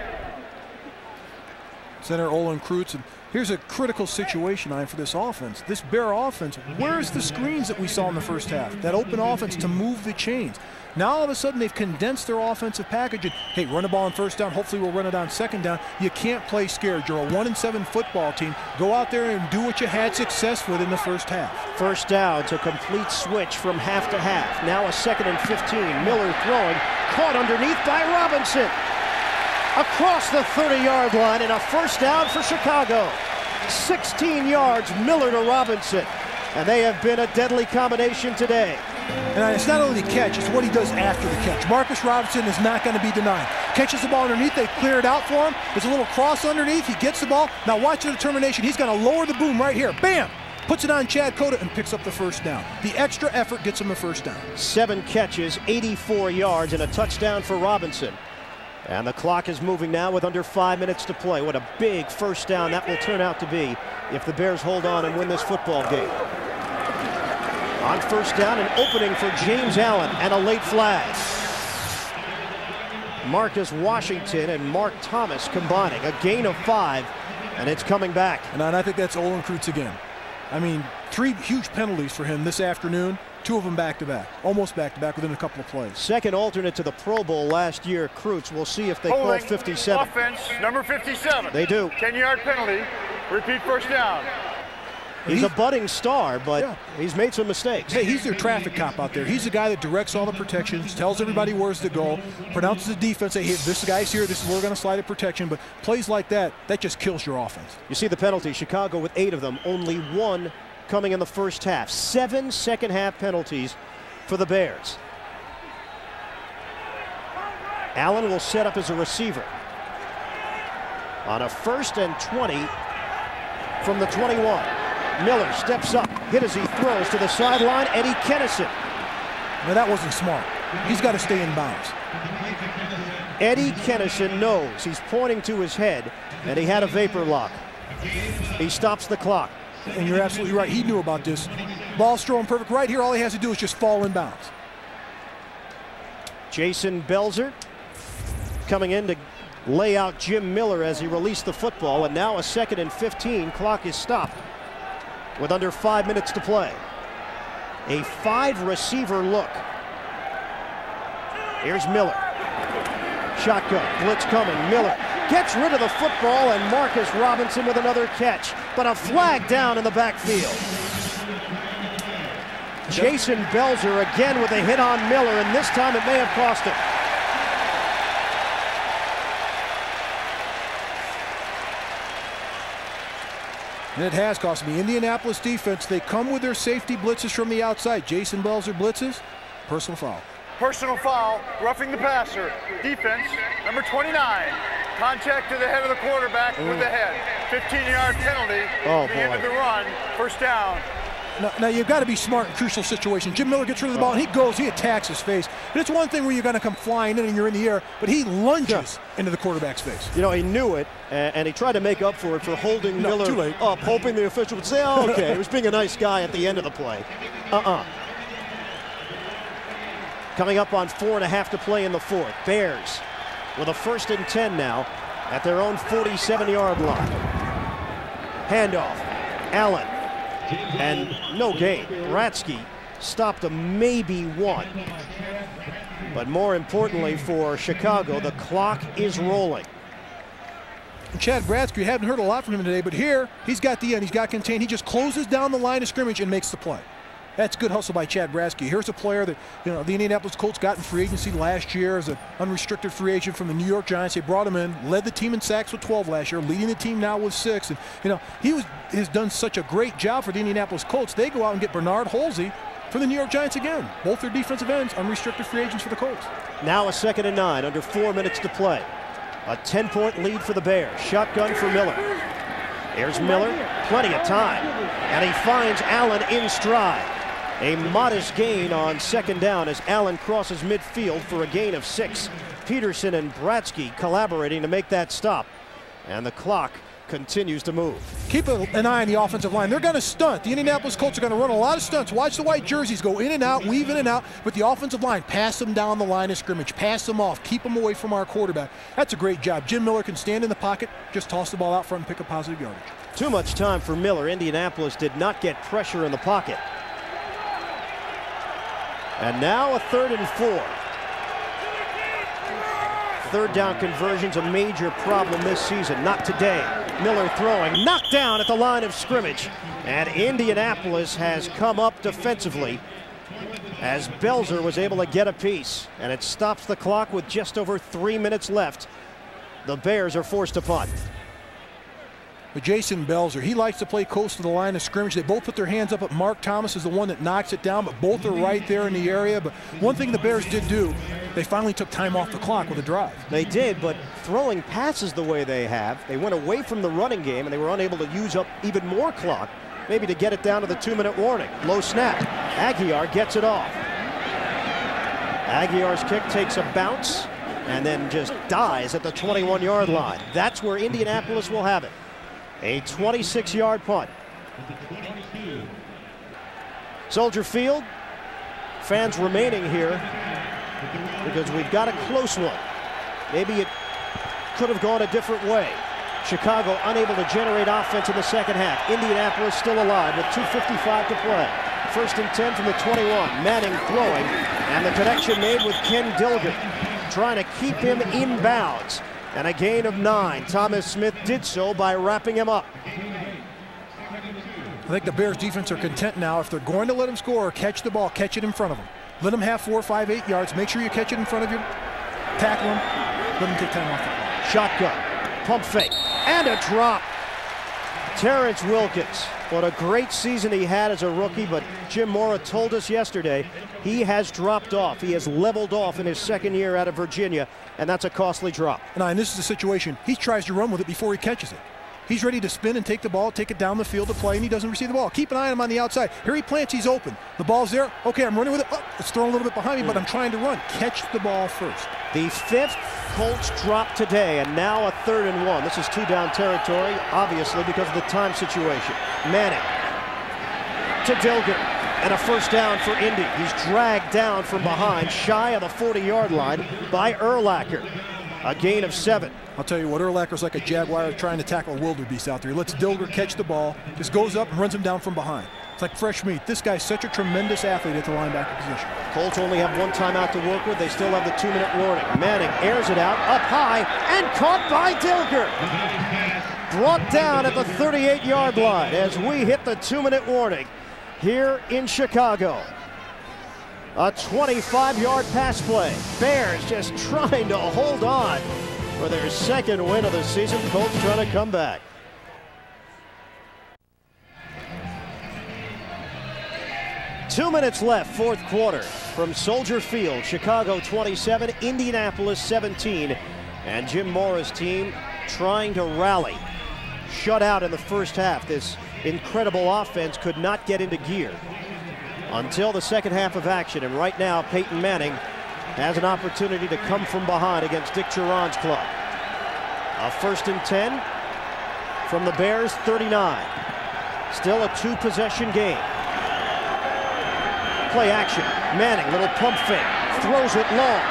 Center Olin Kreutz, and here's a critical situation for this offense. This Bear offense, where's the screens that we saw in the first half? That open offense to move the chains. Now all of a sudden they've condensed their offensive package and, hey, run the ball on first down, hopefully we'll run it on second down. You can't play scared. You're a 1-7 football team. Go out there and do what you had success with in the first half. First down to complete switch from half to half. Now a 2nd and 15. Miller throwing, caught underneath by Robinson. Across the 30-yard line and a first down for Chicago. 16 yards, Miller to Robinson. And they have been a deadly combination today. And it's not only the catch, it's what he does after the catch. Marcus Robinson is not going to be denied. Catches the ball underneath, they clear it out for him. There's a little cross underneath, he gets the ball. Now watch the determination, he's going to lower the boom right here. Bam! Puts it on Chad Cota and picks up the first down. The extra effort gets him the first down. 7 catches, 84 yards, and a touchdown for Robinson. And the clock is moving now with under 5 minutes to play. What a big first down that will turn out to be if the Bears hold on and win this football game. On first down, an opening for James Allen and a late flag. Marcus Washington and Mark Thomas combining. A gain of 5, and it's coming back. And I think that's Olin Kreutz again. I mean, 3 huge penalties for him this afternoon. 2 of them back-to-back, almost back-to-back within a couple of plays. Second alternate to the Pro Bowl last year, Kreutz. We'll see if they call 57. Offense, number 57. They do. 10-yard penalty, repeat first down. He's a budding star, but he's made some mistakes. Hey, he's their traffic cop out there. He's the guy that directs all the protections, tells everybody where's to go, pronounces the defense, say, hey, this guy's here, this is where we're going to slide at protection. But plays like that, that just kills your offense. You see the penalty, Chicago with 8 of them, only 1 coming in the first half. 7 second-half penalties for the Bears. Allen will set up as a receiver. On a 1st and 20 from the 21. Miller steps up, hit as he throws to the sideline. Eddie Kennison. Now that wasn't smart. He's got to stay in bounds. Eddie Kennison knows he's pointing to his head, and he had a vapor lock. He stops the clock. And you're absolutely right. He knew about this. Ball's thrown perfect right here. All he has to do is just fall in bounds. Jason Belzer coming in to lay out Jim Miller as he released the football, and now a 2nd and 15. Clock is stopped with under 5 minutes to play. A 5-receiver look. Here's Miller. Shotgun, blitz coming. Miller gets rid of the football, and Marcus Robinson with another catch, but a flag down in the backfield. Jason Belzer again with a hit on Miller, and this time it may have cost him. And it has cost me. Indianapolis defense, they come with their safety blitzes from the outside. Jason Belzer blitzes, personal foul. Personal foul, roughing the passer. Defense, number 29. Contact to the head of the quarterback with the head. 15-yard penalty at the end of the run. First down. Now you've got to be smart in crucial situations. Jim Miller gets rid of the ball, and he goes, he attacks his face. And it's one thing where you're going to come flying in and you're in the air, but he lunges into the quarterback's face. You know, he knew it, and he tried to make up for it for holding Miller up, hoping the official would say, oh, okay, he was being a nice guy at the end of the play. Coming up on 4.5 to play in the 4th. Bears with a 1st and 10 now at their own 47-yard line. Handoff. Allen. And no gain. Bratsky stopped a maybe 1. But more importantly for Chicago, the clock is rolling. Chad Bratsky, you haven't heard a lot from him today, but here he's got the end. He's got contained. He just closes down the line of scrimmage and makes the play. That's good hustle by Chad Bratsky. Here's a player that, you know, the Indianapolis Colts got in free agency last year as an unrestricted free agent from the New York Giants. They brought him in, led the team in sacks with 12 last year, leading the team now with 6. And, you know, has done such a great job for the Indianapolis Colts. They go out and get Bernard Holsey for the New York Giants again. Both their defensive ends, unrestricted free agents for the Colts. Now a 2nd and 9, under 4 minutes to play. A 10-point lead for the Bears. Shotgun for Miller. Here's Miller, plenty of time. And he finds Allen in stride. A modest gain on second down as Allen crosses midfield for a gain of 6. Peterson and Bratsky collaborating to make that stop. And the clock continues to move. Keep an eye on the offensive line. They're going to stunt. The Indianapolis Colts are going to run a lot of stunts. Watch the white jerseys go in and out, weave in and out. But the offensive line, pass them down the line of scrimmage. Pass them off. Keep them away from our quarterback. That's a great job. Jim Miller can stand in the pocket, just toss the ball out front and pick up positive yardage. Too much time for Miller. Indianapolis did not get pressure in the pocket. And now a 3rd and 4. Third down conversion's a major problem this season. Not today. Miller throwing, knocked down at the line of scrimmage. And Indianapolis has come up defensively as Belzer was able to get a piece. And it stops the clock with just over 3 minutes left. The Bears are forced to punt. But Jason Belzer, he likes to play close to the line of scrimmage. They both put their hands up, but Mark Thomas is the one that knocks it down, but both are right there in the area. But one thing the Bears did do, they finally took time off the clock with a drive. They did, but throwing passes the way they have, they went away from the running game and they were unable to use up even more clock, maybe to get it down to the 2-minute warning. Low snap. Aguiar gets it off. Aguiar's kick takes a bounce and then just dies at the 21-yard line. That's where Indianapolis will have it. A 26-yard punt. Soldier Field, fans remaining here because we've got a close one. Maybe it could have gone a different way. Chicago unable to generate offense in the second half. Indianapolis still alive with 2:55 to play. 1st and 10 from the 21. Manning throwing, and the connection made with Ken Dilger, trying to keep him in bounds. And a gain of 9. Thomas Smith did so by wrapping him up. I think the Bears defense are content now. If they're going to let him score or catch the ball, catch it in front of them. Let them have 4, 5, 8 yards. Make sure you catch it in front of you. Tackle them. Let them take time off the ball. Shotgun. Pump fake. And a drop. Terrence Wilkins. What a great season he had as a rookie, but Jim Mora told us yesterday he has dropped off. He has leveled off in his second year out of Virginia, and that's a costly drop. And this is a situation, he tries to run with it before he catches it. He's ready to spin and take the ball, take it down the field to play, and he doesn't receive the ball. Keep an eye on him on the outside. Here he plants, he's open. The ball's there. Okay, I'm running with it. Oh, it's thrown a little bit behind me, but I'm trying to run. Catch the ball first. The 5th Colts drop today, and now a 3rd and 1. This is 2-down territory, obviously, because of the time situation. Manning to Dilger, and a 1st down for Indy. He's dragged down from behind, shy of the 40-yard line by Urlacher. A gain of 7. I'll tell you what, Urlacher's like a jaguar trying to tackle a wildebeest out there. He lets Dilger catch the ball, just goes up and runs him down from behind. It's like fresh meat. This guy's such a tremendous athlete at the linebacker position. Colts only have 1 timeout to work with. They still have the 2-minute warning. Manning airs it out, up high, and caught by Dilger. Brought down at the 38-yard line as we hit the 2-minute warning here in Chicago. A 25-yard pass play. Bears just trying to hold on for their 2nd win of the season. Colts trying to come back. Two minutes left, 4th quarter from Soldier Field. Chicago 27, Indianapolis 17. And Jim Mora's team trying to rally. Shut out in the first half. This incredible offense could not get into gear until the second half of action. And right now, Peyton Manning has an opportunity to come from behind against Dick Geron's club. A 1st and 10 from the Bears 39. Still a 2-possession game. Play action. Manning, little pump fake. Throws it long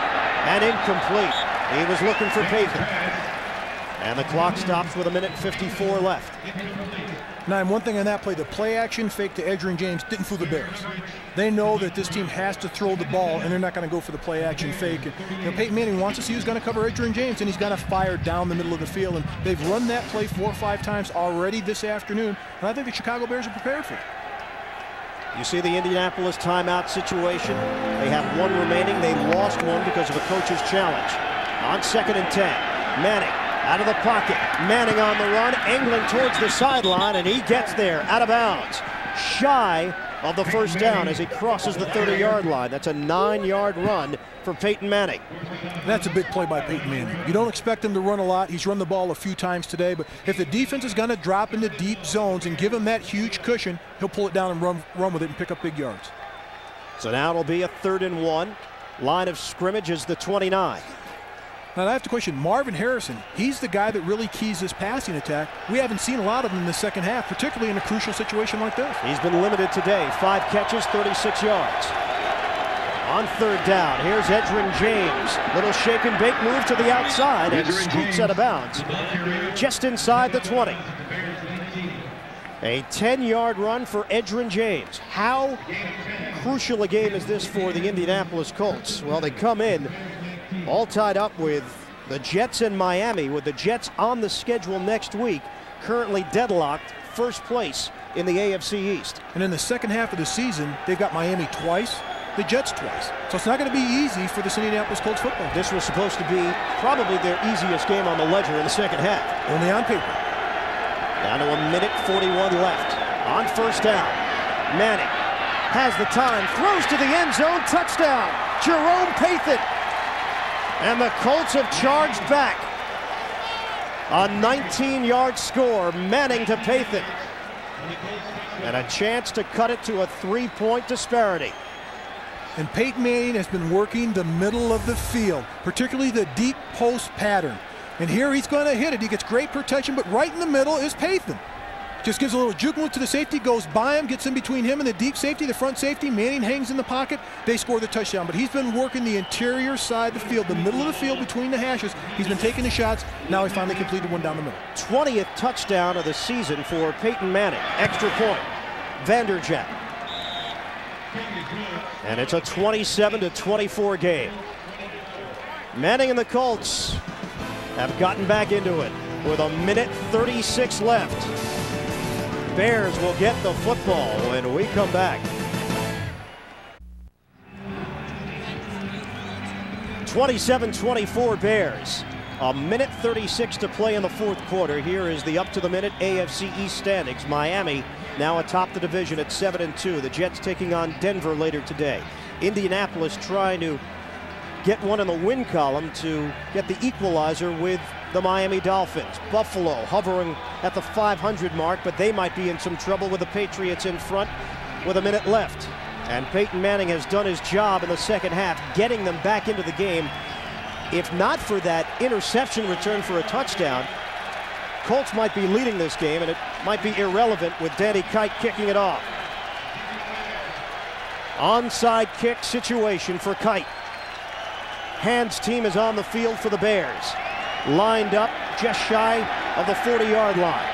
and incomplete. He was looking for Peyton. And the clock stops with 1:54 left. Now, one thing on that play, the play action fake to Edgerrin James didn't fool the Bears. They know that this team has to throw the ball, and they're not going to go for the play action fake. And, Peyton Manning wants to see who's going to cover Edgerrin James, and he's going to fire down the middle of the field. And they've run that play 4 or 5 times already this afternoon, and I think the Chicago Bears are prepared for it. You see the Indianapolis timeout situation. They have 1 remaining. They lost 1 because of a coach's challenge. On 2nd and 10, Manning out of the pocket. Manning on the run, angling towards the sideline, and he gets there out of bounds. Shy of the 1st down as he crosses the 30-yard line. That's a 9-yard run for Peyton Manning. That's a big play by Peyton Manning. You don't expect him to run a lot. He's run the ball a few times today, but if the defense is going to drop into deep zones and give him that huge cushion, he'll pull it down and run with it and pick up big yards. So now it'll be a 3rd and 1. Line of scrimmage is the 29. Now I have to question Marvin Harrison. He's the guy that really keys this passing attack. We haven't seen a lot of him in the second half, particularly in a crucial situation like this. He's been limited today. 5 catches, 36 yards. On 3rd down, here's Edgerrin James. Little shake and bake move to the outside and scoots out of bounds. Just inside the 20. A 10-yard run for Edgerrin James. How crucial a game is this for the Indianapolis Colts? Well, they come in all tied up with the Jets and Miami, with the Jets on the schedule next week, currently deadlocked first place in the AFC East. And in the second half of the season, they've got Miami twice, the Jets twice. So it's not going to be easy for this Indianapolis Colts football. This was supposed to be probably their easiest game on the ledger in the second half. Only on paper. Down to 1:41 left. On 1st down, Manning has the time, throws to the end zone, touchdown, Jerome Pathan. And the Colts have charged back. A 19-yard score, Manning to Pathan. And a chance to cut it to a 3-point disparity. And Peyton Manning has been working the middle of the field, particularly the deep post pattern. And here he's going to hit it. He gets great protection, but right in the middle is Pathan. Just gives a little juke move to the safety, goes by him, gets in between him and the deep safety, the front safety. Manning hangs in the pocket. They score the touchdown. But he's been working the interior side of the field, the middle of the field between the hashes. He's been taking the shots. Now he finally completed one down the middle. 20th touchdown of the season for Peyton Manning. Extra point. Vanderjagt. And it's a 27-24 game. Manning and the Colts have gotten back into it with 1:36 left. Bears will get the football when we come back. 27-24 Bears. 1:36 to play in the 4th quarter. Here is the up-to-the-minute AFC East standings. Miami now atop the division at 7-2. The Jets taking on Denver later today. Indianapolis trying to get one in the win column to get the equalizer with the Miami Dolphins. Buffalo hovering at the 500 mark, but they might be in some trouble with the Patriots in front with 1 minute left. And Peyton Manning has done his job in the second half, getting them back into the game. If not for that interception return for a touchdown, Colts might be leading this game, and it might be irrelevant with Danny Kite kicking it off. Onside kick situation for Kite. Hand's team is on the field for the Bears. Lined up just shy of the 40-yard line.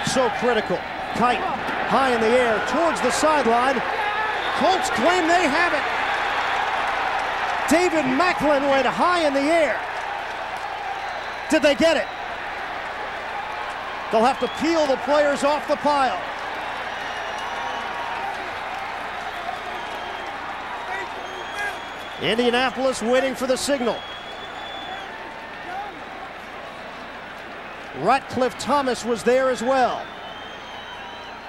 So critical. Kite high in the air towards the sideline. Colts claim they have it. David Macklin went high in the air. Did they get it? They'll have to peel the players off the pile. Indianapolis waiting for the signal. Ratcliffe Thomas was there as well.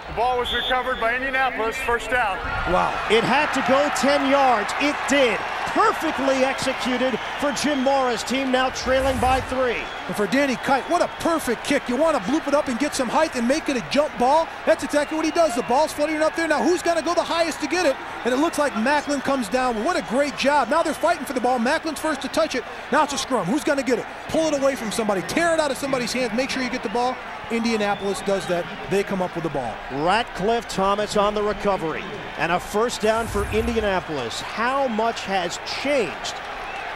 The ball was recovered by Indianapolis, 1st down. Wow. It had to go 10 yards. It did. Perfectly executed for Jim Mora's team, now trailing by 3. And for Danny Kite, what a perfect kick. You want to bloop it up and get some height and make it a jump ball. That's exactly what he does. The ball's floating up there. Now who's going to go the highest to get it? And it looks like Macklin comes down. What a great job. Now they're fighting for the ball. Macklin's first to touch it. Now it's a scrum. Who's going to get it? Pull it away from somebody. Tear it out of somebody's hands. Make sure you get the ball. Indianapolis does that. They come up with the ball. Ratcliffe Thomas on the recovery. And a 1st down for Indianapolis. How much has changed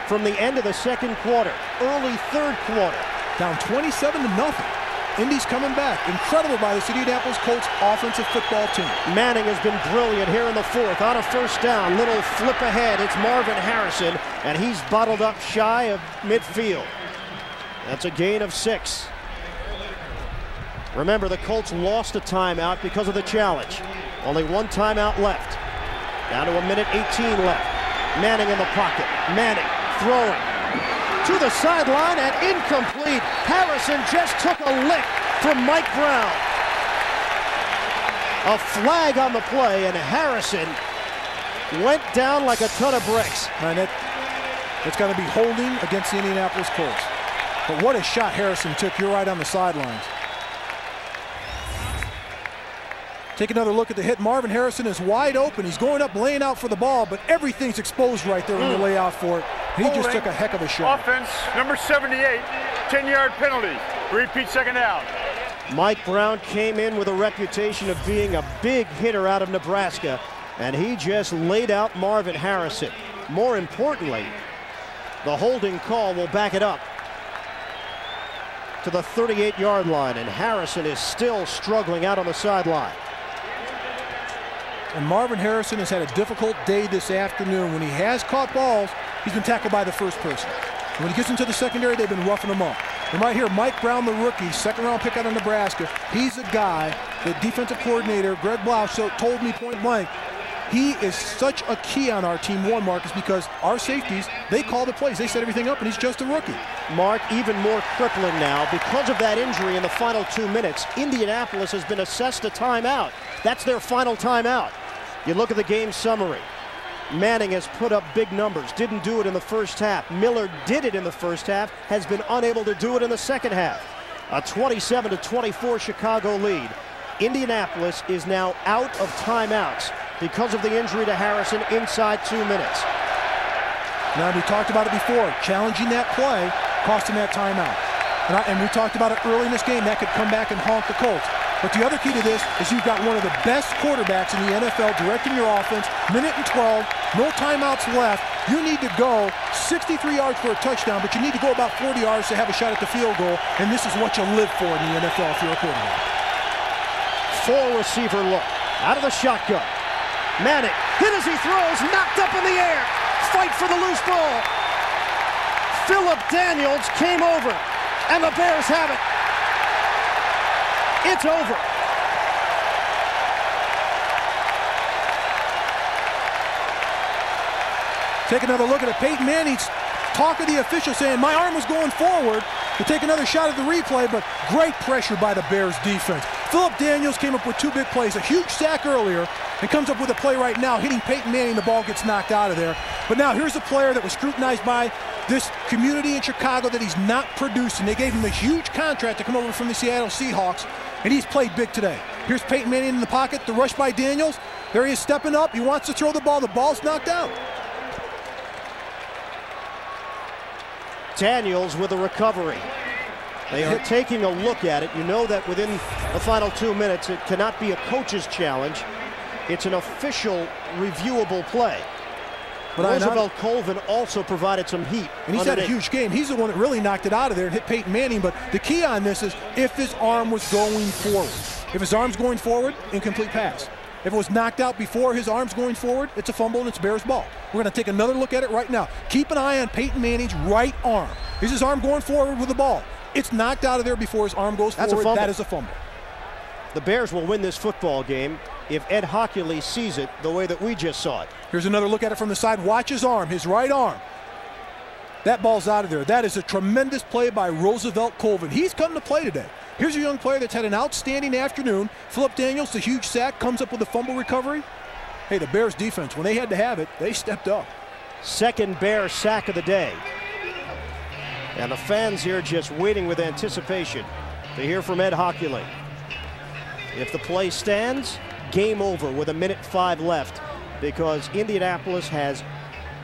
from the end of the 2nd quarter, early 3rd quarter? Down 27-0. Indy's coming back. Incredible by this Indianapolis Colts offensive football team. Manning has been brilliant here in the 4th. On a 1st down, little flip ahead. It's Marvin Harrison, and he's bottled up shy of midfield. That's a gain of 6. Remember, the Colts lost a timeout because of the challenge. Only 1 timeout left. Down to 1:18 left. Manning in the pocket. Manning throwing to the sideline and incomplete. Harrison just took a lick from Mike Brown. A flag on the play, and Harrison went down like a ton of bricks. And it's going to be holding against the Indianapolis Colts. But what a shot Harrison took. You're right on the sidelines. Take another look at the hit. Marvin Harrison is wide open. He's going up, laying out for the ball, but everything's exposed right there when you lay out for it. He just took a heck of a shot. Offense, number 78, 10-yard penalty. Repeat second down. Mike Brown came in with a reputation of being a big hitter out of Nebraska, and he just laid out Marvin Harrison. More importantly, the holding call will back it up to the 38-yard line, and Harrison is still struggling out on the sideline. And Marvin Harrison has had a difficult day this afternoon. When he has caught balls, he's been tackled by the first person. And when he gets into the secondary, they've been roughing him up. And right here, Mike Brown, the rookie, second-round pick out of Nebraska, he's a guy, the defensive coordinator, Greg Blouch, told me point blank, he is such a key on our team, one, Marcus, because our safeties, they call the plays. They set everything up, and he's just a rookie. Mark, even more crippling now. Because of that injury in the final 2 minutes, Indianapolis has been assessed a timeout. That's their final timeout. You look at the game summary. Manning has put up big numbers, didn't do it in the first half. Miller did it in the first half, has been unable to do it in the second half. A 27-24 Chicago lead. Indianapolis is now out of timeouts because of the injury to Harrison inside 2 minutes. Now, we talked about it before. Challenging that play cost him that timeout. And we talked about it early in this game. That could come back and haunt the Colts. But the other key to this is you've got one of the best quarterbacks in the NFL directing your offense. Minute and 12, no timeouts left. You need to go 63 yards for a touchdown, but you need to go about 40 yards to have a shot at the field goal. And this is what you live for in the NFL if you're a quarterback. Four-receiver look out of the shotgun. Manning hit as he throws, knocked up in the air. Fight for the loose ball. Philip Daniels came over, and the Bears have it. It's over. Take another look at it. Peyton Manning's talking to the official saying, my arm was going forward to take another shot at the replay, but great pressure by the Bears defense. Philip Daniels came up with two big plays, a huge sack earlier, and comes up with a play right now, hitting Peyton Manning. The ball gets knocked out of there. But now here's a player that was scrutinized by this community in Chicago that he's not producing. They gave him a huge contract to come over from the Seattle Seahawks, and he's played big today. Here's Peyton Manning in the pocket, the rush by Daniels. There he is stepping up. He wants to throw the ball. The ball's knocked out. Daniels with a recovery. They are taking a look at it. You know that within the final 2 minutes, it cannot be a coach's challenge. It's an official reviewable play. But Roosevelt Colvin also provided some heat. And he's had a huge game. He's the one that really knocked it out of there and hit Peyton Manning. But the key on this is if his arm was going forward. If his arm's going forward, incomplete pass. If it was knocked out before his arm's going forward, it's a fumble and it's Bears ball. We're going to take another look at it right now. Keep an eye on Peyton Manning's right arm. Is his arm going forward with the ball? It's knocked out of there before his arm goes forward. That is a fumble. The Bears will win this football game if Ed Hockley sees it the way that we just saw it. Here's another look at it from the side. Watch his arm, his right arm. That ball's out of there. That is a tremendous play by Roosevelt Colvin. He's come to play today. Here's a young player that's had an outstanding afternoon. Philip Daniels, the huge sack, comes up with a fumble recovery. Hey, the Bears defense, when they had to have it, they stepped up. Second Bear sack of the day. And the fans here just waiting with anticipation to hear from Ed Hockley. If the play stands, game over with 1:05 left because Indianapolis has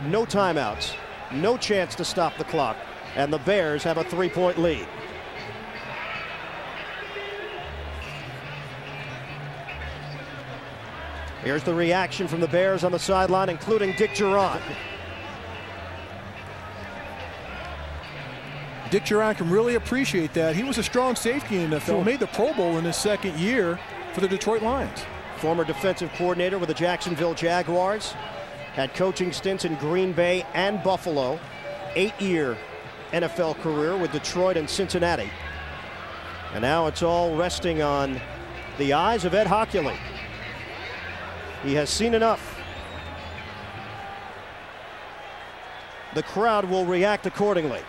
no timeouts, no chance to stop the clock, and the Bears have a 3-point lead. Here's the reaction from the Bears on the sideline, including Dick Jauron. Dick Jauron can really appreciate that. He was a strong safety in the NFL, made the Pro Bowl in his second year for the Detroit Lions. Former defensive coordinator with the Jacksonville Jaguars, had coaching stints in Green Bay and Buffalo, 8-year NFL career with Detroit and Cincinnati. And now it's all resting on the eyes of Ed Hockley. He has seen enough. The crowd will react accordingly.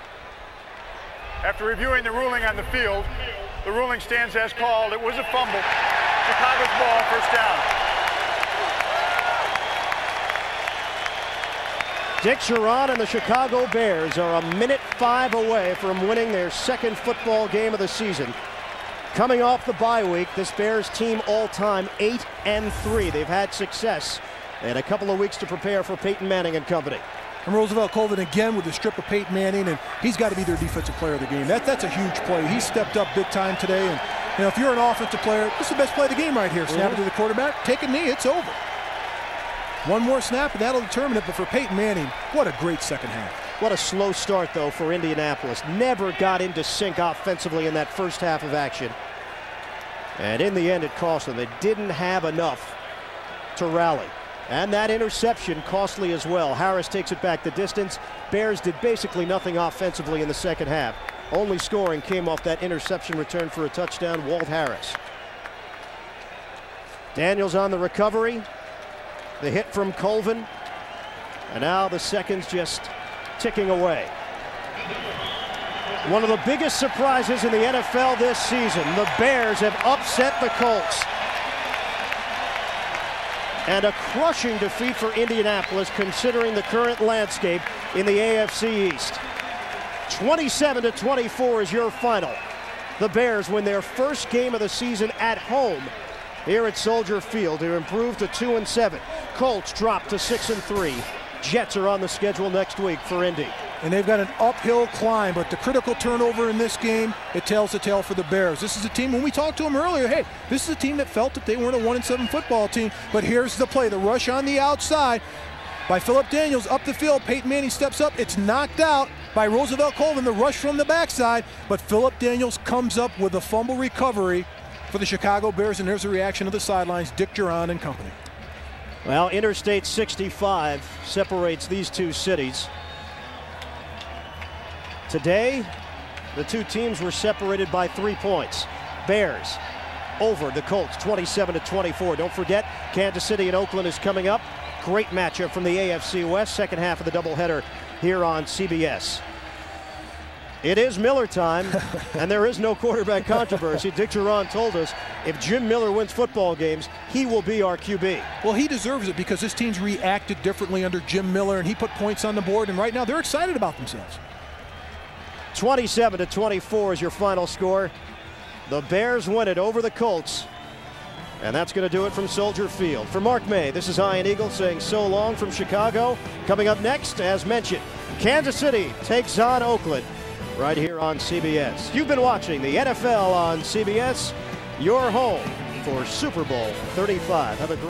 After reviewing the ruling on the field, the ruling stands as called. It was a fumble. Chicago's ball, first down. Dick Jauron and the Chicago Bears are 1:05 away from winning their second football game of the season. Coming off the bye week, this Bears team all-time 8-3. They've had success and a couple of weeks to prepare for Peyton Manning and company. And Roosevelt Colvin again with the strip of Peyton Manning, and he's got to be their defensive player of the game. That's a huge play. He stepped up big time today, and if you're an offensive player, this is the best play of the game right here. Snap it to the quarterback, take a knee, it's over. One more snap, and that'll determine it. But for Peyton Manning, what a great second half. What a slow start, though, for Indianapolis. Never got into sync offensively in that first half of action. And in the end, it cost them. They didn't have enough to rally. And that interception costly as well. Harris takes it back the distance. Bears did basically nothing offensively in the second half. Only scoring came off that interception return for a touchdown, Walt Harris. Daniels on the recovery. The hit from Colvin. And now the seconds just ticking away. One of the biggest surprises in the NFL this season. The Bears have upset the Colts. And a crushing defeat for Indianapolis considering the current landscape in the AFC East. 27-24 is your final. The Bears win their first game of the season at home here at Soldier Field to improve to 2-7. Colts drop to 6-3. Jets are on the schedule next week for Indy. And they've got an uphill climb, but the critical turnover in this game, it tells the tale for the Bears. This is a team, when we talked to them earlier, hey, this is a team that felt that they weren't a 1-7 football team, but here's the play, the rush on the outside by Philip Daniels up the field. Peyton Manning steps up, it's knocked out by Roosevelt Colvin, the rush from the backside, but Philip Daniels comes up with a fumble recovery for the Chicago Bears, and there's a reaction of the sidelines, Dick Duran and company. Well, Interstate 65 separates these two cities. Today, the two teams were separated by 3 points. Bears over the Colts, 27-24. Don't forget, Kansas City and Oakland is coming up. Great matchup from the AFC West, second half of the doubleheader here on CBS. It is Miller time, and there is no quarterback controversy. Dick Duran told us if Jim Miller wins football games, he will be our QB. Well, he deserves it because this team's reacted differently under Jim Miller, and he put points on the board, and right now they're excited about themselves. 27-24 is your final score. The Bears win it over the Colts. And that's going to do it from Soldier Field. For Mark May, this is Ian Eagle saying so long from Chicago. Coming up next, as mentioned, Kansas City takes on Oakland right here on CBS. You've been watching the NFL on CBS, your home for Super Bowl 35. Have a great